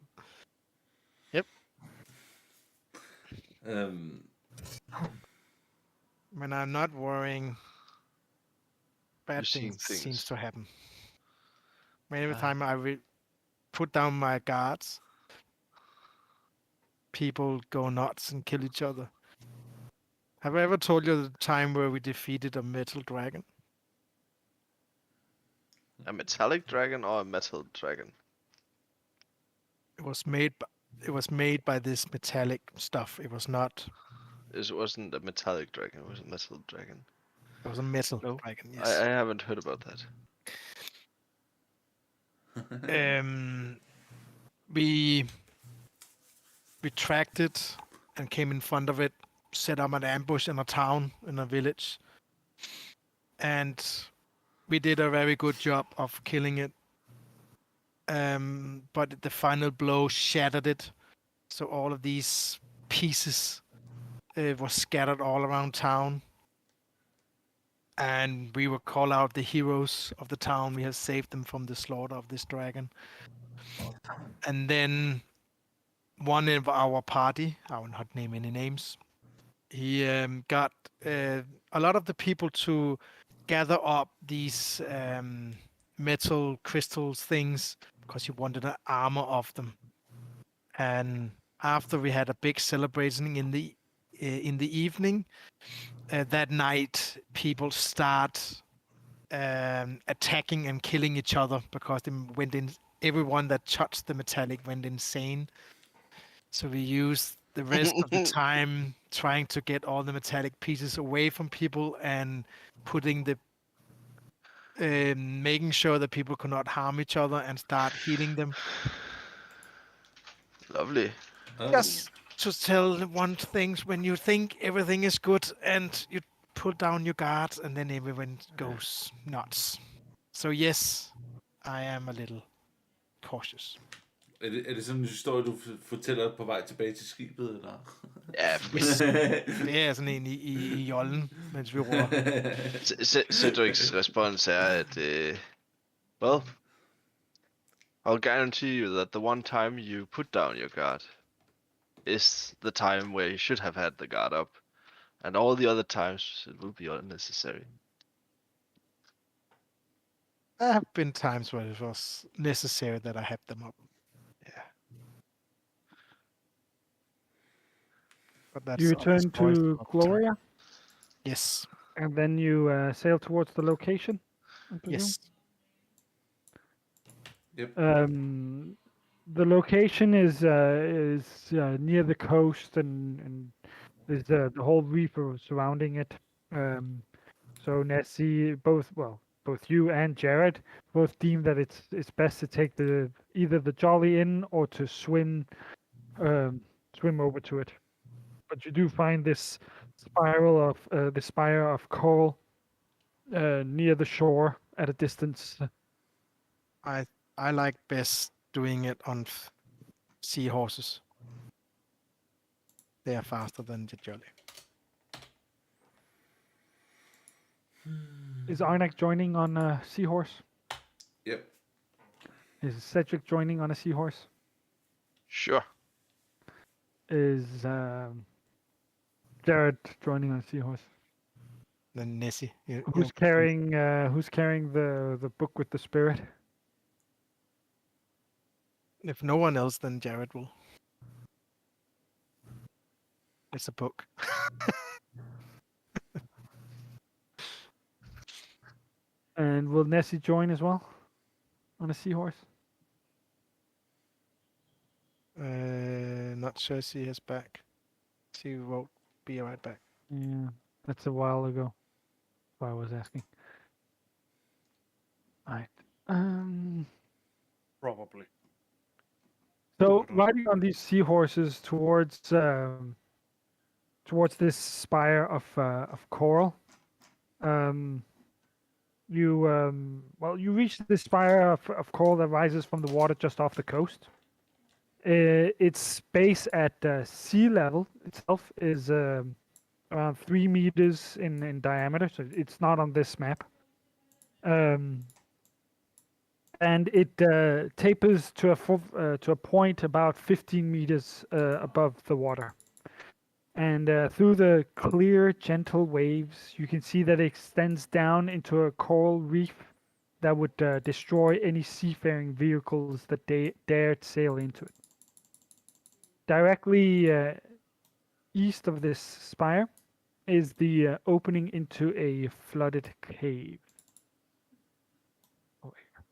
When I'm not worrying, bad You've seen things things. seems to happen. Every time I put down my guards, people go nuts and kill each other. Have I ever told you the time where we defeated a metal dragon? A metallic dragon or a metal dragon? It was made by this metallic stuff. It was not. It wasn't a metallic dragon, it was a metal dragon. It was a metal No, dragon. I Yes. haven't heard about that. We tracked it and came in front of it, set up an ambush in a town, in a village, and we did a very good job of killing it. But the final blow shattered it, so all of these pieces were scattered all around town. And we will call out the heroes of the town. We have saved them from the slaughter of this dragon. And then one of our party, I will not name any names, he got a lot of the people to gather up these metal crystals things because he wanted an armor of them. And after we had a big celebration in the evening, that night people start attacking and killing each other because they went in. Everyone that touched the metallic went insane. So we used the rest of the time trying to get all the metallic pieces away from people and putting the making sure that people could not harm each other and start healing them. Lovely. Just to tell one thing, when you think everything is good and you put down your guards and then everyone goes nuts. So yes, I am a little cautious. Er det sådan en historie, du fortæller på vej tilbage til skibet, eller? Ja, Det er sådan en i jollen, mens vi roer. Cedric's respons er, at well, I'll guarantee you that the one time you put down your guard is the time where you should have had the guard up, and all the other times it will be unnecessary. There have been times where it was necessary that I had them up. Yeah. But that's You other return stories to another time. Gloria, Yes. and then you sail towards the location. I presume? Yes. The location is near the coast, and there's the whole reef surrounding it. So Nessie, both you and Jared both deem that it's best to take either the Jolly in or to swim over to it. But you do find this spire of coral near the shore at a distance. I like best doing it on seahorses. They are faster than the Jolly. Is Arnak joining on a seahorse? Yep. Is Cedric joining on a seahorse? Sure. Is Jared joining on a seahorse? Then Nessie. Who's carrying the book with the spirit? If no one else, then Jared will. It's a book. And will Nessie join as well on a seahorse? Not sure she is back. She won't be right back. Yeah, that's a while ago. That's why I was asking. All right. Probably. So riding on these seahorses towards this spire of coral, you reach the spire of coral that rises from the water just off the coast. Its base at sea level itself is around 3 meters in diameter, so it's not on this map. And it tapers to a point about 15 meters above the water. And through the clear, gentle waves, you can see that it extends down into a coral reef that would destroy any seafaring vehicles that dared sail into it. Directly east of this spire is the opening into a flooded cave. Over here.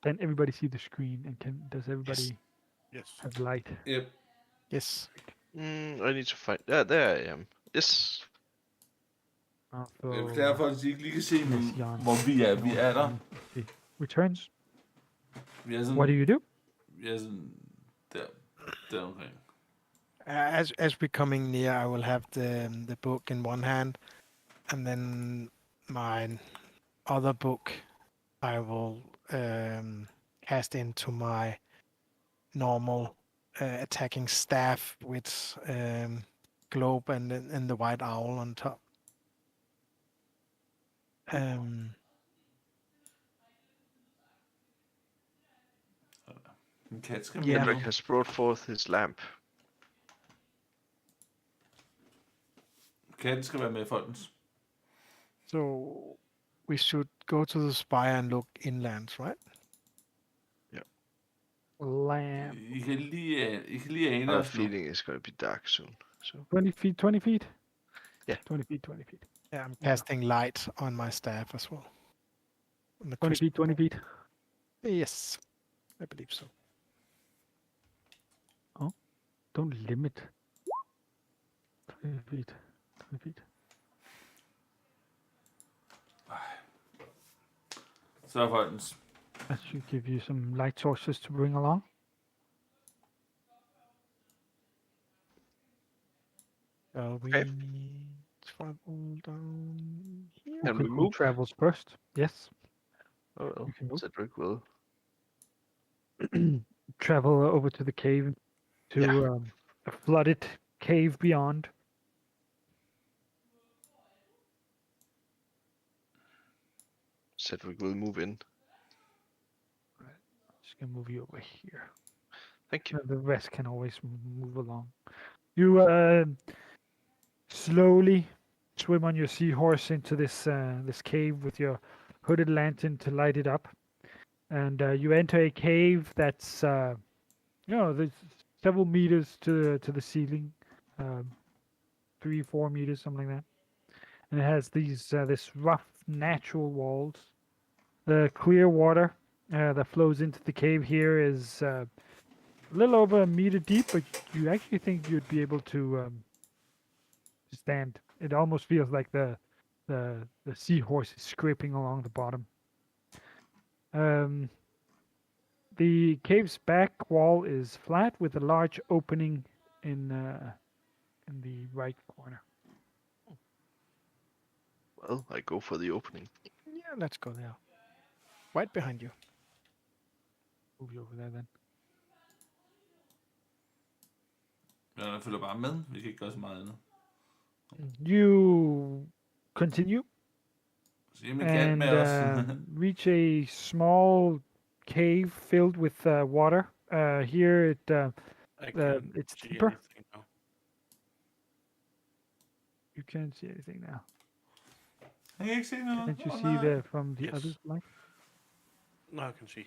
Can everybody see the screen? And does everybody Yes. have light? Yep. Yes. I need to find. Yeah, there I am. Yes. Oh, Jeg beklager for, at I ikke lige kan se, Yes, Jan. hvor vi er. Vi er der. Okay. Returns. Vi er sådan, What do you do? vi er sådan der omkring. As we're coming near, I will have the book in one hand, and then my other book I will cast into my normal attacking staff with globe and the white owl on top. En kat skal Ja. med. Henrik has brought forth his lamp. Katten skal være med, folkens. So we should go to the spire and look inlands, right? Lamp. I kan lige ane I have a os nu. feeling it's gonna be dark soon. So 20 feet, 20 feet? Yeah. 20 feet, 20 feet. Yeah, I'm casting light on my staff as well. On the 20 feet, 20 feet. Yes, I believe so. Don't limit. 20 feet, 20 feet. Så folkens. I should give you some light sources to bring along. Shall we Okay. travel down here? Can Okay, we who move? travels first? Yes. Oh well, You can move. Cedric will. Travel over to the cave, to Yeah. a flooded cave beyond. Cedric will move in. Just gonna move you over here. Thank you. The rest can always move along. You slowly swim on your seahorse into this cave with your hooded lantern to light it up, and you enter a cave that's there's several meters to the ceiling, 3-4 meters, something like that, and it has these this rough natural walls. The clear water that flows into the cave here is a little over a meter deep, but you actually think you'd be able to stand. It almost feels like the seahorse is scraping along the bottom. The cave's back wall is flat with a large opening in the right corner. Well, I go for the opening. Yeah, let's go there. Right behind you. Move you over there then. Ja, jeg følger bare med. Vi kan ikke gøre så meget andet. You continue Så hjemme en kat and med os. reach a small cave filled with water. Here I can't it's see deeper. anything now. You can't see anything now. Jeg kan ikke se noget. Can't you Åh, see nej. the from the Yes. other light? Now I can see.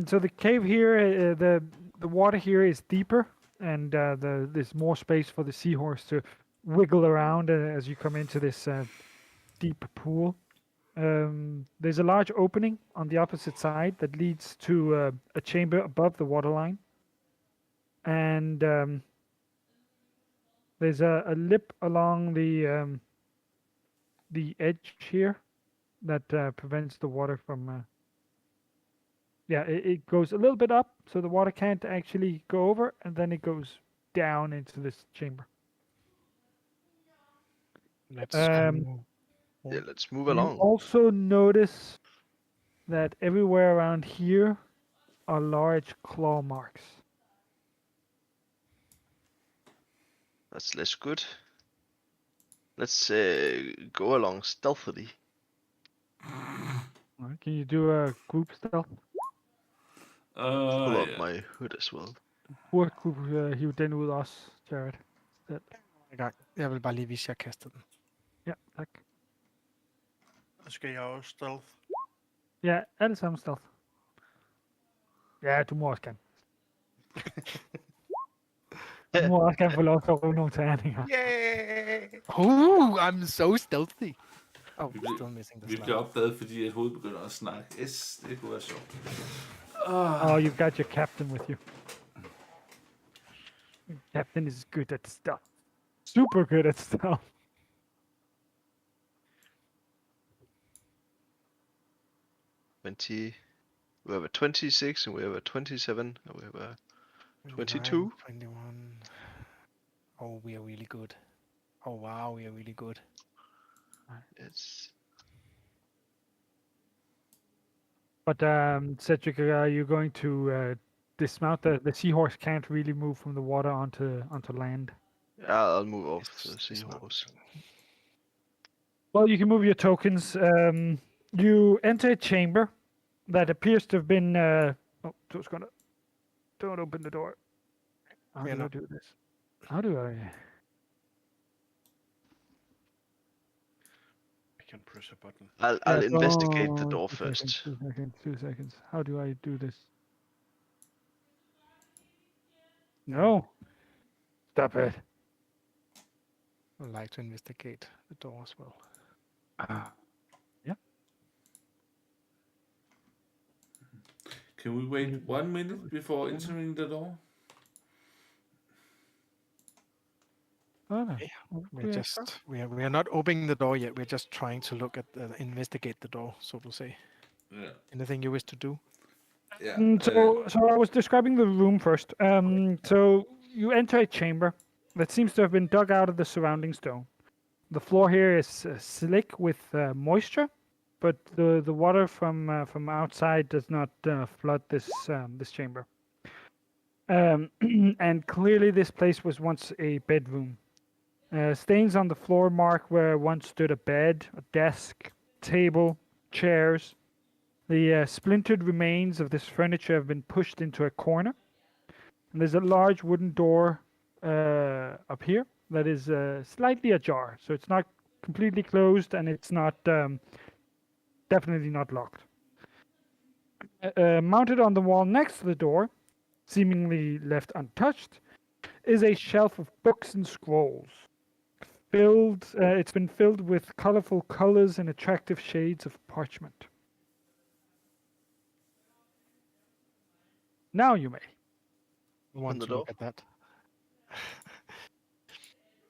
So the cave here, the water here is deeper, and there's more space for the seahorse to wiggle around as you come into this deep pool. There's a large opening on the opposite side that leads to a chamber above the waterline, and there's a lip along the edge here that prevents the water from. It goes a little bit up, so the water can't actually go over, and then it goes down into this chamber. Let's Um, go. Yeah, let's move You along. also notice that everywhere around here are large claw marks. That's less good. Let's go along stealthily. Alright, can you do a group stealth? Pull up Ja. my hood as well. Burde kunne hive den ud også, Jared. I gang. Jeg vil bare lige vise, at jeg kastede den. Ja, tak. Skal jeg også stealth? Ja, alle sammen stealth. Ja, du må også gerne. Du må også gerne få lov til at rulle nogle terninger. Ooh, I'm so stealthy. Oh, Vi bliver- still missing the Vi slide. bliver opdaget, fordi at hovedet begynder at snakke. Yes, det kunne være sjovt. Oh, you've got your captain with you. Captain is good at stealth. Super good at stealth. We have a 26 and we have a 27 and we have a 22. 21. Oh, we are really good. Oh, wow, we are really good. It's But Cedric, are you going to dismount? The seahorse can't really move from the water onto land. yeah, I'll move off It's- the it's seahorse. Well, you can move your tokens. You enter a chamber that appears to have been. Oh, so it's gonna. Don't open the door. How Yeah, do I no. do this? How do I? I can press a button. I'll Yes, investigate the oh, door 2 first. Seconds, 2 seconds. 2 seconds. How do I do this? No. Stop it. I'd like to investigate the door as well. Yeah. Can we wait 1 minute before entering the door? Oh, no. We're just we are not opening the door yet. We're just trying to look at investigate the door, so to say. Yeah. Anything you wish to do? Yeah. So I was describing the room first. So you enter a chamber that seems to have been dug out of the surrounding stone. The floor here is slick with moisture, but the water from outside does not flood this chamber. And clearly, this place was once a bedroom. Stains on the floor mark where once stood a bed, a desk, table, chairs. The splintered remains of this furniture have been pushed into a corner. And there's a large wooden door up here that is slightly ajar. So it's not completely closed and it's not definitely not locked. Mounted on the wall next to the door, seemingly left untouched, is a shelf of books and scrolls. It's been filled with colorful colors and attractive shades of parchment. Now you may. I want the to look door. at that.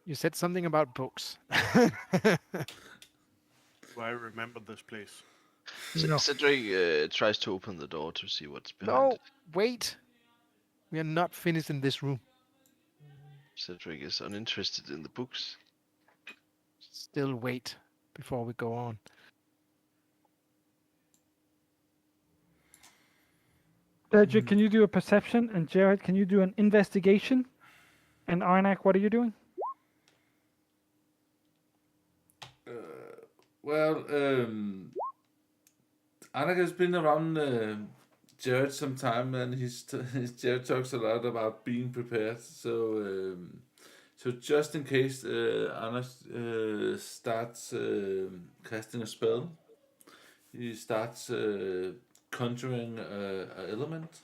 You said something about books. Do I remember this place? No. Cedric tries to open the door to see what's behind No, it. wait. We are not finished in this room. Cedric is uninterested in the books. Still wait before we go on. Cedric, can you do a perception? And Jared, can you do an investigation? And Arnak, what are you doing? Well, Anak has been around Jared some time, and Jared talks a lot about being prepared. So, so just in case Anak starts casting a spell, he starts conjuring an element.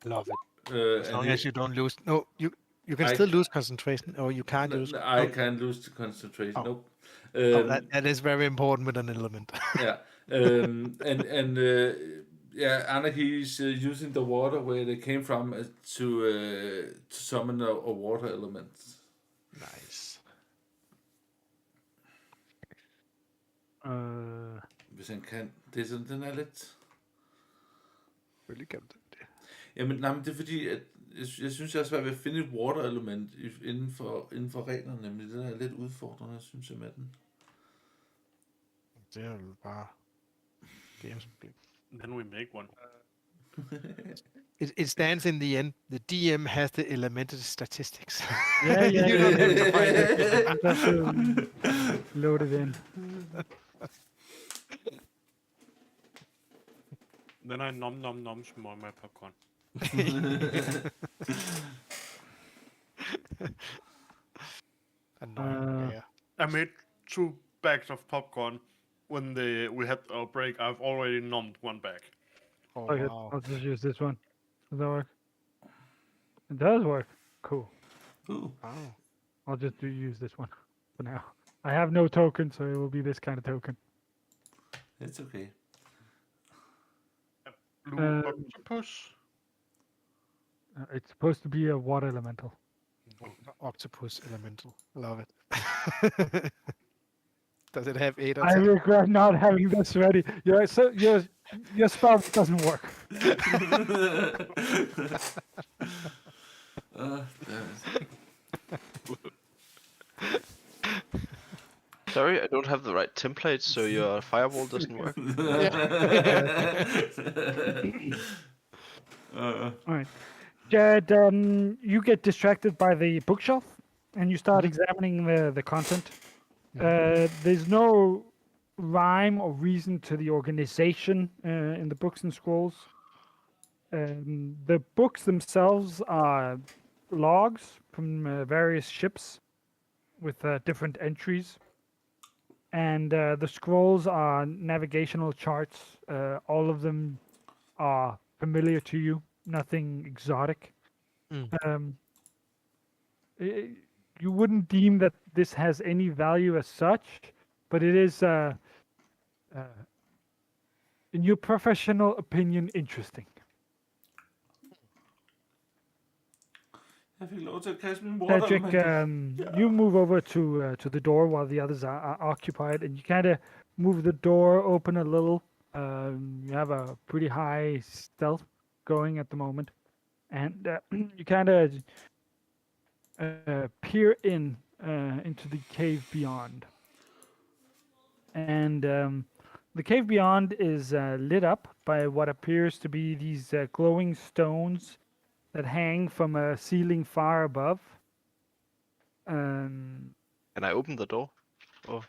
Love it. As And long he- as you don't lose. No, you can I- still lose concentration, or you can't lose. I no. can't lose the concentration. Oh. Nope. Oh, that is very important with an element. Yeah, and yeah, Anna, he's using the water where they came from to summon a water element. Nice. hvis han kan. Det er sådan, den er lidt... Selvfølgelig kan det. Jamen, nej, men det er fordi, at jeg synes, jeg er svært ved at finde et water-element inden for reglerne, nemlig det der er lidt udfordrende, synes jeg, med den. Det er jo bare games problem. Then we make one. It stands in the end. The DM has the elemental statistics. Yeah, You don't have to find it. Just load it in. Then I nom some more of my popcorn. Annoying. I made 2 bags of popcorn when we had our break. I've already nommed 1 bag. Oh, Okay, wow. I'll just use this one. Does that work? It does work. Cool. Ooh. Wow. I'll just use this one for now. I have no token, so it will be this kind of token. It's okay. Blue octopus. It's supposed to be a water elemental. Octopus elemental. Love it. Does it have 8 or I 10? regret not having this ready. Your spell doesn't work. Damn it. Sorry, I don't have the right template, so your firewall doesn't work. All right, Jared, you get distracted by the bookshelf, and you start examining the content. There's no rhyme or reason to the organization in the books and scrolls. The books themselves are logs from various ships with different entries. And the scrolls are navigational charts. All of them are familiar to you, nothing exotic. You wouldn't deem that this has any value as such, but it is, in your professional opinion, interesting. Jeg fik lov til at kaste min water Cedric, element. you move over to the door while the others are occupied, and you kind of move the door open a little. You have a pretty high stealth going at the moment, and you kind of peer into the cave beyond. And the cave beyond is lit up by what appears to be these glowing stones that hang from a ceiling far above. Can I open the door? Or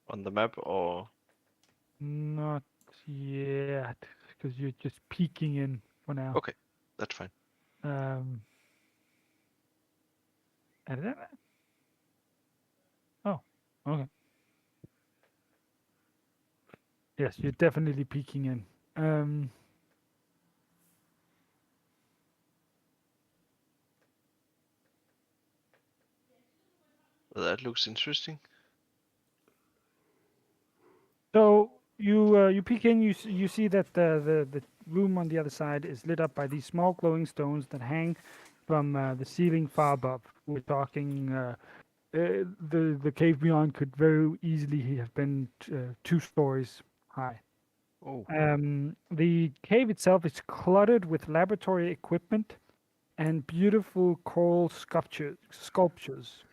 on the map, or Not yet, because you're just peeking in for now. okay, that's fine. Oh, okay. Yes, you're definitely peeking in. Well, that looks interesting. So you peek in. You see that the room on the other side is lit up by these small glowing stones that hang from the ceiling far above. We're talking the cave beyond could very easily have been 2 stories high. Oh. The cave itself is cluttered with laboratory equipment and beautiful coral sculptures.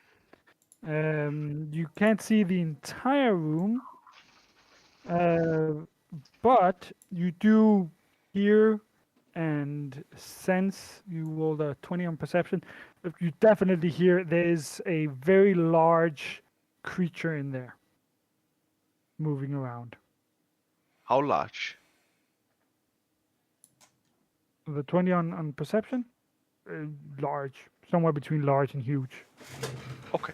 You can't see the entire room, but you do hear and sense. You rolled a 20 on perception. You definitely hear there's a very large creature in there moving around. How large? The 20 on perception? Large. Somewhere between large and huge. Okay.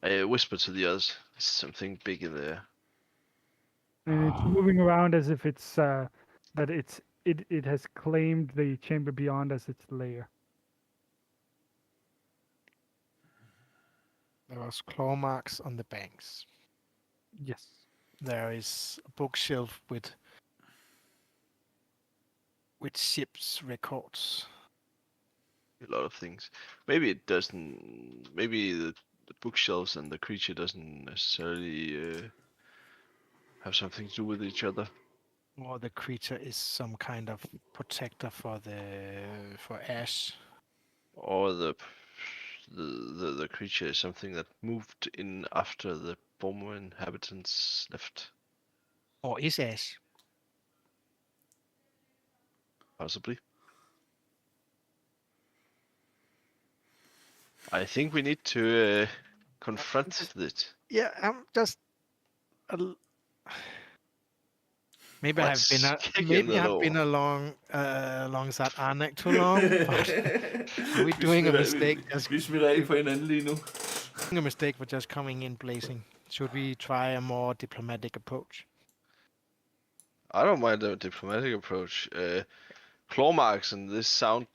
I whisper to the others. There's something big in there. And it's moving around as if it's that it has claimed the chamber beyond as its lair. There was claw marks on the banks. Yes. There is a bookshelf with ships records. A lot of things. Maybe it doesn't. Maybe the bookshelves and the creature doesn't necessarily have something to do with each other. Or the creature is some kind of protector for Ash. Or the creature is something that moved in after the former inhabitants left, Or is Ash. possibly. I think we need to confront it. Yeah, I'm just. Maybe Let's kick in maybe the I've door. been alongside Arnek too long. But are we doing a mistake? Vi smitter af på hinanden lige nu. A mistake for just coming in blazing. Should we try a more diplomatic approach? I don't mind the diplomatic approach. Claw marks and this sound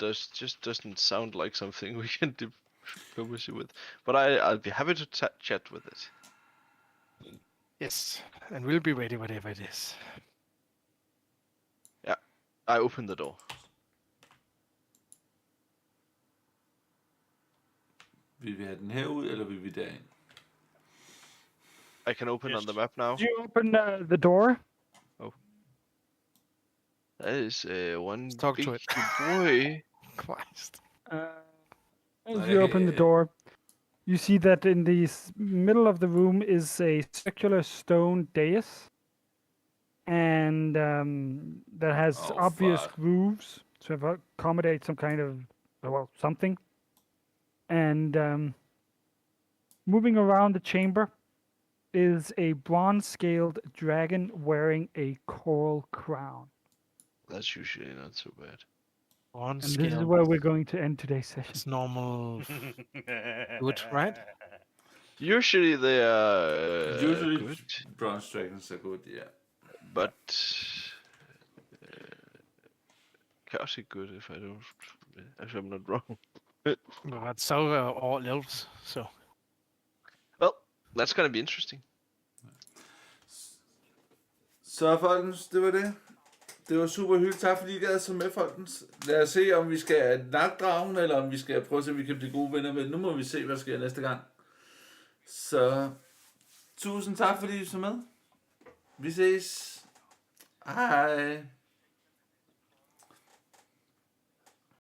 doesn't sound like something we can diplomacy with. But I'll be happy to chat with it. Yes, and we'll be ready whatever it is. I open the door. Vil vi have den herud, eller vil vi derind? I can open Yes. on the map now. Did you open the door? That is one talk big to it. boy. Christ. As you open the door, you see that in the middle of the room is a circular stone dais, and that has Oh, obvious fuck. grooves to accommodate some kind of something. And moving around the chamber is a bronze-scaled dragon wearing a coral crown. That's usually not so bad. On And this is scale, where we're going to end today's session. it's normal. Good, right? Usually they are Usually good, bronze dragons are good, yeah. but chaos is good if I'm not wrong. But so are all elves. So Well, that's gonna be interesting. Så folkens, det var det. Det var super hyggeligt. Tak fordi I gad så med, folkens. Lad os se, om vi skal nakke dragen, eller om vi skal prøve at se, om vi kan blive gode venner med. Nu må vi se, hvad der sker næste gang. Så tusind tak fordi I så med. Vi ses. Hej.